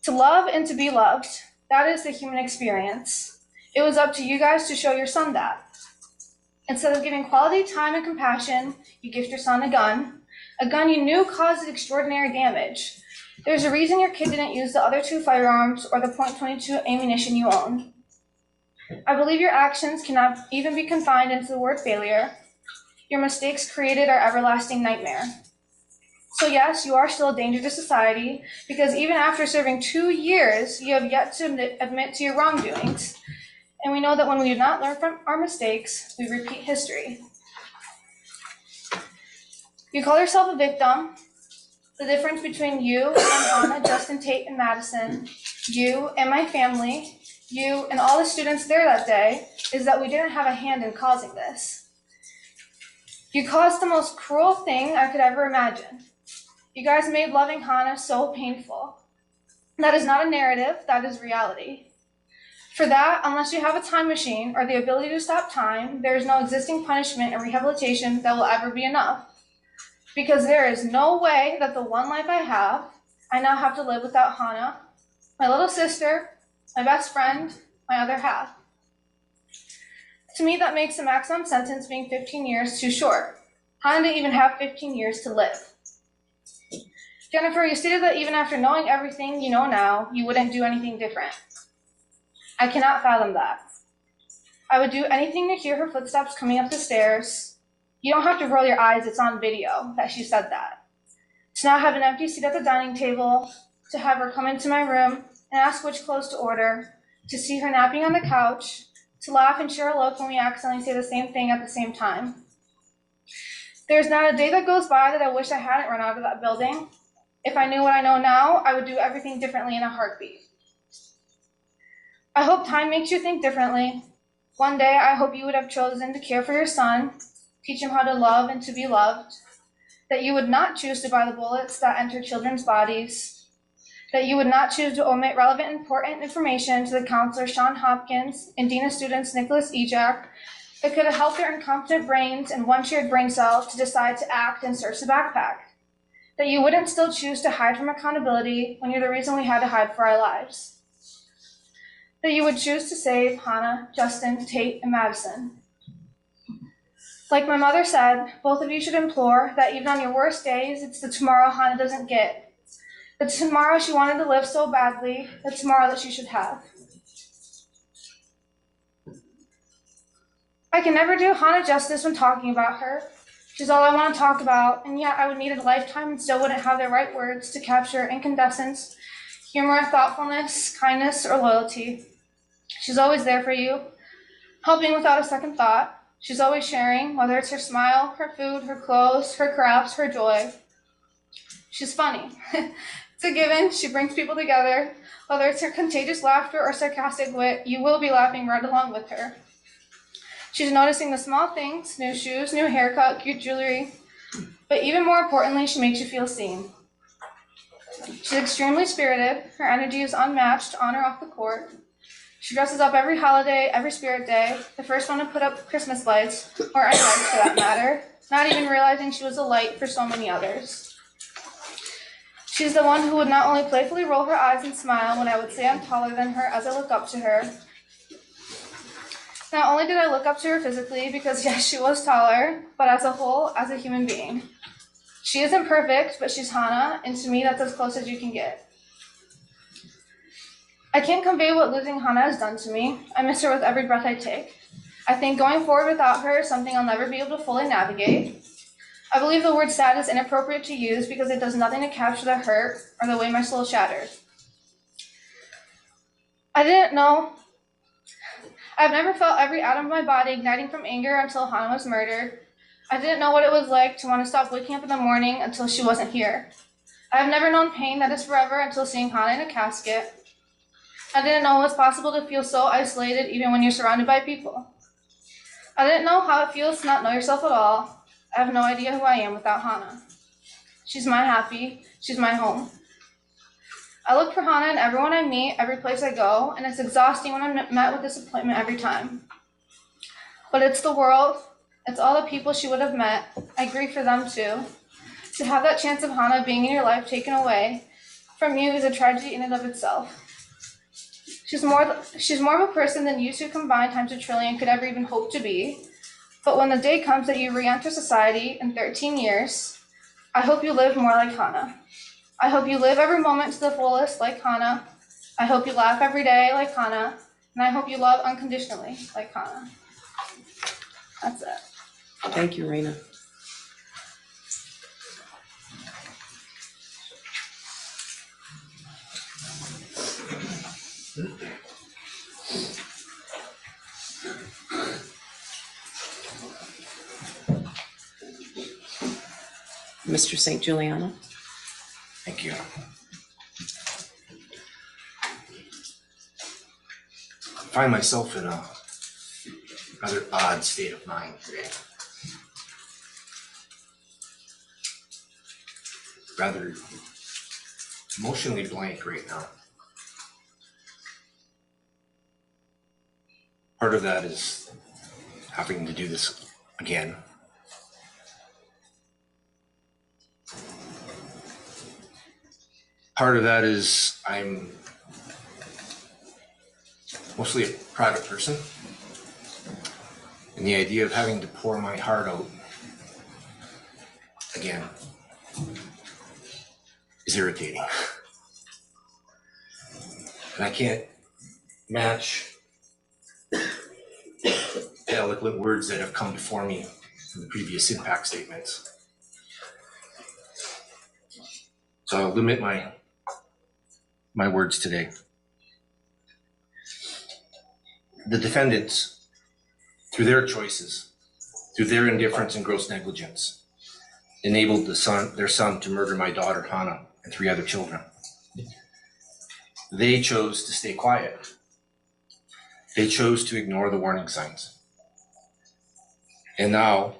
To love and to be loved, that is the human experience. It was up to you guys to show your son that. Instead of giving quality time and compassion, you gift your son a gun you knew caused extraordinary damage. There's a reason your kid didn't use the other 2 firearms or the .22 ammunition you own. I believe your actions cannot even be confined into the word failure. Your mistakes created our everlasting nightmare. So yes, you are still a danger to society, because even after serving 2 years, you have yet to admit to your wrongdoings. And we know that when we do not learn from our mistakes, we repeat history. You call yourself a victim. The difference between you and Hannah, Justin, Tate, and Madison, you and my family, you and all the students there that day, is that we didn't have a hand in causing this. You caused the most cruel thing I could ever imagine. You guys made loving Hannah so painful. That is not a narrative, that is reality. For that, unless you have a time machine or the ability to stop time, there is no existing punishment or rehabilitation that will ever be enough. Because there is no way that the one life I have, I now have to live without Hannah, my little sister, my best friend, my other half. To me, that makes the maximum sentence being 15 years too short. Hannah didn't even have 15 years to live. Jennifer, you stated that even after knowing everything you know now, you wouldn't do anything different. I cannot fathom that. I would do anything to hear her footsteps coming up the stairs. You don't have to roll your eyes, it's on video that she said that. To now have an empty seat at the dining table, to have her come into my room and ask which clothes to order, to see her napping on the couch, to laugh and share a look when we accidentally say the same thing at the same time. There's not a day that goes by that I wish I hadn't run out of that building. If I knew what I know now, I would do everything differently in a heartbeat. I hope time makes you think differently. One day, I hope you would have chosen to care for your son, teach him how to love and to be loved, that you would not choose to buy the bullets that enter children's bodies, that you would not choose to omit relevant and important information to the counselor Sean Hopkins and Dean of Students Nicholas Ejak that could have helped their incompetent brains and one shared brain cell to decide to act and search the backpack, that you wouldn't still choose to hide from accountability when you're the reason we had to hide for our lives, that you would choose to save Hannah, Justin, Tate, and Madison. Like my mother said, both of you should implore that even on your worst days, it's the tomorrow Hannah doesn't get. The tomorrow she wanted to live so badly, the tomorrow that she should have. I can never do Hannah justice when talking about her. She's all I want to talk about, and yet I would need a lifetime and still wouldn't have the right words to capture incandescence, humor, thoughtfulness, kindness, or loyalty. She's always there for you, helping without a second thought. She's always sharing, whether it's her smile, her food, her clothes, her crafts, her joy. She's funny. It's a given. She brings people together. Whether it's her contagious laughter or sarcastic wit, you will be laughing right along with her. She's noticing the small things, new shoes, new haircut, cute jewelry, but even more importantly, she makes you feel seen. She's extremely spirited. Her energy is unmatched on or off the court. She dresses up every holiday, every spirit day, the first one to put up Christmas lights, or any lights for that matter, not even realizing she was a light for so many others. She's the one who would not only playfully roll her eyes and smile when I would say I'm taller than her as I look up to her. Not only did I look up to her physically, because yes, she was taller, but as a whole, as a human being. She isn't perfect, but she's Hannah, and to me, that's as close as you can get. I can't convey what losing Hannah has done to me. I miss her with every breath I take. I think going forward without her is something I'll never be able to fully navigate. I believe the word sad is inappropriate to use because it does nothing to capture the hurt or the way my soul shattered. I've never felt every atom of my body igniting from anger until Hannah was murdered. I didn't know what it was like to want to stop waking up in the morning until she wasn't here. I have never known pain that is forever until seeing Hannah in a casket. I didn't know it was possible to feel so isolated even when you're surrounded by people. I didn't know how it feels to not know yourself at all. I have no idea who I am without Hannah. She's my happy, she's my home. I look for Hannah in everyone I meet, every place I go, and it's exhausting when I'm met with disappointment every time. But it's the world, it's all the people she would have met. I grieve for them too. To have that chance of Hannah being in your life taken away from you is a tragedy in and of itself. She's more of a person than you two combined times a trillion could ever even hope to be. But when the day comes that you re-enter society in 13 years, I hope you live more like Hannah. I hope you live every moment to the fullest like Hannah. I hope you laugh every day like Hannah. And I hope you love unconditionally like Hannah. That's it. Thank you, Raina. Mr. St. Juliano? Thank you. I find myself in a rather odd state of mind today. Rather emotionally blank right now. Part of that is having to do this again. Part of that is I'm mostly a private person, and the idea of having to pour my heart out again is irritating. And I can't match the eloquent words that have come before me from the previous impact statements. So I'll limit my words today. The defendants, through their choices, through their indifference and gross negligence, enabled their son to murder my daughter, Hannah, and 3 other children. They chose to stay quiet. They chose to ignore the warning signs. And now,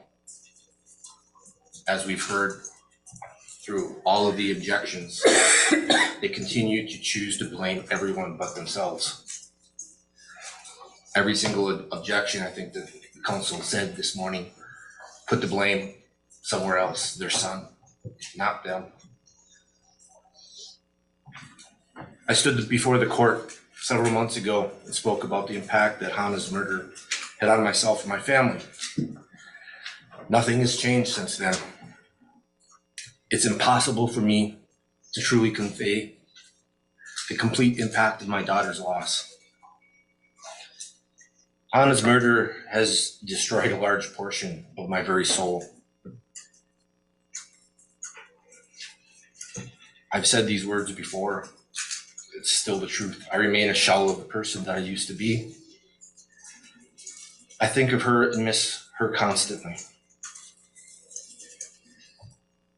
as we've heard through all of the objections, they continue to choose to blame everyone but themselves. Every single objection, I think that the council said this morning, put the blame somewhere else, their son, not them. I stood before the court several months ago and spoke about the impact that Hannah's murder had on myself and my family. Nothing has changed since then. It's impossible for me to truly convey the complete impact of my daughter's loss. Hannah's murder has destroyed a large portion of my very soul. I've said these words before. It's still the truth. I remain a shell of the person that I used to be. I think of her and miss her constantly.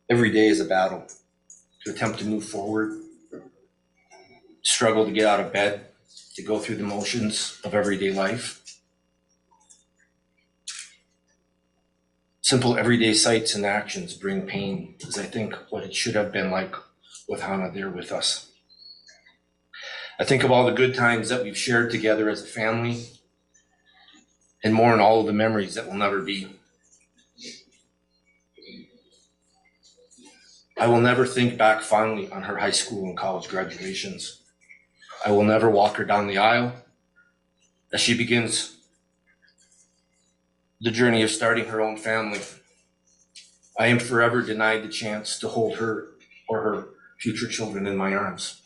Every day is a battle to attempt to move forward, struggle to get out of bed, to go through the motions of everyday life. Simple everyday sights and actions bring pain, as I think what it should have been like with Hannah there with us. I think of all the good times that we've shared together as a family, and more in all of the memories that will never be. I will never think back fondly on her high school and college graduations. I will never walk her down the aisle as she begins the journey of starting her own family. I am forever denied the chance to hold her or her future children in my arms.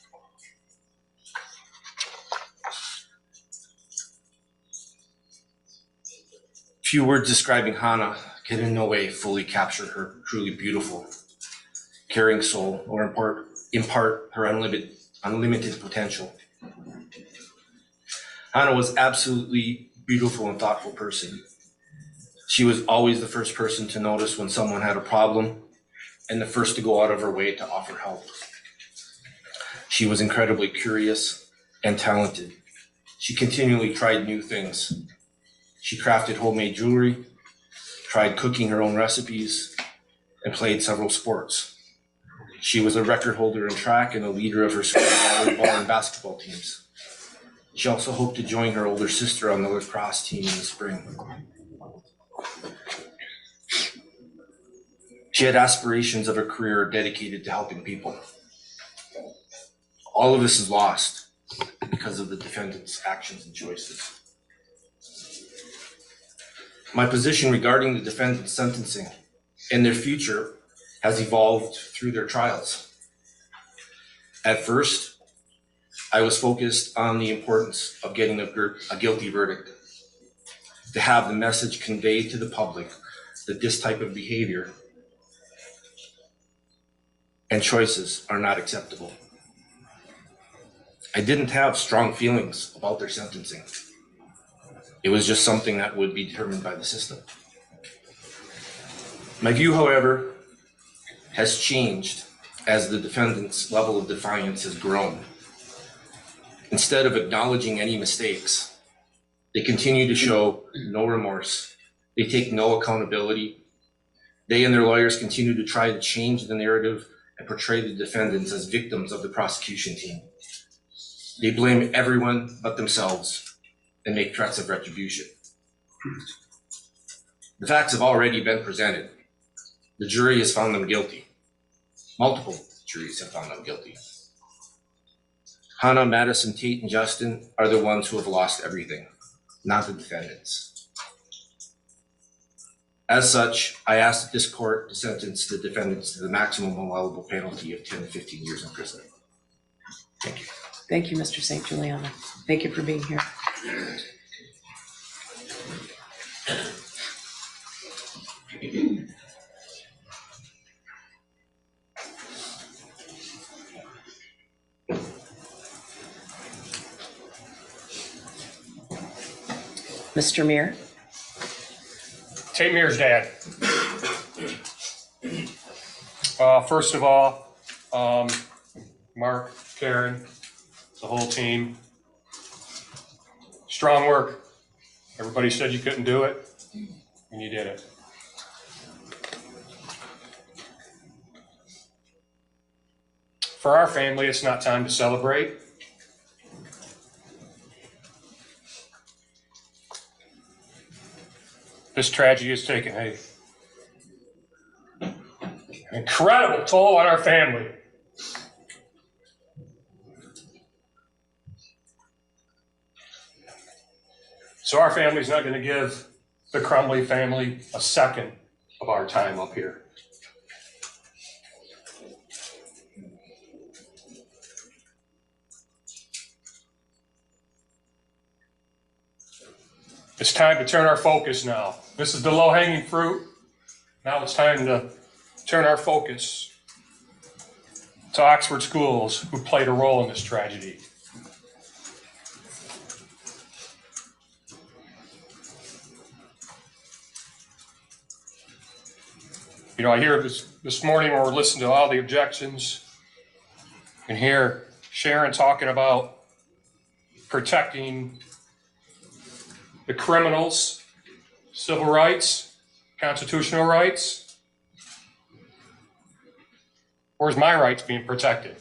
Few words describing Hannah can in no way fully capture her truly beautiful, caring soul or impart her unlimited potential. Hannah was absolutely beautiful and thoughtful person. She was always the first person to notice when someone had a problem and the first to go out of her way to offer help. She was incredibly curious and talented. She continually tried new things. She crafted homemade jewelry, tried cooking her own recipes, and played several sports. She was a record holder in track and a leader of her school volleyball and basketball teams. She also hoped to join her older sister on the lacrosse team in the spring. She had aspirations of a career dedicated to helping people. All of this is lost because of the defendant's actions and choices. My position regarding the defendant's sentencing and their future has evolved through their trials. At first, I was focused on the importance of getting a guilty verdict, to have the message conveyed to the public that this type of behavior and choices are not acceptable. I didn't have strong feelings about their sentencing. It was just something that would be determined by the system. My view, however, has changed as the defendant's level of defiance has grown. Instead of acknowledging any mistakes, they continue to show no remorse. They take no accountability. They and their lawyers continue to try to change the narrative and portray the defendants as victims of the prosecution team. They blame everyone but themselves and make threats of retribution. The facts have already been presented. The jury has found them guilty. Multiple juries have found them guilty. Hannah, Madison, Tate, and Justin are the ones who have lost everything, not the defendants. As such, I ask this court to sentence the defendants to the maximum allowable penalty of 10 to 15 years in prison. Thank you. Thank you, Mr. St. Juliana. Thank you for being here. Mr. Meir. Tate Meir's dad. First of all, Mark, Karen, the whole team, strong work. Everybody said you couldn't do it, and you did it. For our family, it's not time to celebrate. This tragedy has taken an incredible toll on our family. So our family's not going to give the Crumbley family a second of our time up here. It's time to turn our focus now. This is the low-hanging fruit. Now it's time to turn our focus to Oxford schools who played a role in this tragedy. You know, I hear this morning when we're listening to all the objections and hear Sharon talking about protecting the criminals, civil rights, constitutional rights. Where's my rights being protected?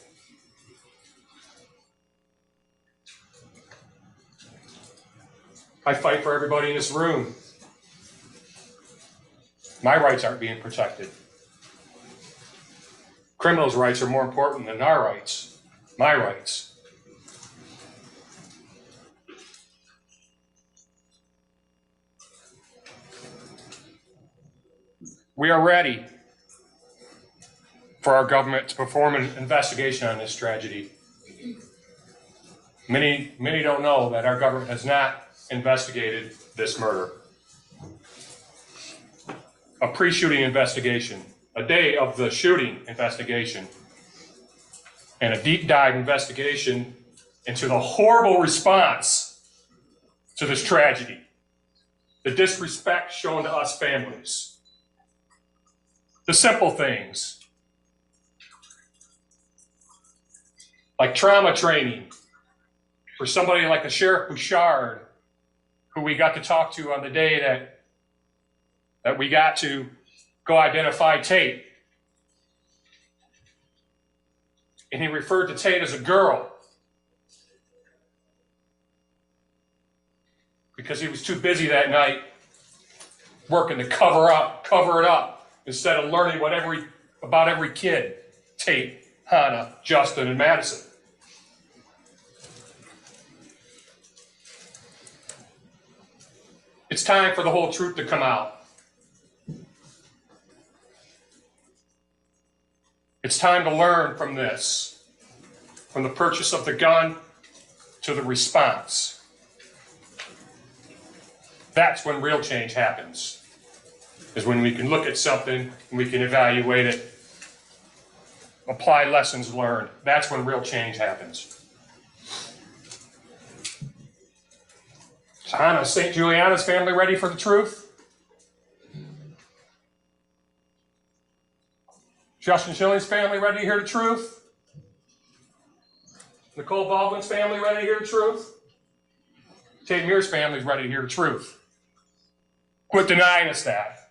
I fight for everybody in this room. My rights aren't being protected. Criminals' rights are more important than our rights, my rights. We are ready for our government to perform an investigation on this tragedy. Many don't know that our government has not investigated this murder. A pre-shooting investigation, a day of the shooting investigation, and a deep dive investigation into the horrible response to this tragedy, the disrespect shown to us families. The simple things, like trauma training for somebody like a Sheriff Bouchard, who we got to talk to on the day that we got to go identify Tate. and he referred to Tate as a girl because he was too busy that night working to cover it up, instead of learning about every kid, Tate, Hannah, Justin, and Madison. It's time for the whole truth to come out. It's time to learn from this, from the purchase of the gun to the response. That's when real change happens, is when we can look at something and we can evaluate it, apply lessons learned. That's when real change happens. So Hannah, St. Juliana's family ready for the truth? Justin Schilling's family ready to hear the truth? Nicole Baldwin's family ready to hear the truth? Tate Mears' family's ready to hear the truth. Quit denying us that.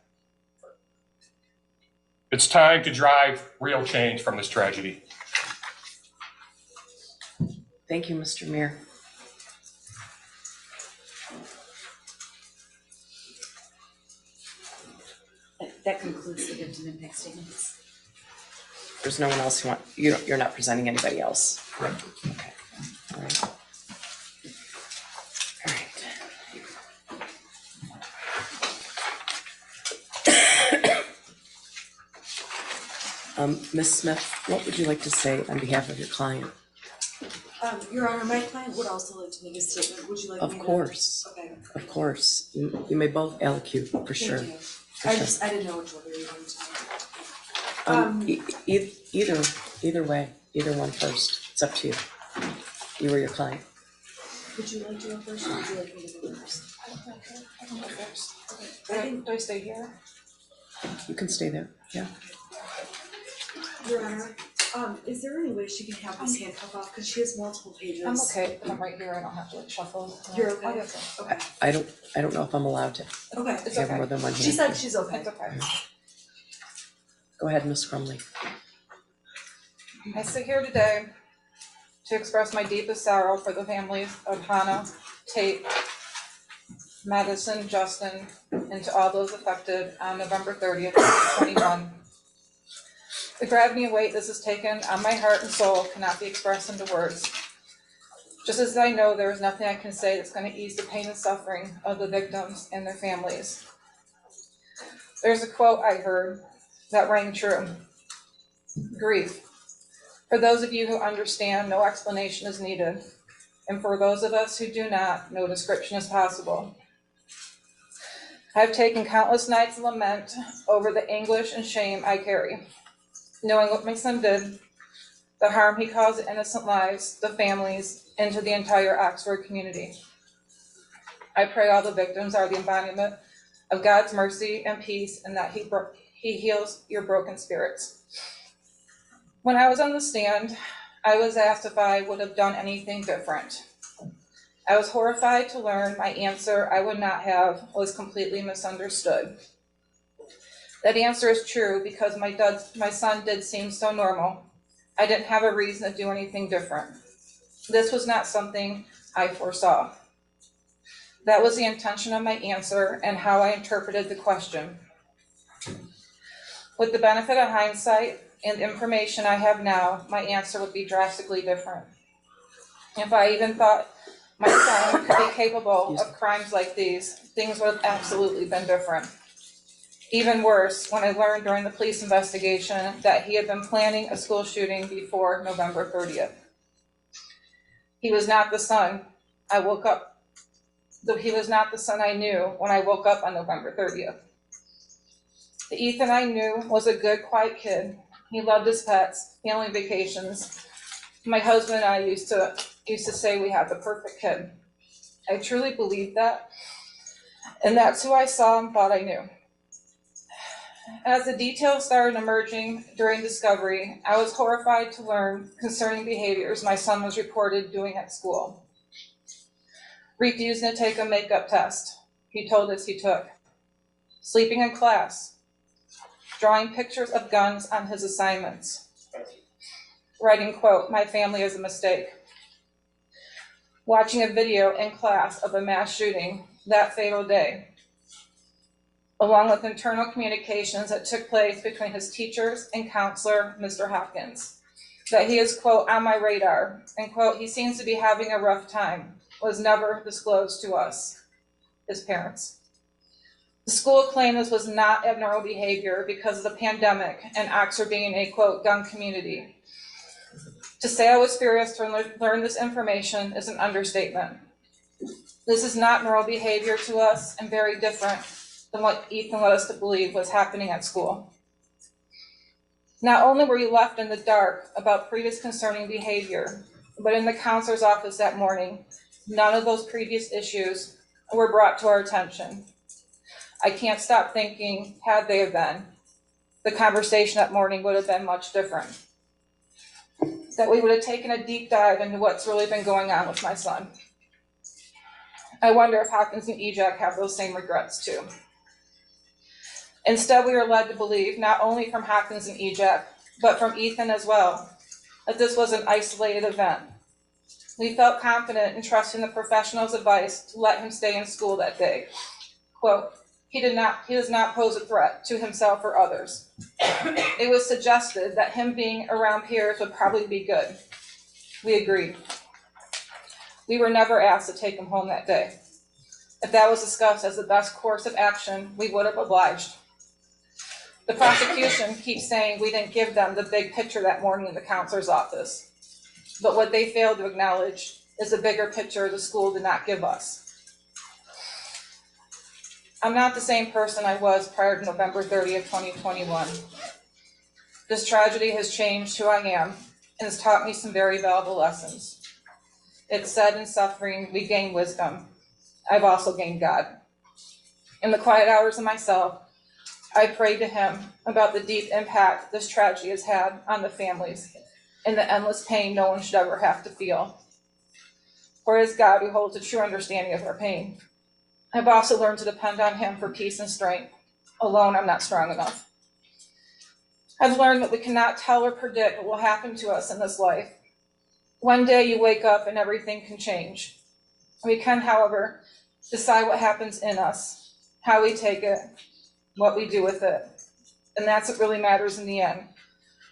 It's time to drive real change from this tragedy. Thank you, Mr. Mayor. That concludes the victim impact statements. There's no one else you're not presenting anybody else? Correct. Okay, all right. All right. Ms. Smith, what would you like to say on behalf of your client? Your Honor, my client would also like to make a statement. Would you like me to? Of course. Okay. Of course. You may both allocute, for sure. Thank you. For I sure. didn't know which order you wanted to. Either way, either one first. It's up to you. You or your client. Would you like to go first, or would you like me to go first? I can go first. Okay. Do I stay here? You can stay there, yeah. Your Honor, is there any way she can have this handcuff off, because she has multiple pages? I'm okay, if I'm right here, I don't have to like shuffle. You're okay? I'll get some. Okay. I don't know if I'm allowed to Okay. It's have okay. more than one She hand. said she's okay. It's okay. Go ahead, Ms. Crumley. I sit here today to express my deepest sorrow for the families of Hannah, Tate, Madison, Justin, and to all those affected on November 30th, 2021. The gravity and weight this has taken on my heart and soul cannot be expressed into words. Just as I know there is nothing I can say that's going to ease the pain and suffering of the victims and their families. There's a quote I heard that rang true. Grief. For those of you who understand, no explanation is needed. And for those of us who do not, no description is possible. I've taken countless nights of lament over the anguish and shame I carry, knowing what my son did, the harm he caused to innocent lives, the families, and to the entire Oxford community. I pray all the victims are the embodiment of God's mercy and peace, and that He heals your broken spirits. When I was on the stand, I was asked if I would have done anything different. I was horrified to learn my answer I would not have was completely misunderstood. That answer is true because my son did seem so normal. I didn't have a reason to do anything different. This was not something I foresaw. That was the intention of my answer and how I interpreted the question. With the benefit of hindsight and information I have now, my answer would be drastically different. If I even thought my son could be capable of crimes like these, things would have absolutely been different. Even worse, when I learned during the police investigation that he had been planning a school shooting before November 30th. He was not the son I woke up, though he was not the son I knew when I woke up on November 30th. The Ethan I knew was a good, quiet kid. He loved his pets, family vacations. My husband and I used to say we had the perfect kid. I truly believed that, and that's who I saw and thought I knew. As the details started emerging during discovery, I was horrified to learn concerning behaviors my son was reported doing at school. Refusing to take a makeup test he told us he took. Sleeping in class. Drawing pictures of guns on his assignments. writing, quote, "My family is a mistake." Watching a video in class of a mass shooting that fatal day, along with internal communications that took place between his teachers and counselor, Mr. Hopkins, that he is, quote, "on my radar," and, quote, "he seems to be having a rough time," was never disclosed to us, his parents. The school claimed this was not abnormal behavior because of the pandemic and Oxford being a, quote, "gun community." To say I was furious to learn this information is an understatement. This is not normal behavior to us and very different than what Ethan led us to believe was happening at school. Not only were you left in the dark about previous concerning behavior, but in the counselor's office that morning, none of those previous issues were brought to our attention. I can't stop thinking, had they have been, the conversation that morning would have been much different. That we would have taken a deep dive into what's really been going on with my son. I wonder if Hopkins and EJAC have those same regrets too. Instead, we were led to believe, not only from Hopkins and EJAC, but from Ethan as well, that this was an isolated event. We felt confident in trusting the professional's advice to let him stay in school that day. Quote, he does not pose a threat to himself or others. It was suggested that him being around peers would probably be good. We agreed. We were never asked to take him home that day. If that was discussed as the best course of action, we would have obliged. The prosecution keeps saying we didn't give them the big picture that morning in the counselor's office. But what they failed to acknowledge is the bigger picture the school did not give us. I'm not the same person I was prior to November 30th, 2021. This tragedy has changed who I am and has taught me some very valuable lessons. It's said in suffering we gain wisdom. I've also gained God. In the quiet hours of myself, I prayed to him about the deep impact this tragedy has had on the families and the endless pain no one should ever have to feel. For it is God who holds a true understanding of our pain. I've also learned to depend on him for peace and strength. Alone, I'm not strong enough. I've learned that we cannot tell or predict what will happen to us in this life. One day you wake up and everything can change. We can, however, decide what happens in us, how we take it, what we do with it. And that's what really matters in the end.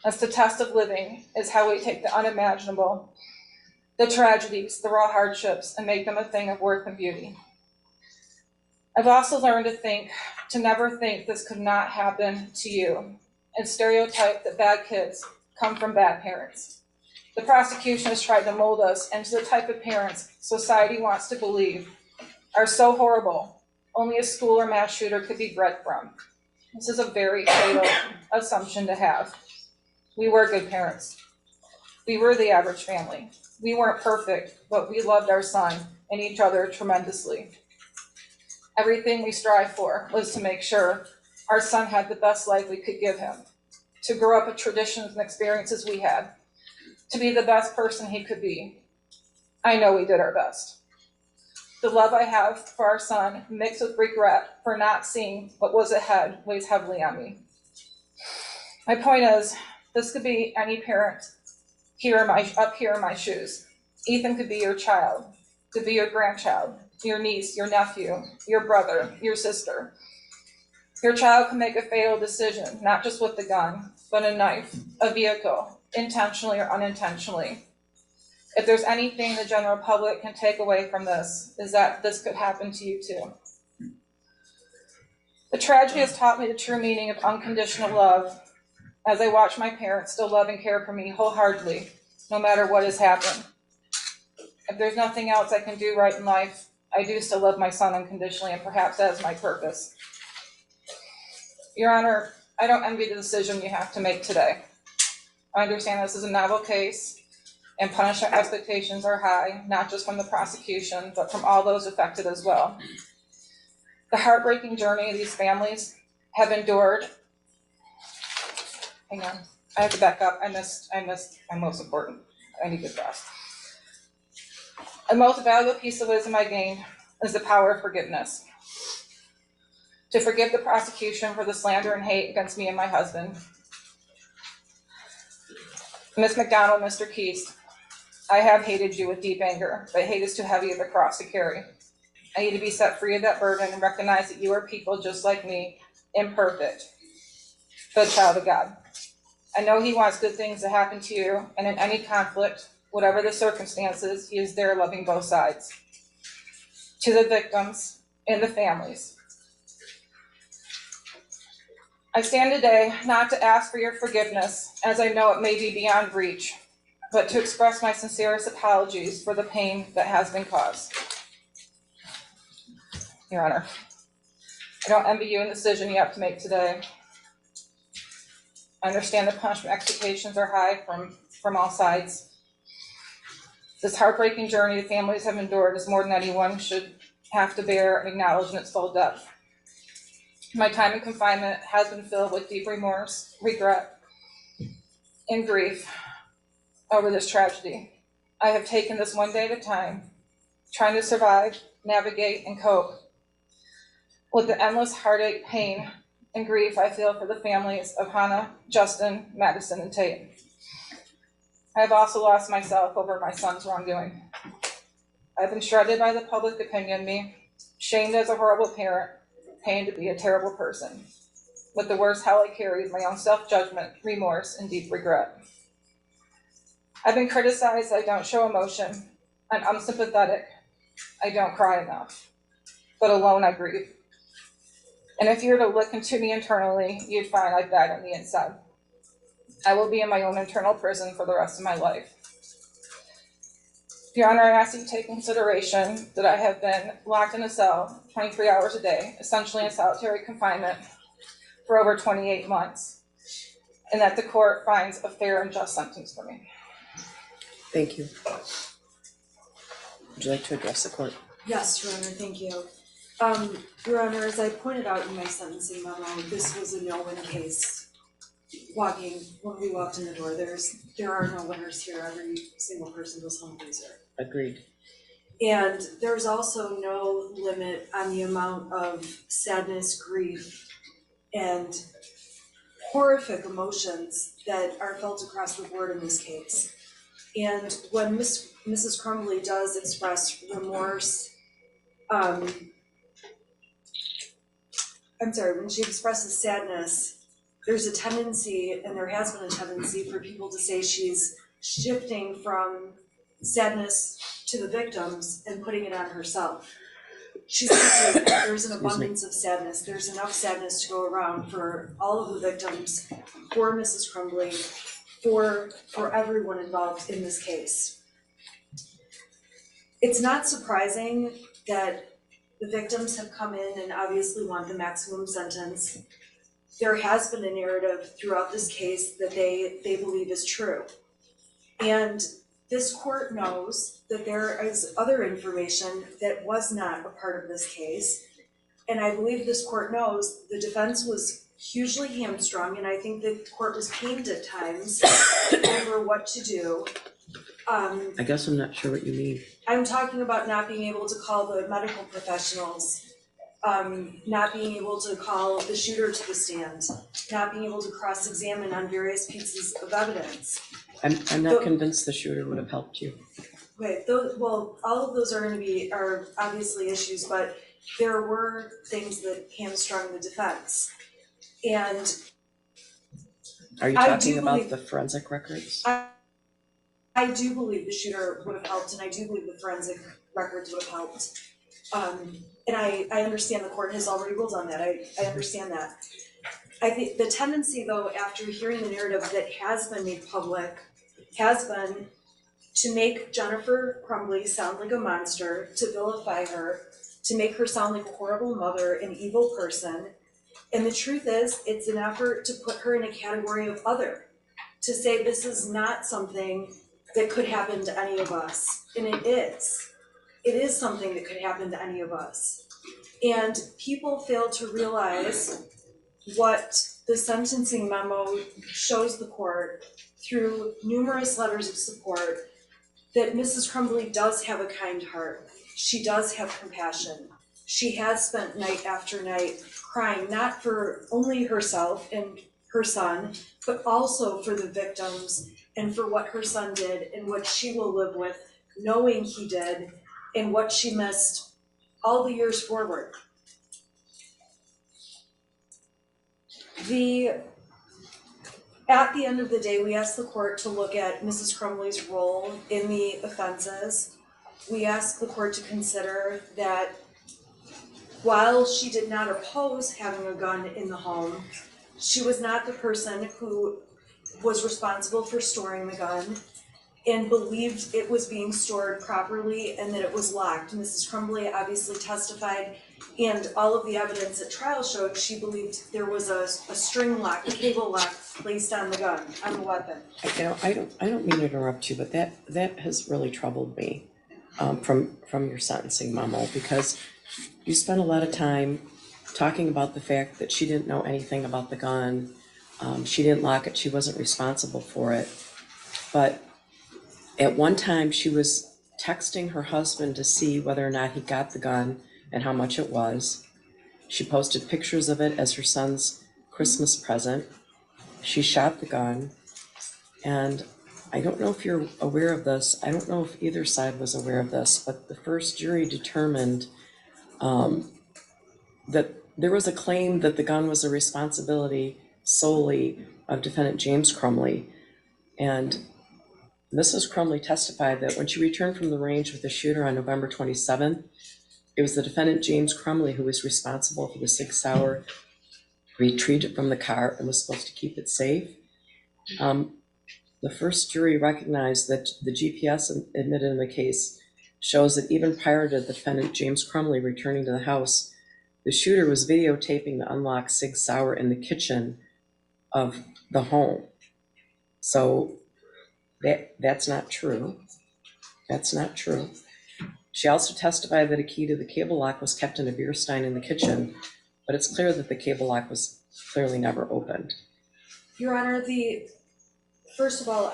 As the test of living is how we take the unimaginable, the tragedies, the raw hardships, and make them a thing of worth and beauty. I've also learned to never think this could not happen to you, and stereotype that bad kids come from bad parents. The prosecution has tried to mold us into the type of parents society wants to believe are so horrible, only a school or mass shooter could be bred from. This is a very fatal assumption to have. We were good parents. We were the average family. We weren't perfect, but we loved our son and each other tremendously. Everything we strived for was to make sure our son had the best life we could give him, to grow up with traditions and experiences we had, to be the best person he could be. I know we did our best. The love I have for our son, mixed with regret for not seeing what was ahead, weighs heavily on me. My point is, this could be any parent up here in my shoes. Ethan could be your child, could be your grandchild, your niece, your nephew, your brother, your sister. Your child can make a fatal decision, not just with the gun, but a knife, a vehicle, intentionally or unintentionally. If there's anything the general public can take away from this, is that this could happen to you too. The tragedy has taught me the true meaning of unconditional love as I watch my parents still love and care for me wholeheartedly, no matter what has happened. If there's nothing else I can do right in life, I do still love my son unconditionally, and perhaps that is my purpose. Your Honor, I don't envy the decision you have to make today. I understand this is a novel case, and punishment expectations are high, not just from the prosecution, but from all those affected as well. The heartbreaking journey these families have endured. Hang on, I have to back up. I missed my most important. I need to fast. The most valuable piece of wisdom I gained is the power of forgiveness. To forgive the prosecution for the slander and hate against me and my husband. Ms. McDonald, Mr. Keast, I have hated you with deep anger, but hate is too heavy of a cross to carry. I need to be set free of that burden and recognize that you are people just like me, imperfect, but a child of God. I know He wants good things to happen to you, and in any conflict, whatever the circumstances, He is there loving both sides. To the victims and the families, I stand today not to ask for your forgiveness, as I know it may be beyond reach, but to express my sincerest apologies for the pain that has been caused. Your Honor, I don't envy you in the decision you have to make today. I understand the punishment expectations are high from all sides. This heartbreaking journey the families have endured is more than anyone should have to bear and acknowledge in its full depth. My time in confinement has been filled with deep remorse, regret, and grief over this tragedy. I have taken this one day at a time, trying to survive, navigate, and cope with the endless heartache, pain, and grief I feel for the families of Hannah, Justin, Madison, and Tate. I have also lost myself over my son's wrongdoing. I've been shredded by the public opinion of me, shamed as a horrible parent, pained to be a terrible person. With the worst hell I carry is my own self-judgment, remorse, and deep regret. I've been criticized I don't show emotion, I'm unsympathetic, I don't cry enough, but alone I grieve. And if you were to look into me internally, you'd find I've died on the inside. I will be in my own internal prison for the rest of my life. Your Honor, I ask that you take consideration that I have been locked in a cell 23 hours a day, essentially in solitary confinement for over 28 months, and that the court finds a fair and just sentence for me. Thank you. Would you like to address the court? Yes, Your Honor, thank you. Your Honor, as I pointed out in my sentencing memo, this was a no-win case. When we walked in the door, there are no winners here. Every single person was home loser. Agreed. And there's also no limit on the amount of sadness, grief, and horrific emotions that are felt across the board in this case. And when Mrs. Crumbly does express remorse, when she expresses sadness, there's a tendency, and there has been a tendency, for people to say she's shifting from sadness to the victims and putting it on herself. She's not doing that. There's an abundance of sadness. There's enough sadness to go around for all of the victims, for Mrs. Crumbly, for everyone involved in this case. It's not surprising that the victims have come in and obviously want the maximum sentence. There has been a narrative throughout this case that they believe is true. And this court knows that there is other information that was not a part of this case. And I believe this court knows the defense was hugely hamstrung, and I think the court was pained at times over what to do. I guess I'm not sure what you mean. I'm talking about not being able to call the medical professionals, not being able to call the shooter to the stand, not being able to cross-examine on various pieces of evidence. I'm not convinced the shooter would have helped you. Okay, all of those are obviously issues, but there were things that hamstrung the defense. And Are you talking about the forensic records? I do believe the shooter would have helped, and I do believe the forensic records would have helped. And I understand the court has already ruled on that. I understand that. I think the tendency, though, after hearing the narrative that has been made public, has been to make Jennifer Crumbly sound like a monster, to vilify her, to make her sound like a horrible mother, an evil person. And the truth is, it's an effort to put her in a category of other, to say this is not something that could happen to any of us. And it is. It is something that could happen to any of us. And people fail to realize what the sentencing memo shows the court through numerous letters of support, that Mrs. Crumbly does have a kind heart. She does have compassion. She has spent night after night crying, not for only herself and her son, but also for the victims and for what her son did and what she will live with, knowing he did, and what she missed all the years forward. At the end of the day, we asked the court to look at Mrs. Crumbley's role in the offenses. We asked the court to consider that while she did not oppose having a gun in the home, she was not the person who was responsible for storing the gun and believed it was being stored properly and that it was locked. Mrs. Crumbly obviously testified, and all of the evidence at trial showed she believed there was a string lock, a cable lock placed on the gun, on the weapon. I don't mean to interrupt you, but that has really troubled me from your sentencing memo, because you spent a lot of time talking about the fact that she didn't know anything about the gun. She didn't lock it, she wasn't responsible for it. But at one time, she was texting her husband to see whether or not he got the gun and how much it was. She posted pictures of it as her son's Christmas present. She shot the gun, and I don't know if you're aware of this. I don't know if either side was aware of this, but the first jury determined that there was a claim that the gun was a responsibility solely of defendant James Crumbley. And Mrs. Crumbley testified that when she returned from the range with the shooter on November 27th, it was the defendant James Crumbley who was responsible for the Sig Sauer, retrieved it from the car, and was supposed to keep it safe. The first jury recognized that the GPS admitted in the case shows that even prior to the defendant James Crumbley returning to the house, the shooter was videotaping the unlocked Sig Sauer in the kitchen of the home. So that's not true. That's not true. She also testified that a key to the cable lock was kept in a beer stein in the kitchen, but it's clear that the cable lock was clearly never opened. Your Honor, first of all,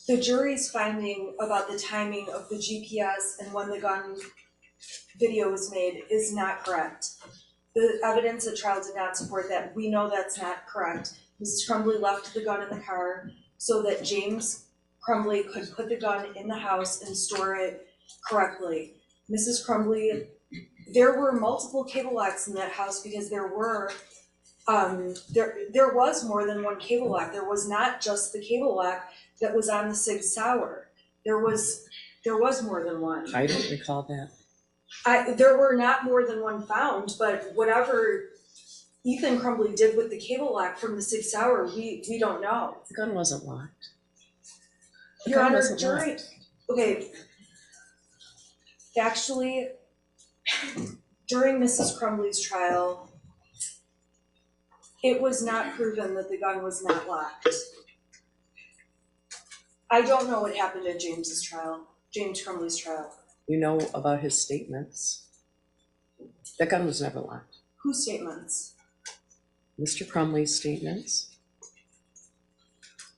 the jury's finding about the timing of the GPS and when the gun video was made is not correct. The evidence at trial did not support that. We know that's not correct. Mrs. Crumbley left the gun in the car so that James Crumbley could put the gun in the house and store it correctly. Mrs. Crumbley, there were multiple cable locks in that house because there was more than one cable lock. There was not just the cable lock that was on the Sig Sauer. There was more than one. I don't recall that. There were not more than one found, but whatever Ethan Crumbley did with the cable lock from the Sig Sauer, we don't know. The gun wasn't locked. Your Honor, okay, actually, during Mrs. Crumbley's trial, it was not proven that the gun was not locked. I don't know what happened at James Crumbley's trial. You know about his statements. That gun was never locked. Whose statements? Mr. Crumbley's statements.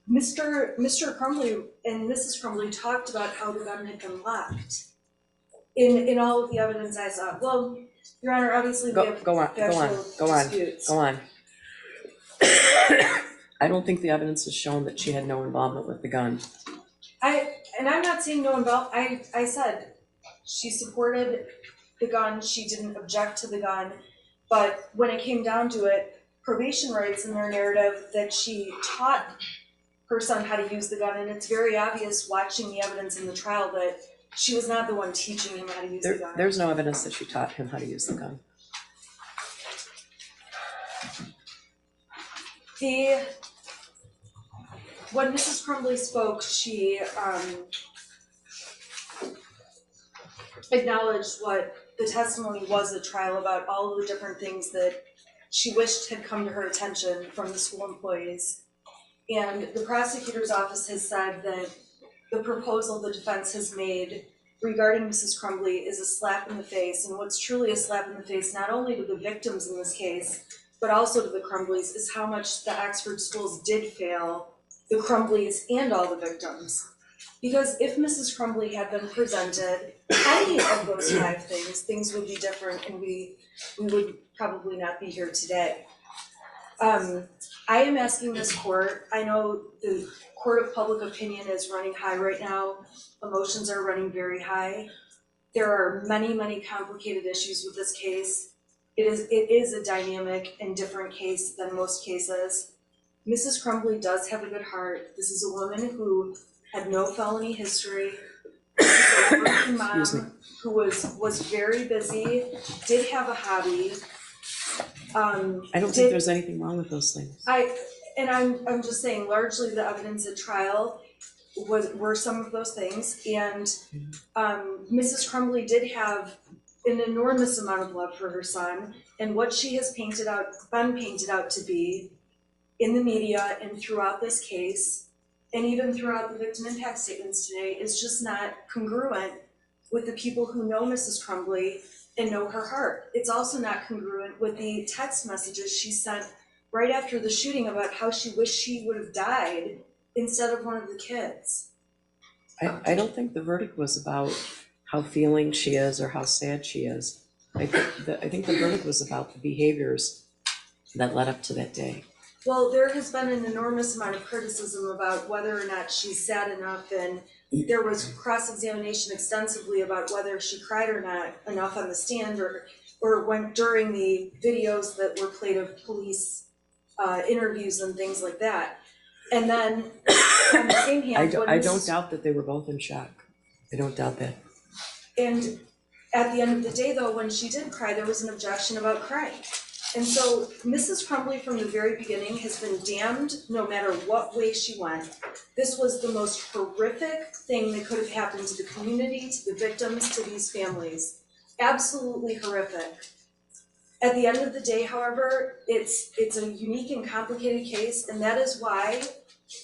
Mr. Crumbley and Mrs. Crumbley talked about how the gun had been locked. In all of the evidence I saw. Well, Your Honor, obviously we have factual disputes. Go on. I don't think the evidence has shown that she had no involvement with the gun. I'm not saying no involvement. I said she supported the gun, she didn't object to the gun, but when it came down to it, probation writes in their narrative that she taught her son how to use the gun, and it's very obvious watching the evidence in the trial that she was not the one teaching him how to use the gun. There's no evidence that she taught him how to use the gun. When Mrs. Crumbley spoke, she acknowledged what the testimony was at trial about all of the different things that she wished had come to her attention from the school employees. And the prosecutor's office has said that the proposal the defense has made regarding Mrs. Crumbley is a slap in the face, and what's truly a slap in the face, not only to the victims in this case, but also to the Crumbleys, is how much the Oxford schools did fail the Crumbleys and all the victims. Because if Mrs. Crumbley had been presented any of those 5 things, things would be different and we would probably not be here today. I am asking this court, I know the court of public opinion is running high right now, emotions are running very high. There are many, many complicated issues with this case. It is a dynamic and different case than most cases. Mrs. Crumbly does have a good heart. This is a woman who had no felony history. She's a working mom who was very busy, did have a hobby. I don't think there's anything wrong with those things. I'm just saying, largely the evidence at trial were some of those things, and Mrs. Crumbly did have an enormous amount of love for her son, and what she has been painted out to be in the media and throughout this case, and even throughout the victim impact statements today, is just not congruent with the people who know Mrs. Crumbly and know her heart. It's also not congruent with the text messages she sent right after the shooting about how she wished she would have died instead of one of the kids. I don't think the verdict was about how feeling she is or how sad she is. I think the verdict was about the behaviors that led up to that day. Well, there has been an enormous amount of criticism about whether or not she's sad enough, and there was cross-examination extensively about whether she cried or not enough on the stand, or when during the videos that were played of police interviews and things like that. And then on the same hand, I don't doubt that they were both in shock. I don't doubt that. And at the end of the day, though, when she did cry, there was an objection about crying. And so Mrs. Crumbly from the very beginning has been damned no matter what way she went. This was the most horrific thing that could have happened to the community, to the victims, to these families. Absolutely horrific. At the end of the day, however, it's a unique and complicated case, and that is why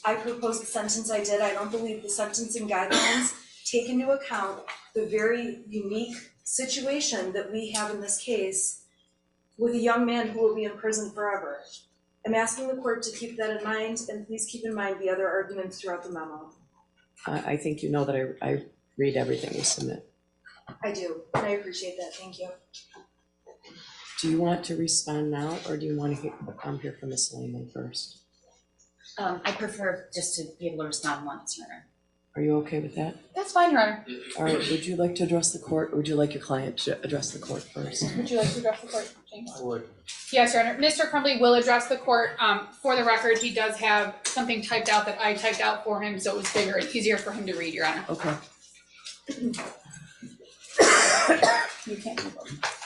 I proposed the sentence I did. I don't believe the sentencing guidelines take into account the very unique situation that we have in this case with a young man who will be in prison forever. I'm asking the court to keep that in mind, and please keep in mind the other arguments throughout the memo. I think you know that I read everything you submit. I do, and I appreciate that. Thank you. Do you want to respond now, or do you want to hear from Ms. Lehman first? I prefer just to be able to respond once, Your Honor. Are you okay with that? That's fine, Your Honor. All right, would you like to address the court, or would you like your client to address the court first? Would you like to address the court, James? I would. Yes, Your Honor. Mr. Crumbly will address the court. For the record, he does have something typed out that I typed out for him, so it was bigger and easier for him to read, Your Honor. Okay. You can't do both.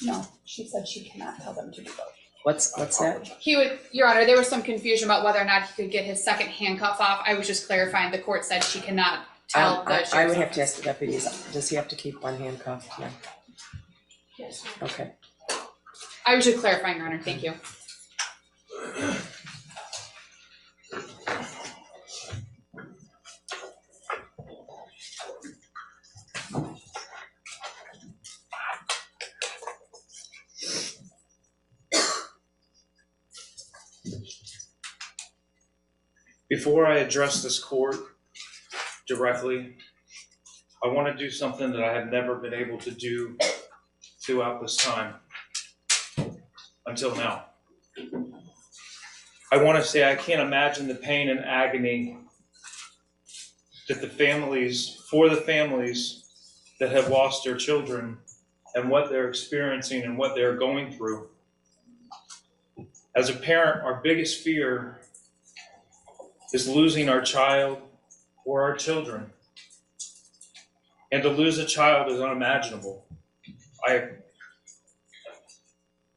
No, she said she cannot tell them to do both. What's that? He would, Your Honor, there was some confusion about whether or not he could get his second handcuff off. I was just clarifying, the court said she cannot tell the sheriff's I would have to office. ask the deputies, does he have to keep one handcuffed? Yeah. Yes. Okay. I was just clarifying, Your Honor, thank you. Before I address this court directly, I want to do something that I have never been able to do throughout this time, until now. I want to say I can't imagine the pain and agony that for the families that have lost their children and what they're experiencing and what they're going through. As a parent, our biggest fear is losing our child or our children. And to lose a child is unimaginable.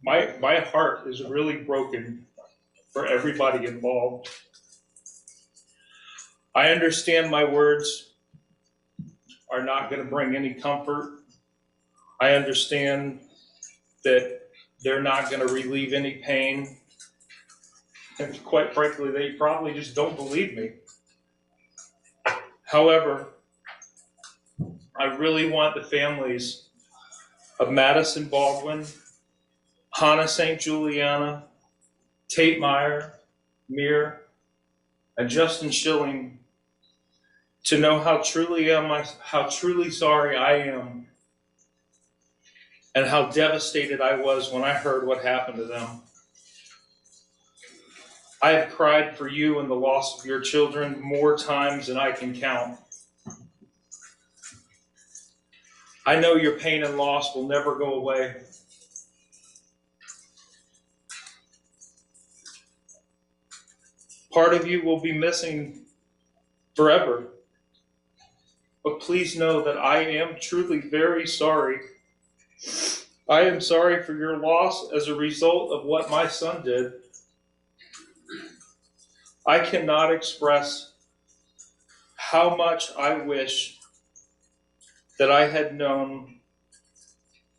My heart is really broken for everybody involved. I understand my words are not going to bring any comfort. I understand that they're not going to relieve any pain. And quite frankly, they probably just don't believe me. However, I really want the families of Madison Baldwin, Hannah St. Juliana, Tate Meyer, Mir, and Justin Schilling to know how truly sorry I am and how devastated I was when I heard what happened to them. I have cried for you and the loss of your children more times than I can count. I know your pain and loss will never go away. Part of you will be missing forever. But please know that I am truly very sorry. I am sorry for your loss as a result of what my son did. I cannot express how much I wish that I had known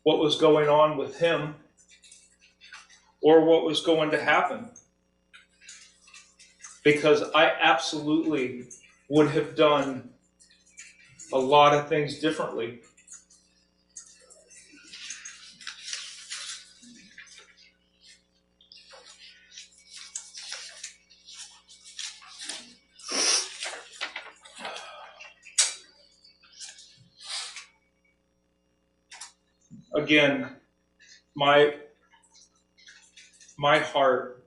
what was going on with him or what was going to happen. Because I absolutely would have done a lot of things differently. Again, my heart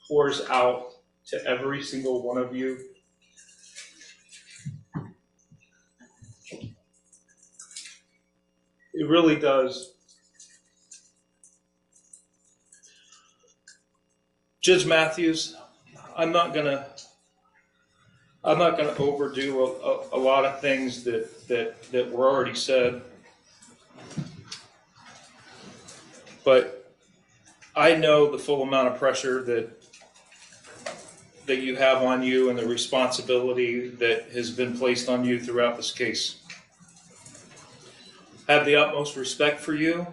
pours out to every single one of you. It really does. Judge Matthews, I'm not gonna overdo a lot of things that were already said. But I know the full amount of pressure that you have on you and the responsibility that has been placed on you throughout this case. I have the utmost respect for you,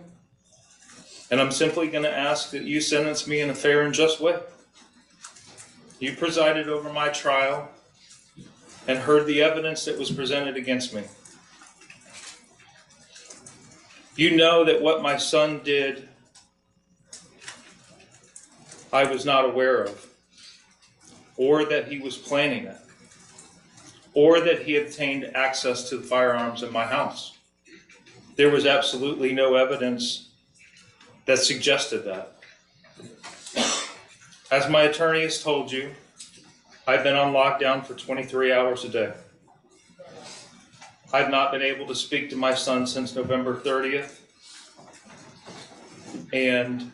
and I'm simply going to ask that you sentence me in a fair and just way. You presided over my trial and heard the evidence that was presented against me. You know that what my son did, I was not aware of, or that he was planning it, or that he obtained access to the firearms in my house. There was absolutely no evidence that suggested that. As my attorney has told you, I've been on lockdown for 23 hours a day. I've not been able to speak to my son since November 30th, and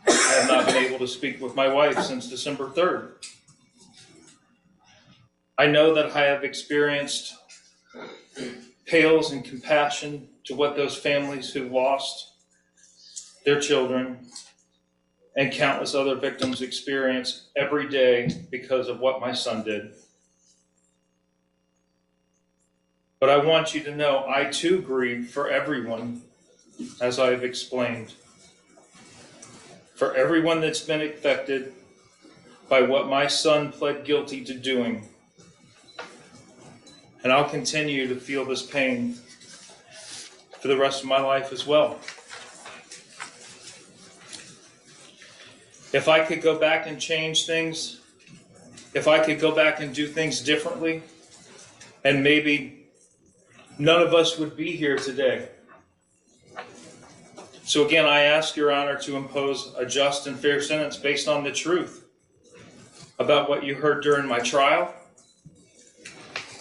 I have not been able to speak with my wife since December 3rd. I know that I have experienced pales in compassion to what those families who lost their children and countless other victims experience every day because of what my son did. But I want you to know I too grieve for everyone, as I have explained. For everyone that's been affected by what my son pled guilty to doing. And I'll continue to feel this pain for the rest of my life as well. If I could go back and change things, if I could go back and do things differently, and maybe none of us would be here today. So again, I ask Your Honor to impose a just and fair sentence based on the truth about what you heard during my trial.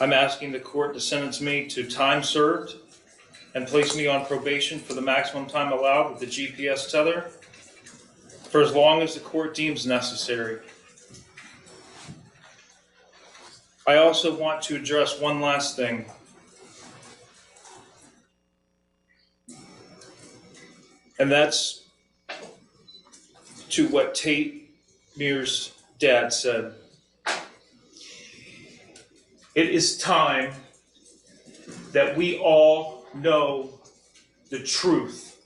I'm asking the court to sentence me to time served and place me on probation for the maximum time allowed with the GPS tether for as long as the court deems necessary. I also want to address one last thing. And that's to what Tate Mears' dad said. It is time that we all know the truth.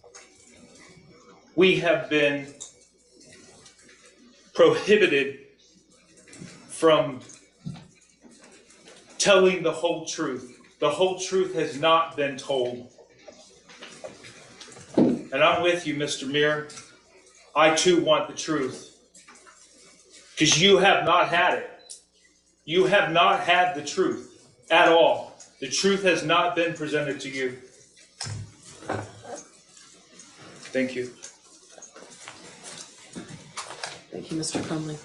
We have been prohibited from telling the whole truth. The whole truth has not been told. And I'm with you, Mr. Meir. I too want the truth. Because you have not had it. You have not had the truth at all. The truth has not been presented to you. Thank you. Thank you, Mr. Crumley.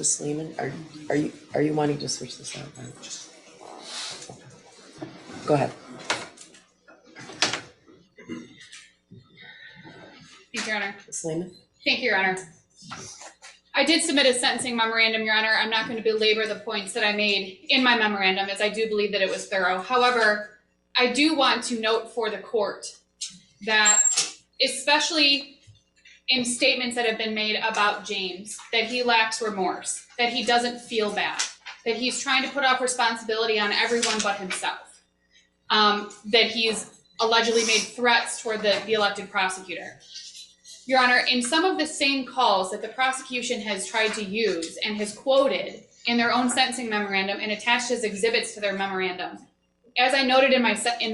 Ms. Lehman, are you wanting to switch this out? Go ahead. Thank you, Your Honor. Ms. Lehman? Thank you, Your Honor. I did submit a sentencing memorandum, Your Honor. I'm not going to belabor the points that I made in my memorandum, as I do believe that it was thorough. However, I do want to note for the court that, especially in statements that have been made about James, that he lacks remorse, that he doesn't feel bad, that he's trying to put off responsibility on everyone but himself, that he's allegedly made threats toward the elected prosecutor. Your Honor, in some of the same calls that the prosecution has tried to use and has quoted in their own sentencing memorandum and attached as exhibits to their memorandum, as I noted in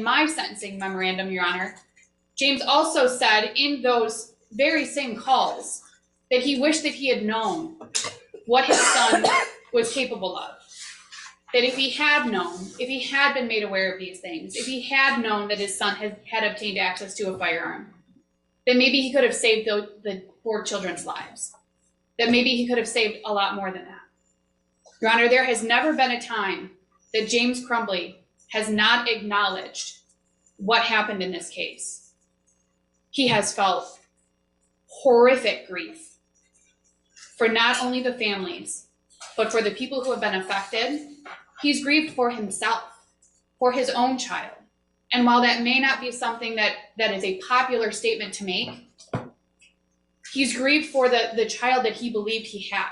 my sentencing memorandum, Your Honor, James also said in those very same calls that he wished that he had known what his son was capable of. That if he had known, if he had been made aware of these things, if he had known that his son had obtained access to a firearm, then maybe he could have saved the 4 children's lives. That maybe he could have saved a lot more than that. Your Honor, there has never been a time that James Crumbley has not acknowledged what happened in this case. He has felt horrific grief for not only the families, but for the people who have been affected. He's grieved for himself, for his own child. And while that may not be something that is a popular statement to make, he's grieved for the child that he believed he had.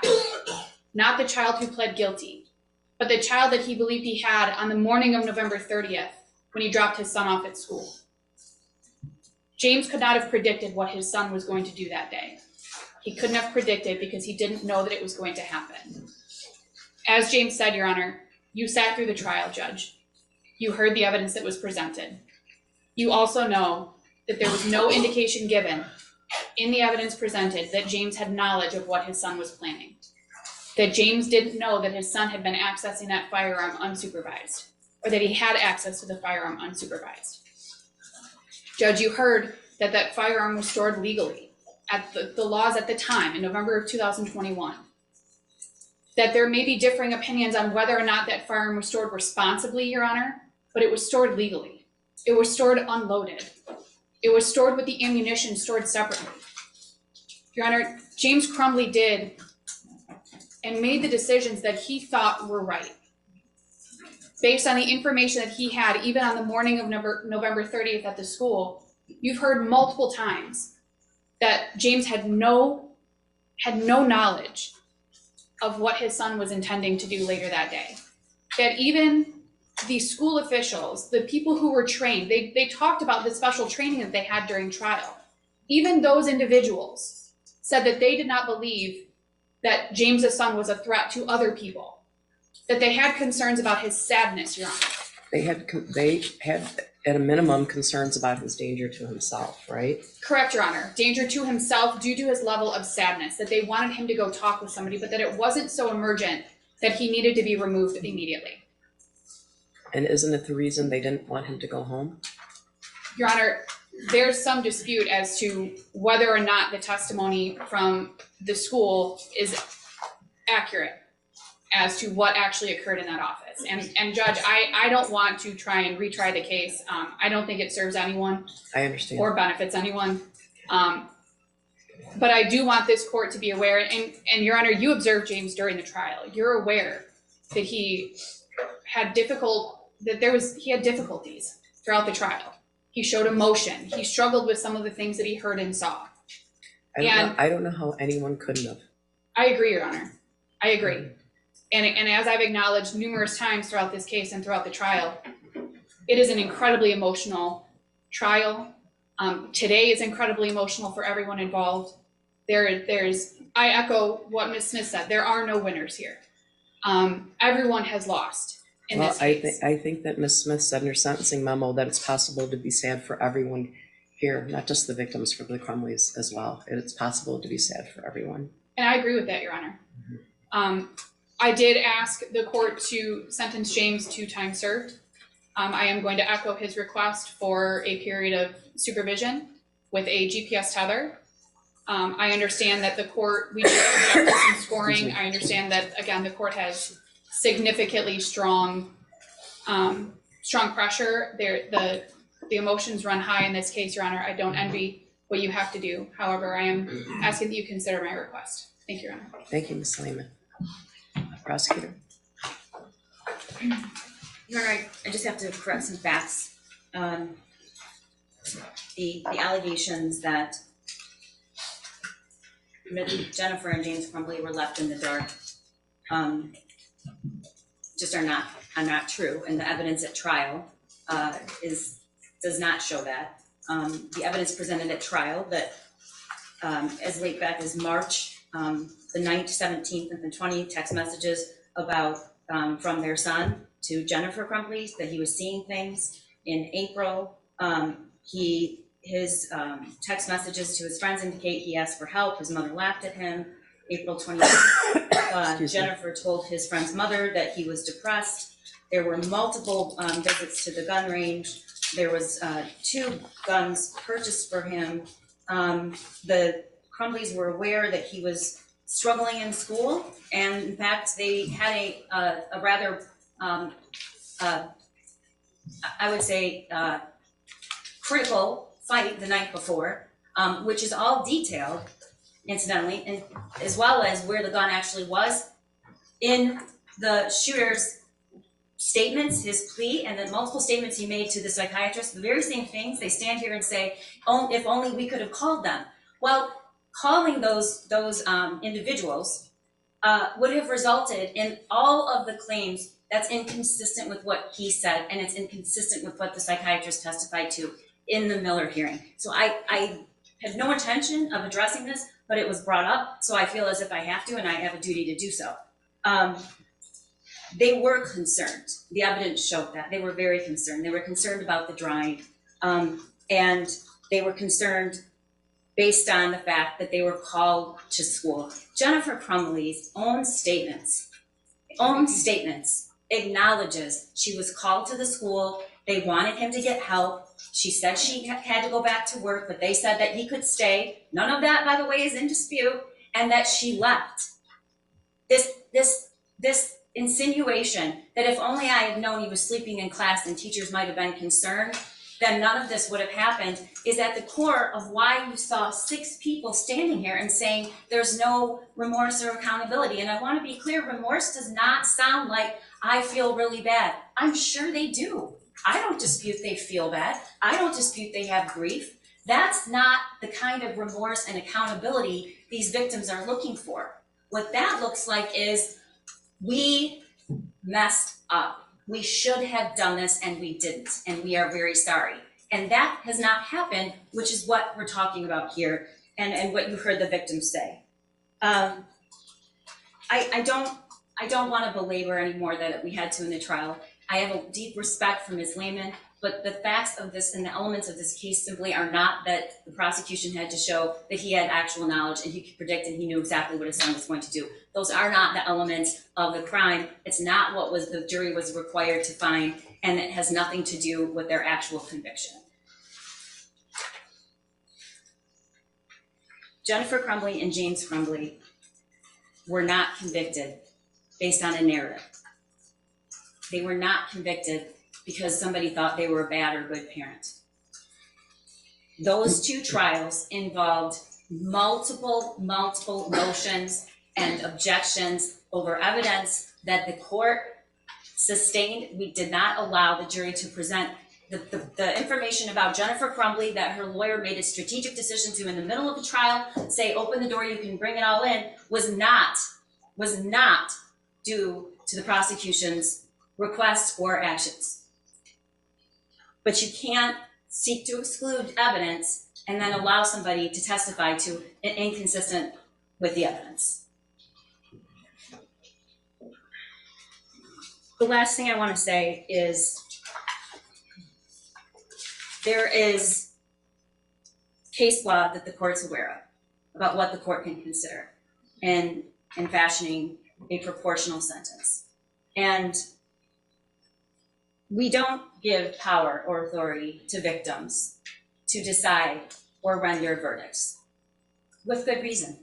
Not the child who pled guilty, but the child that he believed he had on the morning of November 30th when he dropped his son off at school. James could not have predicted what his son was going to do that day. He couldn't have predicted because he didn't know that it was going to happen. As James said, Your Honor, you sat through the trial, Judge. You heard the evidence that was presented. You also know that there was no indication given in the evidence presented that James had knowledge of what his son was planning. That James didn't know that his son had been accessing that firearm unsupervised, or that he had access to the firearm unsupervised. Judge, you heard that that firearm was stored legally at the laws at the time in November of 2021. That there may be differing opinions on whether or not that firearm was stored responsibly, Your Honor, but it was stored legally. It was stored unloaded. It was stored with the ammunition stored separately. Your Honor, James Crumbley did and made the decisions that he thought were right. Based on the information that he had, even on the morning of November 30th at the school, you've heard multiple times that James had no knowledge of what his son was intending to do later that day. That even the school officials, the people who were trained, they talked about the special training that they had during trial. Even those individuals said that they did not believe that James's son was a threat to other people. That they had concerns about his sadness, Your Honor. They had at a minimum concerns about his danger to himself, right? Correct, Your Honor. Danger to himself due to his level of sadness, that they wanted him to go talk with somebody, but that it wasn't so emergent that he needed to be removed immediately. And isn't it the reason they didn't want him to go home? Your Honor, there's some dispute as to whether or not the testimony from the school is accurate as to what actually occurred in that office. And Judge, I don't want to try and retry the case. I don't think it serves anyone. I understand. Or benefits anyone. But I do want this court to be aware, and Your Honor, you observed James during the trial. You're aware that he had difficulties throughout the trial. He showed emotion. He struggled with some of the things that he heard and saw. I don't know how anyone couldn't have. I agree, Your Honor. I agree. And as I've acknowledged numerous times throughout this case and throughout the trial, it is an incredibly emotional trial. Today is incredibly emotional for everyone involved. I echo what Ms. Smith said. There are no winners here. Everyone has lost in this case. I think that Ms. Smith said in her sentencing memo that it's possible to be sad for everyone here, not just the victims, for the Crumleys as well. It's possible to be sad for everyone. And I agree with that, Your Honor. I did ask the court to sentence James to time served. I am going to echo his request for a period of supervision with a GPS tether. I understand that the court, we did object to some scoring. I understand that, again, the court has significantly strong pressure. The emotions run high in this case, Your Honor. I don't envy what you have to do. However, I am asking that you consider my request. Thank you, Your Honor. Thank you, Ms. Lehman. Prosecutor? Your Honor, I just have to correct some facts. The allegations that Jennifer and James Crumbly were left in the dark just are not true, and the evidence at trial does not show that. The evidence presented at trial that as late back as March, the 9th, 17th, and the 20th text messages about from their son to Jennifer Crumbly that he was seeing things. In April, his text messages to his friends indicate he asked for help. His mother laughed at him. April 28th, Jennifer told his friend's mother that he was depressed. There were multiple visits to the gun range. There was 2 guns purchased for him. The Crumblies were aware that he was struggling in school, and in fact, they had a rather, I would say, critical fight the night before, which is all detailed, incidentally, and as well as where the gun actually was in the shooter's statements, his plea, and the multiple statements he made to the psychiatrist, the very same things. They stand here and say, "Oh, if only we could have called them." Well, calling those individuals would have resulted in all of the claims that's inconsistent with what he said, and it's inconsistent with what the psychiatrist testified to in the Miller hearing. So I had no intention of addressing this, but it was brought up, so I feel as if I have to, and I have a duty to do so. They were concerned. The evidence showed that. They were very concerned. They were concerned about the drying, and they were concerned based on the fact that they were called to school. Jennifer Crumbly's own statements acknowledges she was called to the school. They wanted him to get help. She said she had to go back to work, but they said that he could stay. None of that, by the way, is in dispute, and that she left. This insinuation that if only I had known he was sleeping in class and teachers might have been concerned, then none of this would have happened, is at the core of why you saw 6 people standing here and saying there's no remorse or accountability. And I want to be clear, remorse does not sound like I feel really bad. I'm sure they do. I don't dispute they feel bad. I don't dispute they have grief. That's not the kind of remorse and accountability these victims are looking for. What that looks like is, we messed up. We should have done this and we didn't, and we are very sorry. And that has not happened, which is what we're talking about here, and what you heard the victims say. I don't want to belabor any more that we had to in the trial. I have a deep respect for Ms. Lehman, but the facts of this and the elements of this case simply are not that the prosecution had to show that he had actual knowledge and he could predict and he knew exactly what his son was going to do. Those are not the elements of the crime. It's not what the jury was required to find, and it has nothing to do with their actual conviction. Jennifer Crumbly and James Crumbly were not convicted based on a narrative. They were not convicted because somebody thought they were a bad or good parent. Those 2 trials involved multiple motions and objections over evidence that the court sustained. We did not allow the jury to present the information about Jennifer Crumbly that her lawyer made a strategic decision to in the middle of the trial, say, open the door, you can bring it all in, was not due to the prosecution's requests or actions. But you can't seek to exclude evidence and then allow somebody to testify to an inconsistent with the evidence. The last thing I want to say is there is case law that the court's aware of about what the court can consider in fashioning a proportional sentence. And we don't give power or authority to victims to decide or render verdicts. with good reason.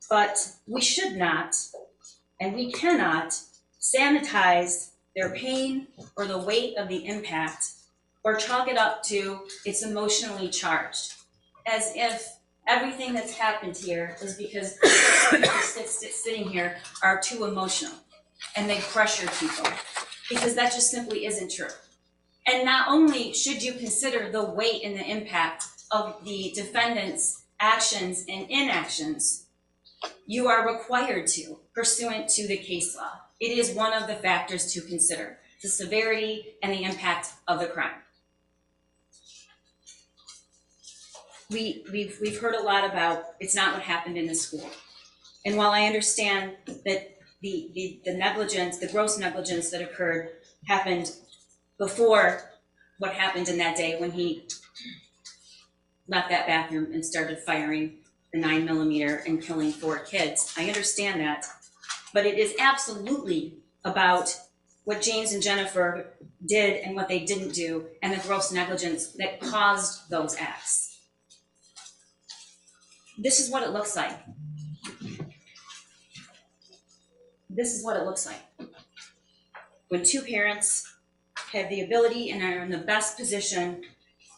But we should not, and we cannot sanitize their pain or the weight of the impact or chalk it up to it's emotionally charged, as if everything that's happened here is because people sitting here are too emotional and they pressure people, because that just simply isn't true. And not only should you consider the weight and the impact of the defendant's actions and inactions, you are required to, pursuant to the case law. It is one of the factors to consider, the severity and the impact of the crime. We've heard a lot about it's not what happened in the school. And while I understand that the negligence, the gross negligence that occurred happened before what happened in that day when he left that bathroom and started firing the 9mm and killing 4 kids. I understand that, but it is absolutely about what James and Jennifer did and what they didn't do, and the gross negligence that caused those acts. This is what it looks like. This is what it looks like. When 2 parents have the ability and are in the best position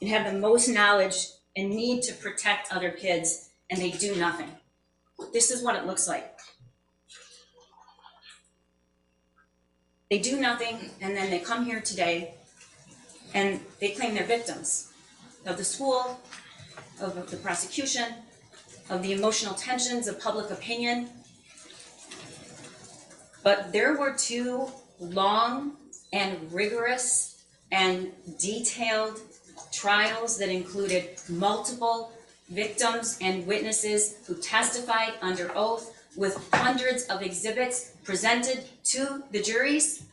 and have the most knowledge and need to protect other kids, and they do nothing. This is what it looks like. They do nothing, and then they come here today and they claim they're victims of the school, of the prosecution, of the emotional tensions of public opinion. But there were 2 long and rigorous and detailed trials that included multiple victims and witnesses who testified under oath, with hundreds of exhibits presented to the juries,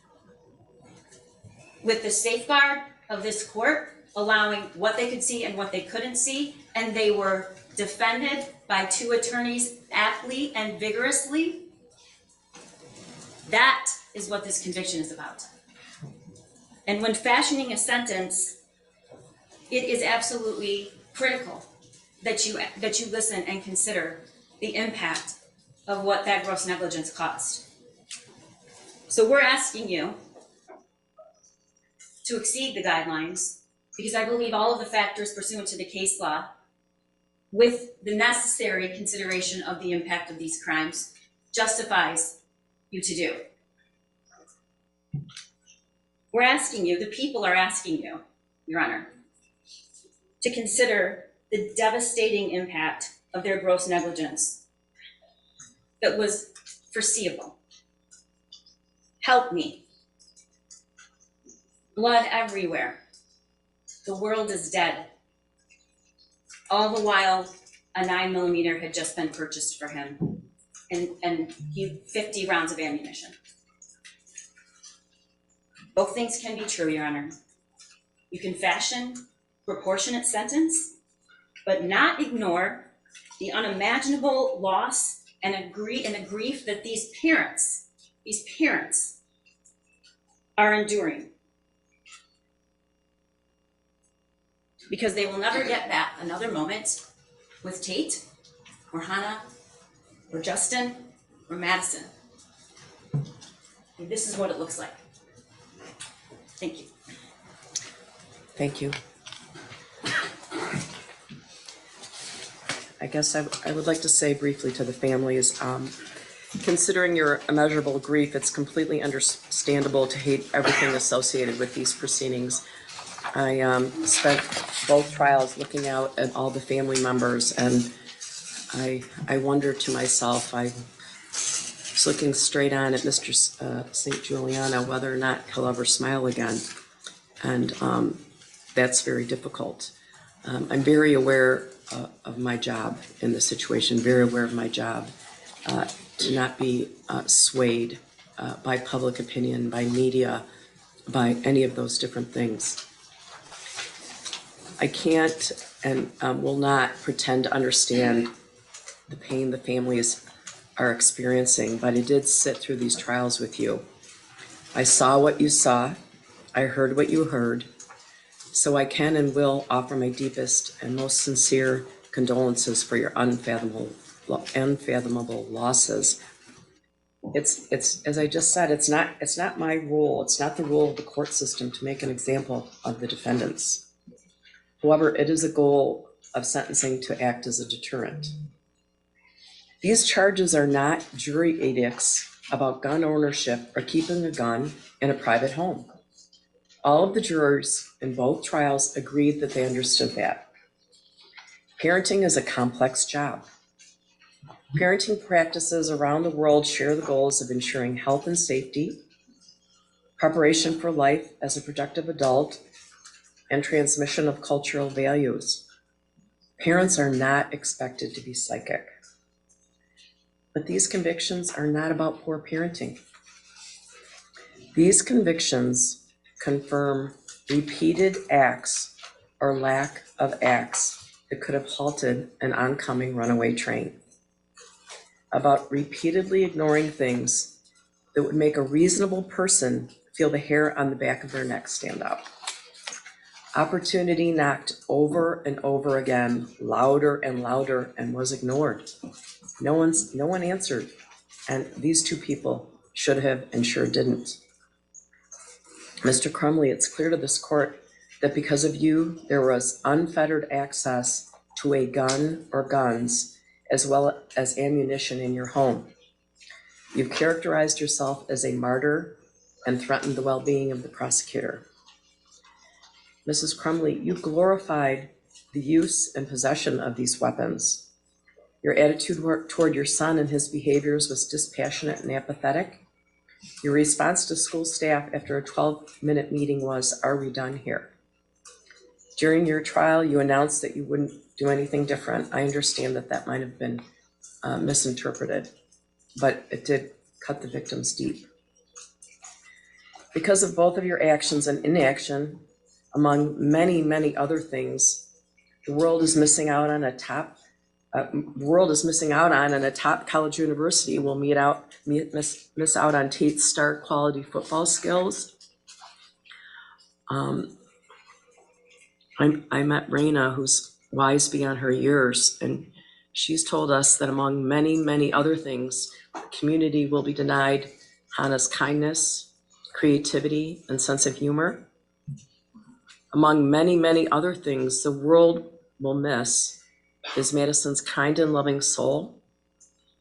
with the safeguard of this court allowing what they could see and what they couldn't see, and they were defended by 2 attorneys aptly and vigorously. That is what this conviction is about. And when fashioning a sentence, it is absolutely critical that you listen and consider the impact of what that gross negligence caused. So we're asking you to exceed the guidelines, because I believe all of the factors pursuant to the case law, with the necessary consideration of the impact of these crimes, justifies you to do. We're asking you, the people are asking you, Your Honor, to consider the devastating impact of their gross negligence that was foreseeable. Help me. Blood everywhere. The world is dead. All the while, a 9mm had just been purchased for him, and 50 rounds of ammunition. Both things can be true, Your Honor. You can fashion proportionate sentence, but not ignore the unimaginable loss and the grief that these parents are enduring. Because they will never get back another moment with Tate, or Hannah, or Justin, or Madison. And this is what it looks like. Thank you. Thank you. I guess I would like to say briefly to the families, considering your immeasurable grief, it's completely understandable to hate everything associated with these proceedings. I spent both trials looking out at all the family members, and I wondered to myself, I was looking straight on at Mr. St. Juliana, whether or not he'll ever smile again. And that's very difficult. I'm very aware of my job in this situation, very aware of my job, to not be swayed by public opinion, by media, by any of those different things. I can't and will not pretend to understand the pain the families are experiencing, but I did sit through these trials with you. I saw what you saw, I heard what you heard, so I can and will offer my deepest and most sincere condolences for your unfathomable losses. It's as I just said, it's not my rule. It's not the rule of the court system to make an example of the defendants. However, it is a goal of sentencing to act as a deterrent. These charges are not jury edicts about gun ownership or keeping a gun in a private home. All of the jurors in both trials agreed that they understood that. Parenting is a complex job. Parenting practices around the world share the goals of ensuring health and safety, preparation for life as a productive adult, and transmission of cultural values. Parents are not expected to be psychic. But these convictions are not about poor parenting. These convictions confirm repeated acts or lack of acts that could have halted an oncoming runaway train, about repeatedly ignoring things that would make a reasonable person feel the hair on the back of their neck stand up. Opportunity knocked over and over again, louder and louder, and was ignored. No one answered, and these two people should have and sure didn't. Mr. Crumley, it's clear to this court that because of you, there was unfettered access to a gun or guns, as well as ammunition in your home. You've characterized yourself as a martyr and threatened the well-being of the prosecutor. Mrs. Crumley, you glorified the use and possession of these weapons. Your attitude toward your son and his behaviors was dispassionate and apathetic. Your response to school staff after a 12-minute meeting was, "Are we done here?" During your trial, you announced that you wouldn't do anything different. I understand that might have been misinterpreted, but it did cut the victims deep. Because of both of your actions and inaction, among many, many other things, the world is missing out on a top college university will miss out on Tate's star quality football skills. I met Raina, who's wise beyond her years, and she's told us that among many, many other things, the community will be denied Hannah's kindness, creativity, and sense of humor. Among many, many other things, the world will miss is Madison's kind and loving soul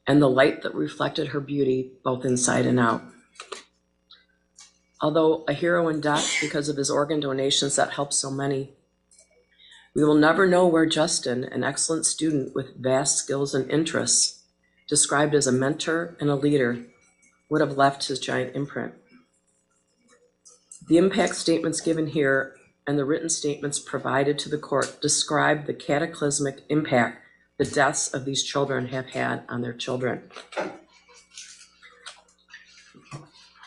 and the light that reflected her beauty both inside and out. Although a hero in death because of his organ donations that helped so many, we will never know where Justin, an excellent student with vast skills and interests, described as a mentor and a leader, would have left his giant imprint. The impact statements given here and the written statements provided to the court describe the cataclysmic impact the deaths of these children have had on their children.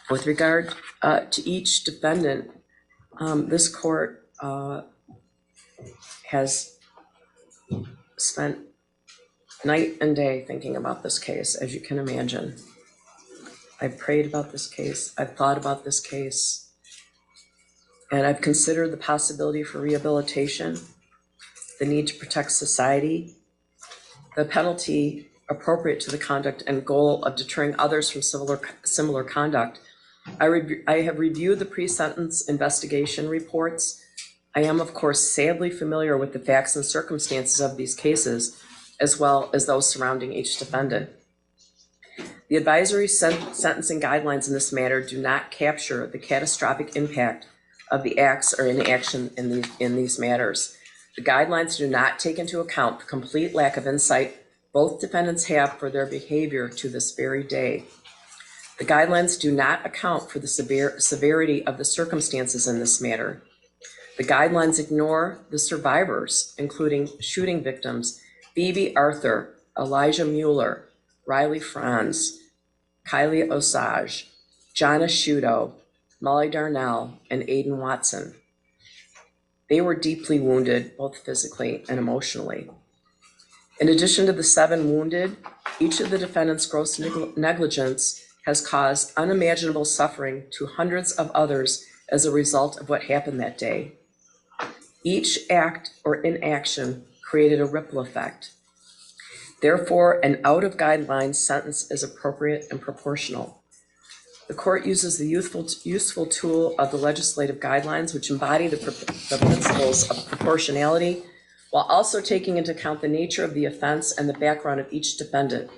With regard to each defendant, this court has spent night and day thinking about this case, as you can imagine. I've prayed about this case, I've thought about this case, and I've considered the possibility for rehabilitation, the need to protect society, the penalty appropriate to the conduct and goal of deterring others from similar conduct. I have reviewed the pre-sentence investigation reports. I am, of course, sadly familiar with the facts and circumstances of these cases, as well as those surrounding each defendant. The advisory sentencing guidelines in this matter do not capture the catastrophic impact of the acts or inaction in these matters. The guidelines do not take into account the complete lack of insight both defendants have for their behavior to this very day. The guidelines do not account for the severity of the circumstances in this matter. The guidelines ignore the survivors, including shooting victims Phoebe Arthur, Elijah Mueller, Riley Franz, Kylie Osage, John Asciutto, Molly Darnell, and Aiden Watson. They were deeply wounded, both physically and emotionally. In addition to the 7 wounded, each of the defendants' gross negligence has caused unimaginable suffering to hundreds of others as a result of what happened that day. Each act or inaction created a ripple effect. Therefore, an out-of-guidelines sentence is appropriate and proportional. The court uses the useful tool of the legislative guidelines, which embody the principles of proportionality, while also taking into account the nature of the offense and the background of each defendant.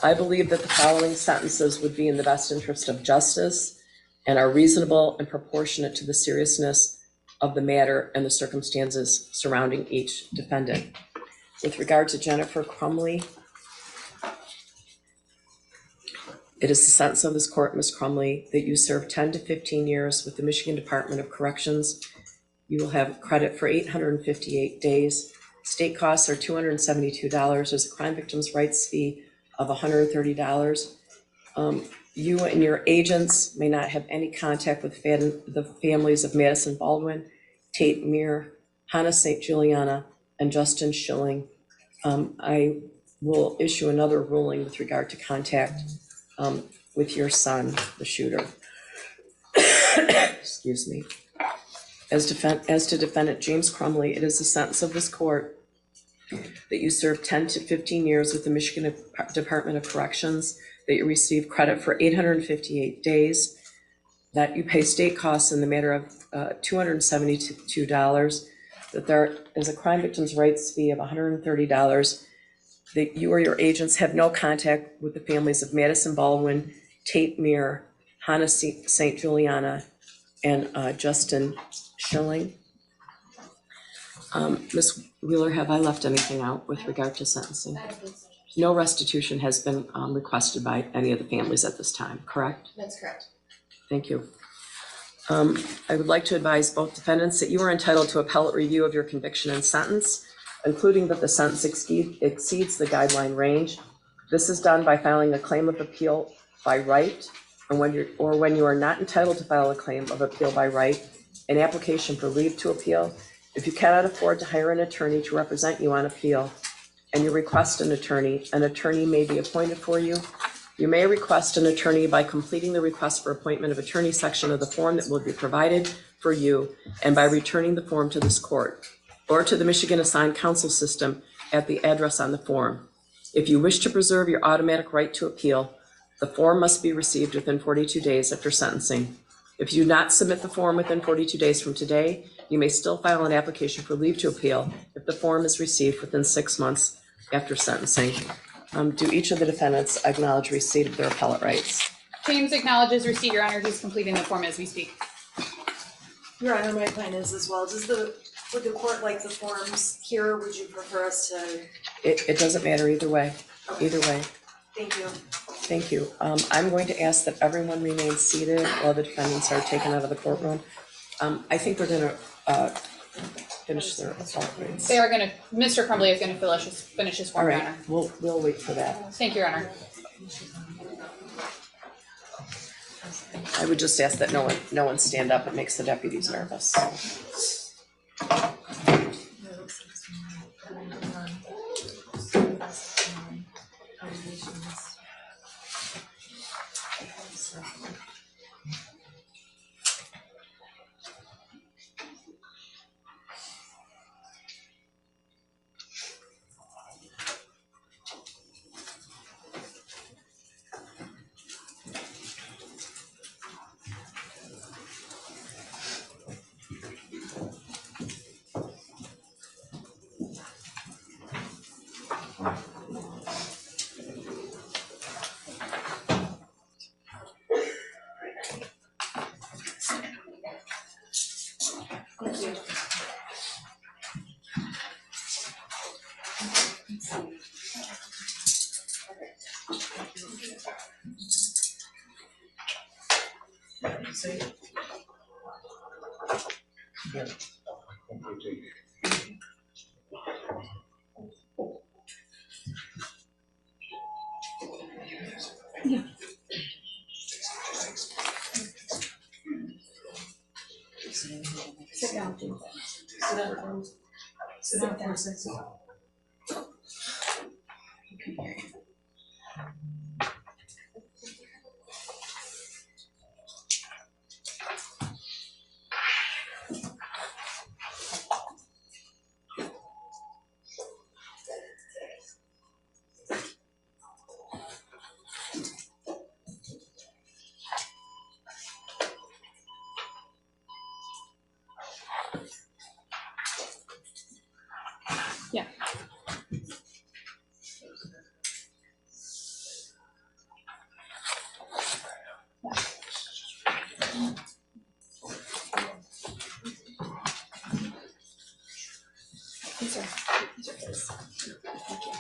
I believe that the following sentences would be in the best interest of justice and are reasonable and proportionate to the seriousness of the matter and the circumstances surrounding each defendant. With regard to Jennifer Crumley, it is the sentence of this court, Ms. Crumley, that you serve 10 to 15 years with the Michigan Department of Corrections. You will have credit for 858 days. State costs are $272. There's a crime victims' rights fee of $130. You and your agents may not have any contact with the families of Madison Baldwin, Tate Meir, Hannah St. Juliana, and Justin Schilling. I will issue another ruling with regard to contact with your son, the shooter. Excuse me. As to defendant James Crumley, it is the sentence of this court that you serve 10 to 15 years with the Michigan Department of Corrections, that you receive credit for 858 days, that you pay state costs in the matter of $272, that there is a crime victims' rights fee of $130, that you or your agents have no contact with the families of Madison Baldwin, Tate Meir, Hannah St. Juliana, and Justin Schilling. Ms. Wheeler, have I left anything out with regard to sentencing? No restitution has been requested by any of the families at this time, correct? That's correct. Thank you. I would like to advise both defendants that you are entitled to appellate review of your conviction and sentence, including that the sentence exceeds the guideline range. This is done by filing a claim of appeal by right, and when you are not entitled to file a claim of appeal by right, an application for leave to appeal. If you cannot afford to hire an attorney to represent you on appeal, and you request an attorney may be appointed for you. You may request an attorney by completing the request for appointment of attorney section of the form that will be provided for you, and by returning the form to this court or to the Michigan Assigned Counsel System at the address on the form. If you wish to preserve your automatic right to appeal, the form must be received within 42 days after sentencing. If you do not submit the form within 42 days from today, you may still file an application for leave to appeal if the form is received within 6 months after sentencing. Do each of the defendants acknowledge receipt of their appellate rights? James acknowledges receipt, Your Honor. He's completing the form as we speak. Your Honor, my plan is as well. Would the court like the forms here, or would you prefer us to? It doesn't matter either way. Either way. Thank you. Thank you. I'm going to ask that everyone remain seated while the defendants are taken out of the courtroom. I think we're going to finish their appellate rights. They are going to, Mr. Crumbley is going to finish his form, All Your right, Honor. we'll wait for that. Thank you, Your Honor. I would just ask that no one stand up. It makes the deputies nervous. Sit down, please. Sit down. Sit down for a second. These are his. Thank you.